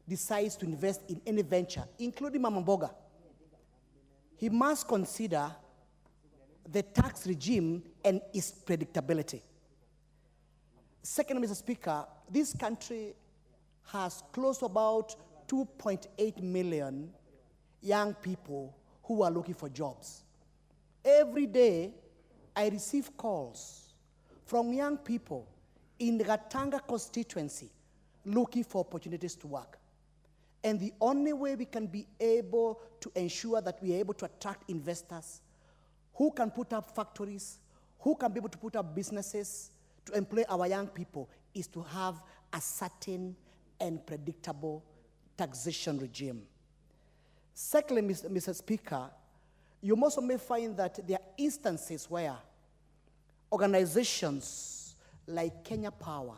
decides to invest in any venture, including Mama Mboga, he must consider the tax regime and its predictability. Second, Mr. Speaker, this country has close to about 2.8 million young people who are looking for jobs. Every day, I receive calls from young people in the Gatanga constituency looking for opportunities to work. And the only way we can be able to ensure that we are able to attract investors who can put up factories, who can be able to put up businesses to employ our young people is to have a certain and predictable taxation regime. Secondly, Mr. Speaker, you also may find that there are instances where organizations like Kenya Power,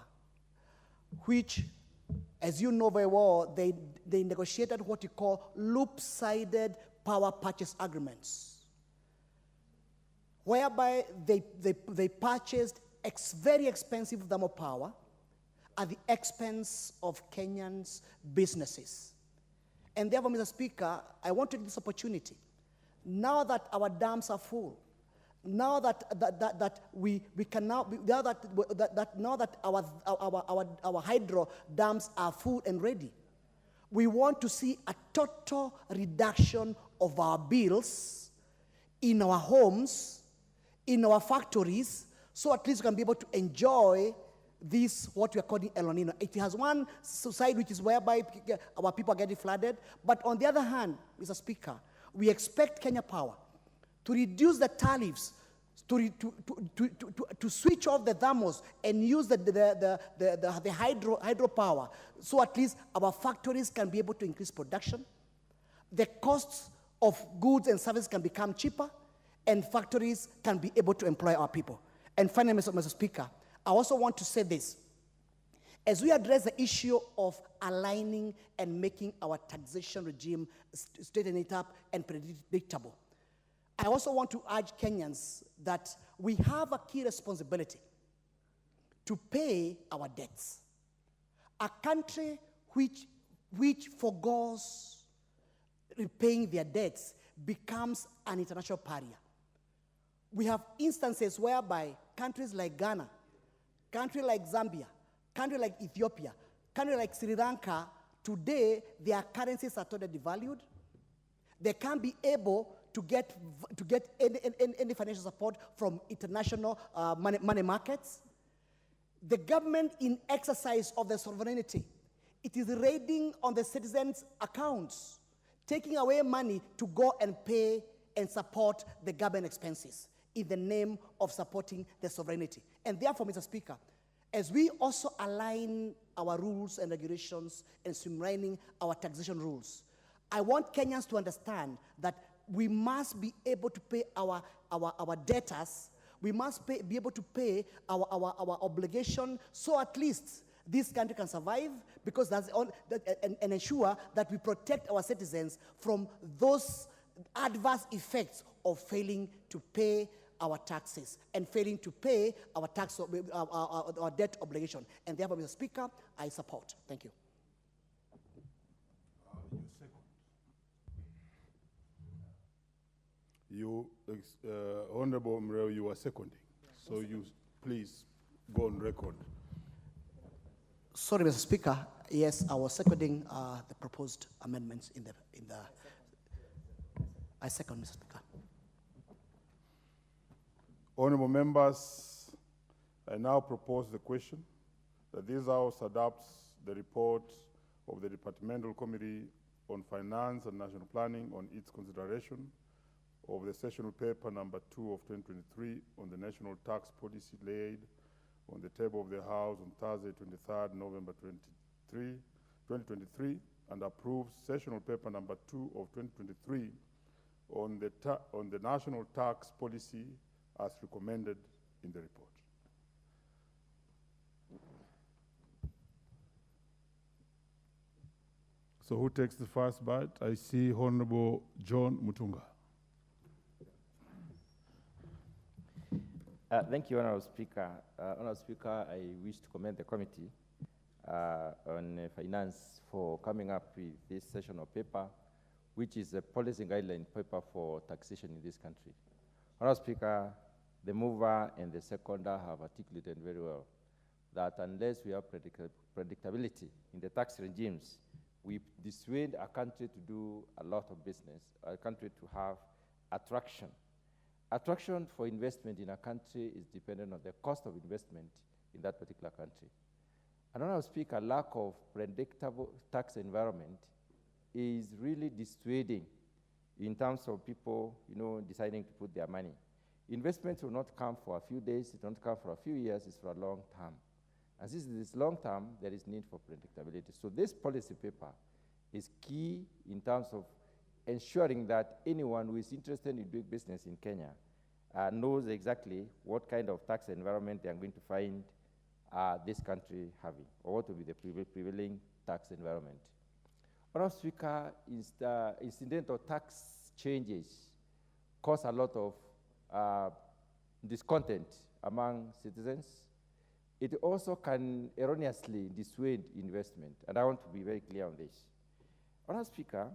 which, as you know very well, they negotiated what you call loop-sided power purchase agreements, whereby they purchased very expensive thermal power at the expense of Kenyans' businesses. And therefore, Mr. Speaker, I want to take this opportunity. Now that our dams are full, now that our hydro dams are full and ready, we want to see a total reduction of our bills in our homes, in our factories, so at least we can be able to enjoy this, what we are calling El Nino. It has one side which is whereby our people are getting flooded, but on the other hand, Mr. Speaker, we expect Kenya Power to reduce the tariffs, to switch off the thermals and use the hydropower, so at least our factories can be able to increase production, the costs of goods and services can become cheaper, and factories can be able to employ our people. And finally, Mr. Speaker, I also want to say this. As we address the issue of aligning and making our taxation regime straighten it up and predictable, I also want to urge Kenyans that we have a key responsibility to pay our debts. A country which forgoes repaying their debts becomes an international pariah. We have instances whereby countries like Ghana, country like Zambia, country like Ethiopia, country like Sri Lanka, today their currencies are totally devalued. They can't be able to get any financial support from international money markets. The government, in exercise of their sovereignty, it is raiding on the citizens' accounts, taking away money to go and pay and support the government expenses in the name of supporting the sovereignty. And therefore, Mr. Speaker, as we also align our rules and regulations and streamlining our taxation rules, I want Kenyans to understand that we must be able to pay our debtors. We must be able to pay our obligation, so at least this country can survive, because that's and ensure that we protect our citizens from those adverse effects of failing to pay our taxes and failing to pay our debt obligation. And therefore, Mr. Speaker, I support. Thank you. Honorable Mreo, you are seconding. So you please go on record. Sorry, Mr. Speaker. Yes, I was seconding the proposed amendments in the. I second, Mr. Speaker. Honorable members, I now propose the question that this House adopts the report of the Departmental Committee on Finance and National Planning on its consideration of the sessional paper number 2 of 2023 on the national tax policy laid on the table of the House on Thursday, 23rd November 2023, and approves sessional paper number 2 of 2023 on the national tax policy as recommended in the report. So who takes the first bite? I see Honorable John Mutunga. Thank you, Honorable Speaker. Honorable Speaker, I wish to commend the committee on finance for coming up with this sessional paper, which is a policy guideline paper for taxation in this country. Honorable Speaker, the mover and the seconder have articulated very well that unless we have predictability in the tax regimes, we dissuade a country to do a lot of business, a country to have attraction. Attraction for investment in a country is dependent on the cost of investment in that particular country. And Honorable Speaker, lack of predictable tax environment is really dissuading in terms of people, deciding to put their money. Investments will not come for a few days, it won't come for a few years, it's for a long term. And since it is long term, there is need for predictability. So this policy paper is key in terms of ensuring that anyone who is interested in doing business in Kenya knows exactly what kind of tax environment they are going to find this country having, or what will be the prevailing tax environment. Honourable Speaker, incidental tax changes cause a lot of discontent among citizens. It also can erroneously dissuade investment, and I want to be very clear on this. Honourable Speaker,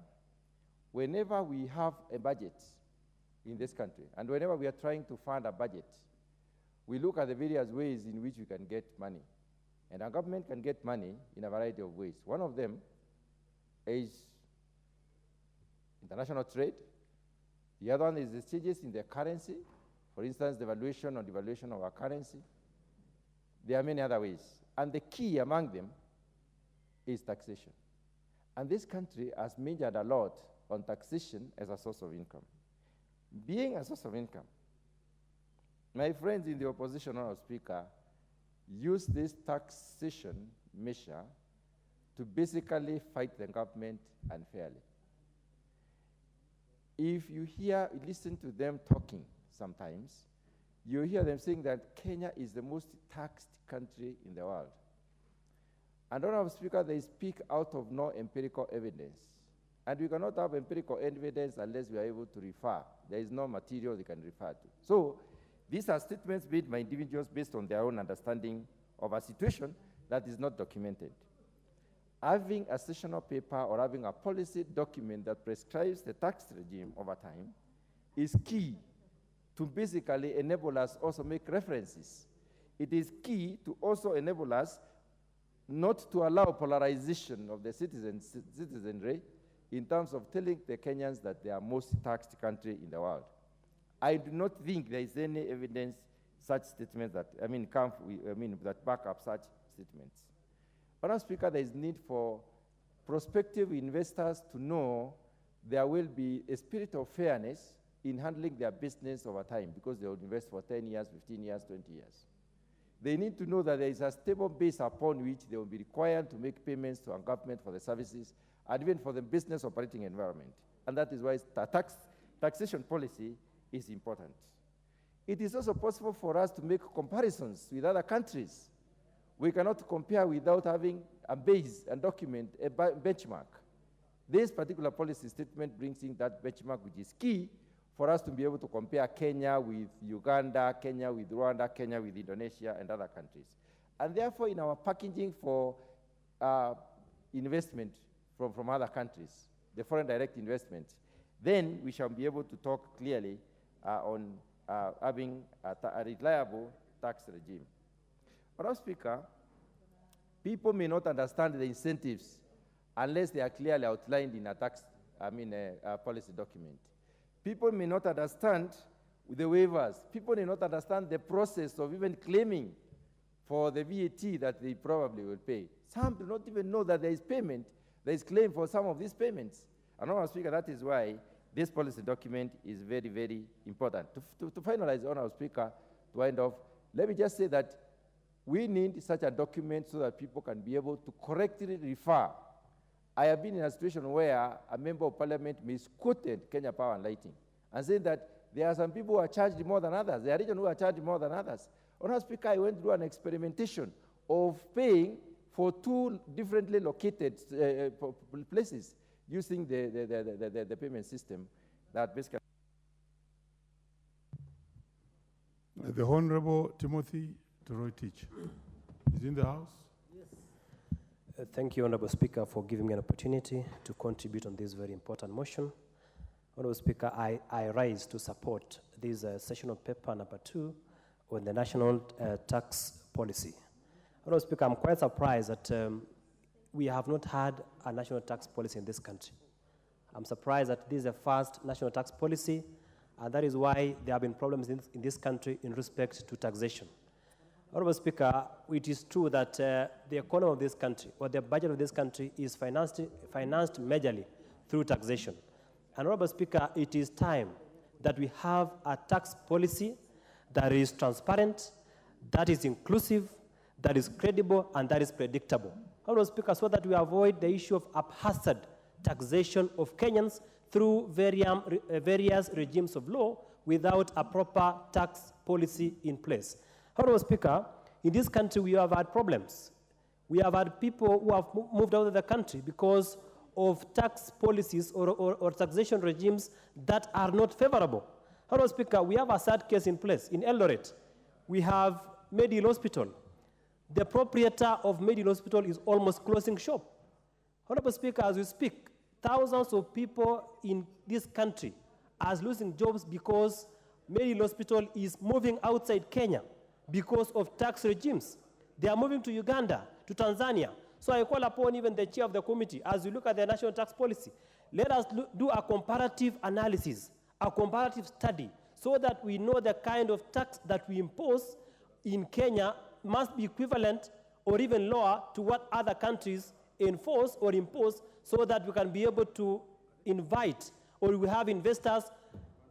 whenever we have a budget in this country, and whenever we are trying to fund a budget, we look at the various ways in which we can get money. And our government can get money in a variety of ways. One of them is international trade. The other one is the changes in the currency. For instance, the valuation or devaluation of our currency. There are many other ways. And the key among them is taxation. And this country has majored a lot on taxation as a source of income. Being a source of income, my friends in the opposition, Honourable Speaker, use this taxation measure to basically fight the government unfairly. If you listen to them talking sometimes, you hear them saying that Kenya is the most taxed country in the world. And Honourable Speaker, they speak out of no empirical evidence. And we cannot have empirical evidence unless we are able to refer. There is no material they can refer to. So these are statements made by individuals based on their own understanding of a situation that is not documented. Having a sessional paper or having a policy document that prescribes the tax regime over time is key to basically enable us also make references. It is key to also enable us not to allow polarization of the citizenry in terms of telling the Kenyans that they are most taxed country in the world. I do not think there is any evidence such statements that, that back up such statements. Honourable Speaker, there is need for prospective investors to know there will be a spirit of fairness in handling their business over time because they will invest for 10 years, 15 years, 20 years. They need to know that there is a stable base upon which they will be required to make payments to our government for the services and even for the business operating environment. And that is why taxation policy is important. It is also possible for us to make comparisons with other countries. We cannot compare without having a base and document, a benchmark. This particular policy statement brings in that benchmark, which is key for us to be able to compare Kenya with Uganda, Kenya with Rwanda, Kenya with Indonesia, and other countries. And therefore, in our packaging for investment from other countries, the foreign direct investment, then we shall be able to talk clearly on having a reliable tax regime. Honourable Speaker, people may not understand the incentives unless they are clearly outlined in a policy document. People may not understand the waivers. People may not understand the process of even claiming for the VAT that they probably will pay. Some do not even know that there is payment, there is claim for some of these payments. And Honourable Speaker, that is why this policy document is very, very important. To finalize, Honourable Speaker, to wind off, let me just say that we need such a document so that people can be able to correctly refer. I have been in a situation where a member of parliament misquoted Kenya Power and Lighting and said that there are some people who are charged more than others. There are regions who are charged more than others. Honourable Speaker, I went through an experimentation of paying for two differently located places using the payment system that basically. The Honourable Timothy Toroitich is in the House. Yes. Thank you, Honourable Speaker, for giving me an opportunity to contribute on this very important motion. Honourable Speaker, I rise to support this sessional paper number 2 on the national tax policy. Honourable Speaker, I'm quite surprised that we have not had a national tax policy in this country. I'm surprised that this is the first national tax policy, and that is why there have been problems in this country in respect to taxation. Honourable Speaker, it is true that the economy of this country, or the budget of this country, is financed majorly through taxation. And Honorable Speaker, it is time that we have a tax policy that is transparent, that is inclusive, that is credible, and that is predictable. Honorable Speaker, so that we avoid the issue of haphazard taxation of Kenyans through various regimes of law without a proper tax policy in place. Honorable Speaker, in this country we have had problems. We have had people who have moved out of the country because of tax policies or taxation regimes that are not favorable. Honorable Speaker, we have a sad case in place. In Eldoret, we have Medill Hospital. The proprietor of Medill Hospital is almost closing shop. Honorable Speaker, as we speak, thousands of people in this country are losing jobs because Medill Hospital is moving outside Kenya because of tax regimes. They are moving to Uganda, to Tanzania. So I call upon even the chair of the committee, as we look at the national tax policy, let us do a comparative analysis, a comparative study, so that we know the kind of tax that we impose in Kenya must be equivalent or even lower to what other countries enforce or impose, so that we can be able to invite or we have investors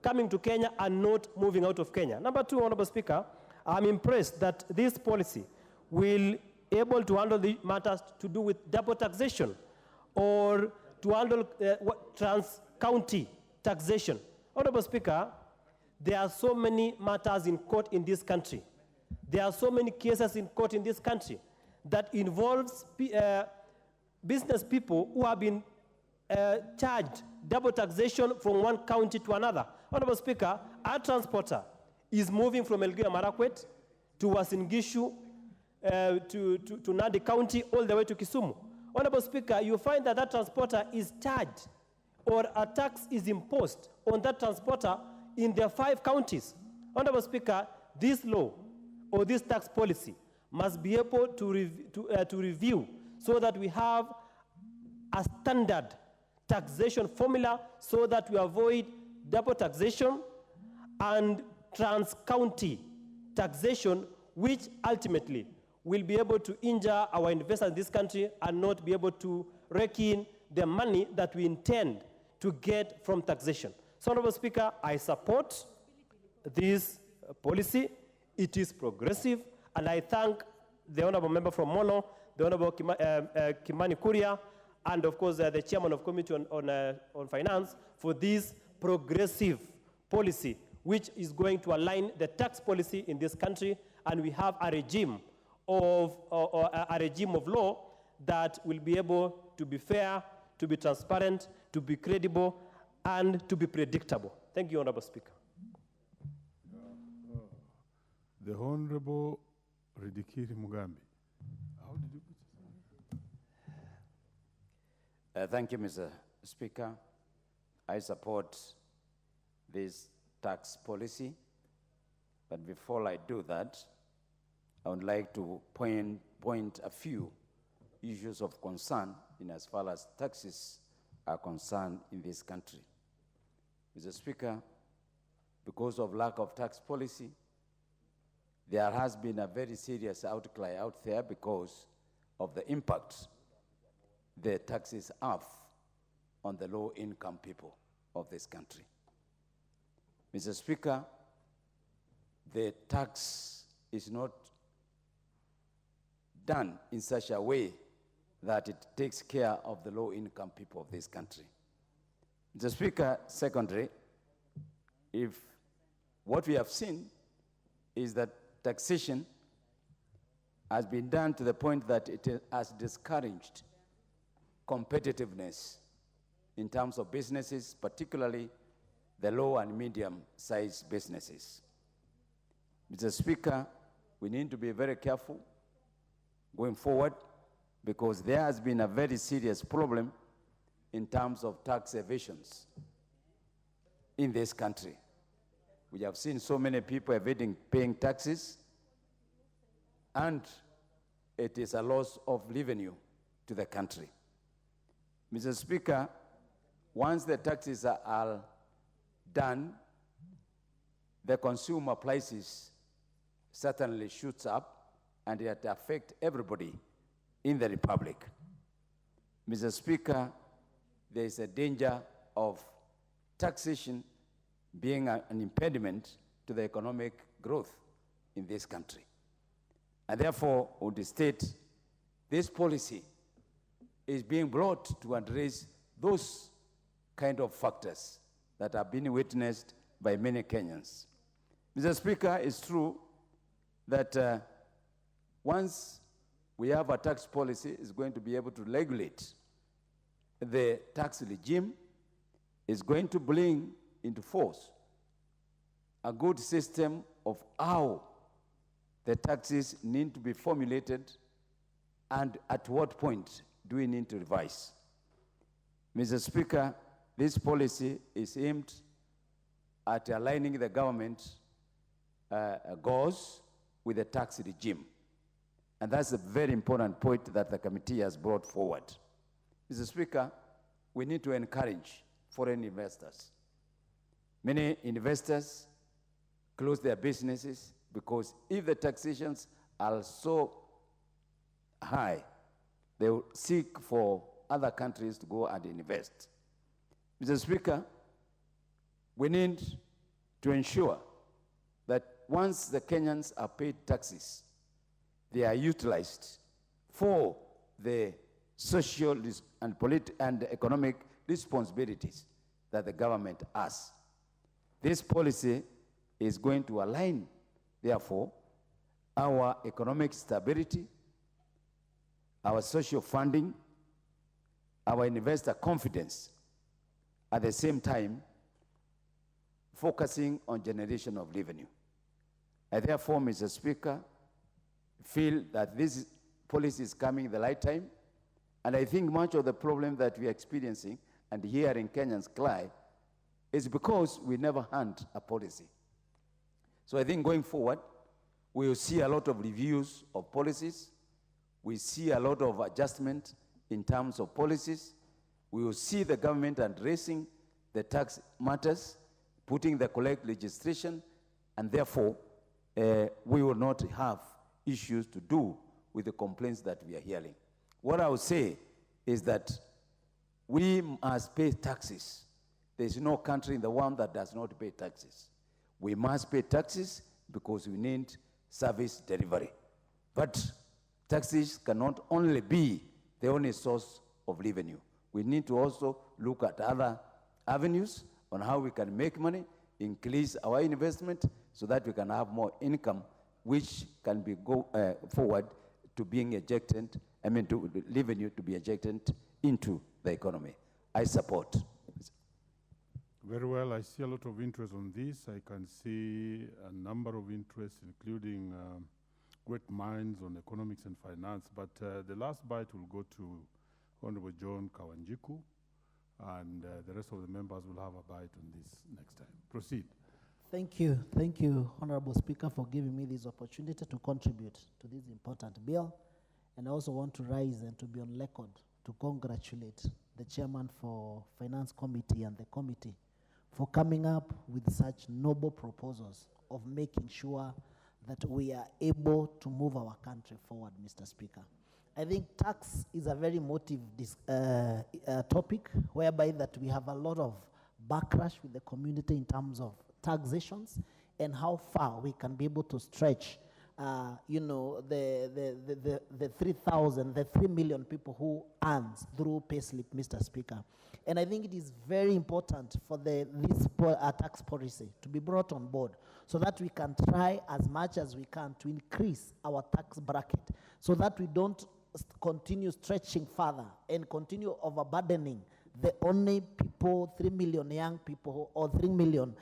coming to Kenya and not moving out of Kenya. Number two, Honorable Speaker, I'm impressed that this policy will able to handle the matters to do with double taxation or to handle trans-county taxation. Honorable Speaker, there are so many matters in court in this country. There are so many cases in court in this country that involves business people who have been charged double taxation from one county to another. Honorable Speaker, our transporter is moving from Elgeyo Marakwet to Uasin Gishu to Nandi County all the way to Kisumu. Honorable Speaker, you find that that transporter is charged or a tax is imposed on that transporter in the 5 counties. Honorable Speaker, this law or this tax policy must be able to review so that we have a standard taxation formula so that we avoid double taxation and trans-county taxation, which ultimately will be able to injure our investors in this country and not be able to rake in the money that we intend to get from taxation. So, Honorable Speaker, I support this policy. It is progressive, and I thank the Honorable Member from Mono, the Honorable Kimani Kuria, and of course the Chairman of Committee on Finance for this progressive policy, which is going to align the tax policy in this country, and we have a regime of law that will be able to be fair, to be transparent, to be credible, and to be predictable. Thank you, Honorable Speaker. The Honorable Ridikiri Mugambi. How did you put it? Thank you, Mr. Speaker. I support this tax policy, but before I do that, I would like to point a few issues of concern in as far as taxes are concerned in this country. Mr. Speaker, because of lack of tax policy, there has been a very serious outcry out there because of the impact the taxes have on the low-income people of this country. Mr. Speaker, the tax is not done in such a way that it takes care of the low-income people of this country. Mr. Speaker, secondly, if what we have seen is that taxation has been done to the point that it has discouraged competitiveness in terms of businesses, particularly the low and medium-sized businesses. Mr. Speaker, we need to be very careful going forward because there has been a very serious problem in terms of tax evasions in this country. We have seen so many people evading paying taxes, and it is a loss of revenue to the country. Mr. Speaker, once the taxes are done, the consumer prices certainly shoots up, and it affects everybody in the Republic. Mr. Speaker, there is a danger of taxation being an impediment to the economic growth in this country. And therefore, would state this policy is being brought to address those kind of factors that have been witnessed by many Kenyans. Mr. Speaker, it's true that once we have a tax policy, it's going to be able to regulate the tax regime, is going to bring into force a good system of how the taxes need to be formulated and at what point do we need to revise. Mr. Speaker, this policy is aimed at aligning the government goals with the tax regime. And that's a very important point that the committee has brought forward. Mr. Speaker, we need to encourage foreign investors. Many investors close their businesses because if the taxations are so high, they will seek for other countries to go and invest. Mr. Speaker, we need to ensure that once the Kenyans are paid taxes, they are utilized for the social and economic responsibilities that the government has. This policy is going to align, therefore, our economic stability, our social funding, our investor confidence, at the same time, focusing on generation of revenue. I therefore, Mr. Speaker, feel that this policy is coming at the right time, and I think much of the problem that we are experiencing and hearing Kenyans cry is because we never had a policy. So I think going forward, we will see a lot of reviews of policies. We see a lot of adjustment in terms of policies. We will see the government addressing the tax matters, putting the correct legislation, and therefore, we will not have issues to do with the complaints that we are hearing. What I would say is that we must pay taxes. There is no country in the world that does not pay taxes. We must pay taxes because we need service delivery. But taxes cannot only be the only source of revenue. We need to also look at other avenues on how we can make money, increase our investment so that we can have more income, which can be go forward to being ejected, to revenue to be ejected into the economy. I support. Very well, I see a lot of interest on this. I can see a number of interests, including great minds on economics and finance, but the last bite will go to Honorable John Kawanjiku, and the rest of the members will have a bite on this next time. Proceed. Thank you, Honorable Speaker, for giving me this opportunity to contribute to this important bill. And I also want to rise and to be on record to congratulate the chairman for Finance Committee and the committee for coming up with such noble proposals of making sure that we are able to move our country forward, Mr. Speaker. I think tax is a very emotive topic, whereby that we have a lot of backlash with the community in terms of taxations and how far we can be able to stretch, the 3 million people who earns through payslip, Mr. Speaker. And I think it is very important for this tax policy to be brought on board so that we can try as much as we can to increase our tax bracket so that we don't continue stretching further and continue overburdening the only people, 3 million young people or 3 million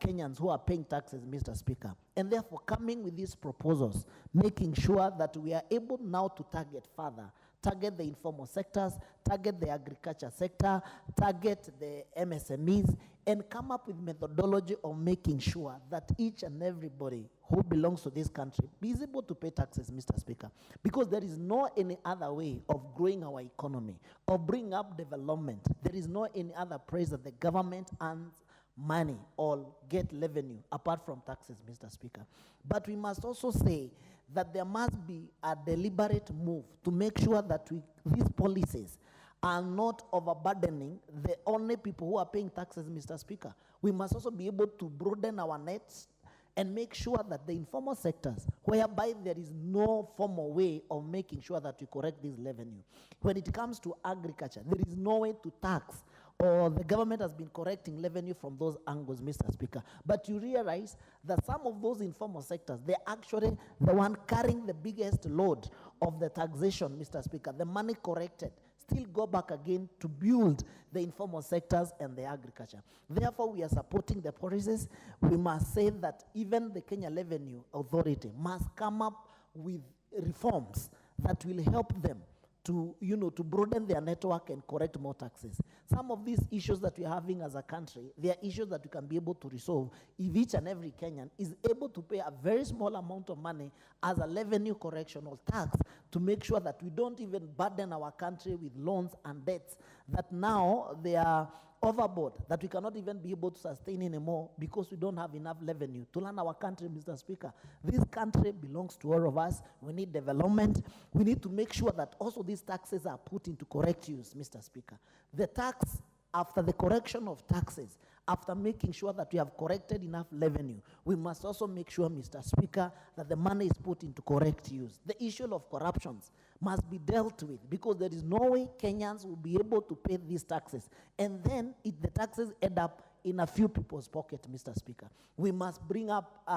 Kenyans who are paying taxes, Mr. Speaker. And therefore coming with these proposals, making sure that we are able now to target further, target the informal sectors, target the agriculture sector, target the MSMEs, and come up with methodology of making sure that each and everybody who belongs to this country is able to pay taxes, Mr. Speaker. Because there is no any other way of growing our economy, of bringing up development. There is no any other place that the government earns money or get revenue apart from taxes, Mr. Speaker. But we must also say that there must be a deliberate move to make sure that these policies and not overburdening the only people who are paying taxes, Mr. Speaker. We must also be able to broaden our nets and make sure that the informal sectors, whereby there is no formal way of making sure that we correct this revenue. When it comes to agriculture, there is no way to tax, or the government has been correcting revenue from those angles, Mr. Speaker. But you realize that some of those informal sectors, they're actually the one carrying the biggest load of the taxation, Mr. Speaker. The money corrected still go back again to build the informal sectors and the agriculture. Therefore, we are supporting the policies. We must say that even the Kenya Revenue Authority must come up with reforms that will help them to, to broaden their network and correct more taxes. Some of these issues that we're having as a country, they are issues that we can be able to resolve if each and every Kenyan is able to pay a very small amount of money as a revenue correction or tax to make sure that we don't even burden our country with loans and debts that now they are overboard, that we cannot even be able to sustain anymore because we don't have enough revenue to run our country, Mr. Speaker. This country belongs to all of us. We need development. We need to make sure that also these taxes are put into correct use, Mr. Speaker. The tax, after the correction of taxes, after making sure that we have corrected enough revenue, we must also make sure, Mr. Speaker, that the money is put into correct use. The issue of corruptions must be dealt with because there is no way Kenyans will be able to pay these taxes. And then the taxes end up in a few people's pocket, Mr. Speaker. We must bring up,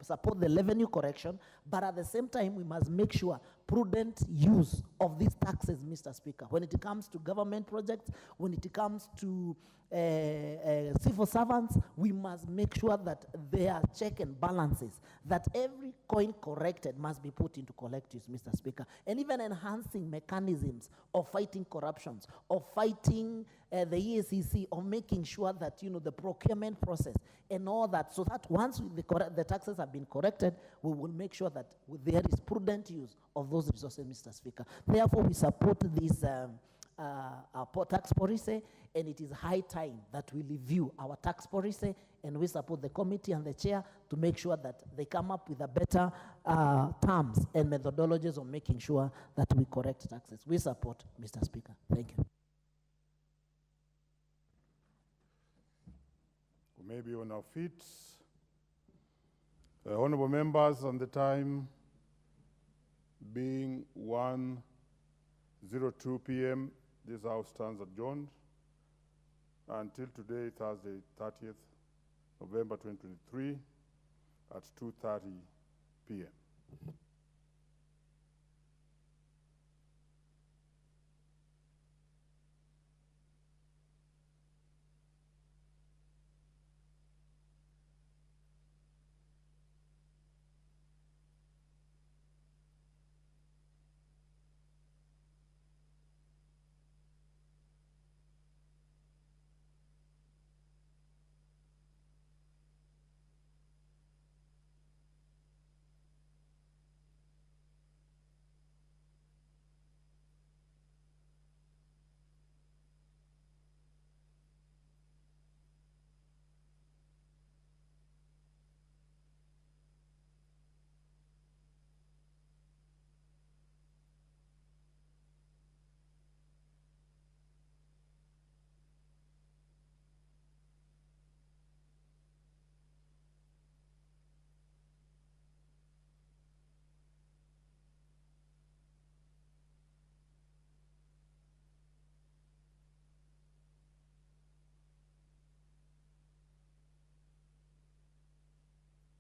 support the revenue correction, but at the same time, we must make sure prudent use of these taxes, Mr. Speaker. When it comes to government projects, when it comes to civil servants, we must make sure that there are check and balances, that every coin corrected must be put into correct use, Mr. Speaker, and even enhancing mechanisms of fighting corruptions, of fighting the EACC, of making sure that, the procurement process and all that, so that once the taxes have been corrected, we will make sure that there is prudent use of those resources, Mr. Speaker. Therefore, we support this tax policy, and it is high time that we review our tax policy, and we support the committee and the chair to make sure that they come up with a better terms and methodologies of making sure that we correct taxes. We support, Mr. Speaker. Thank you. We may be on our feet. Honorable members, on the time being 1:02 p.m., this House stands adjourned until today, Thursday, 30th November 2023 at 2:30 p.m.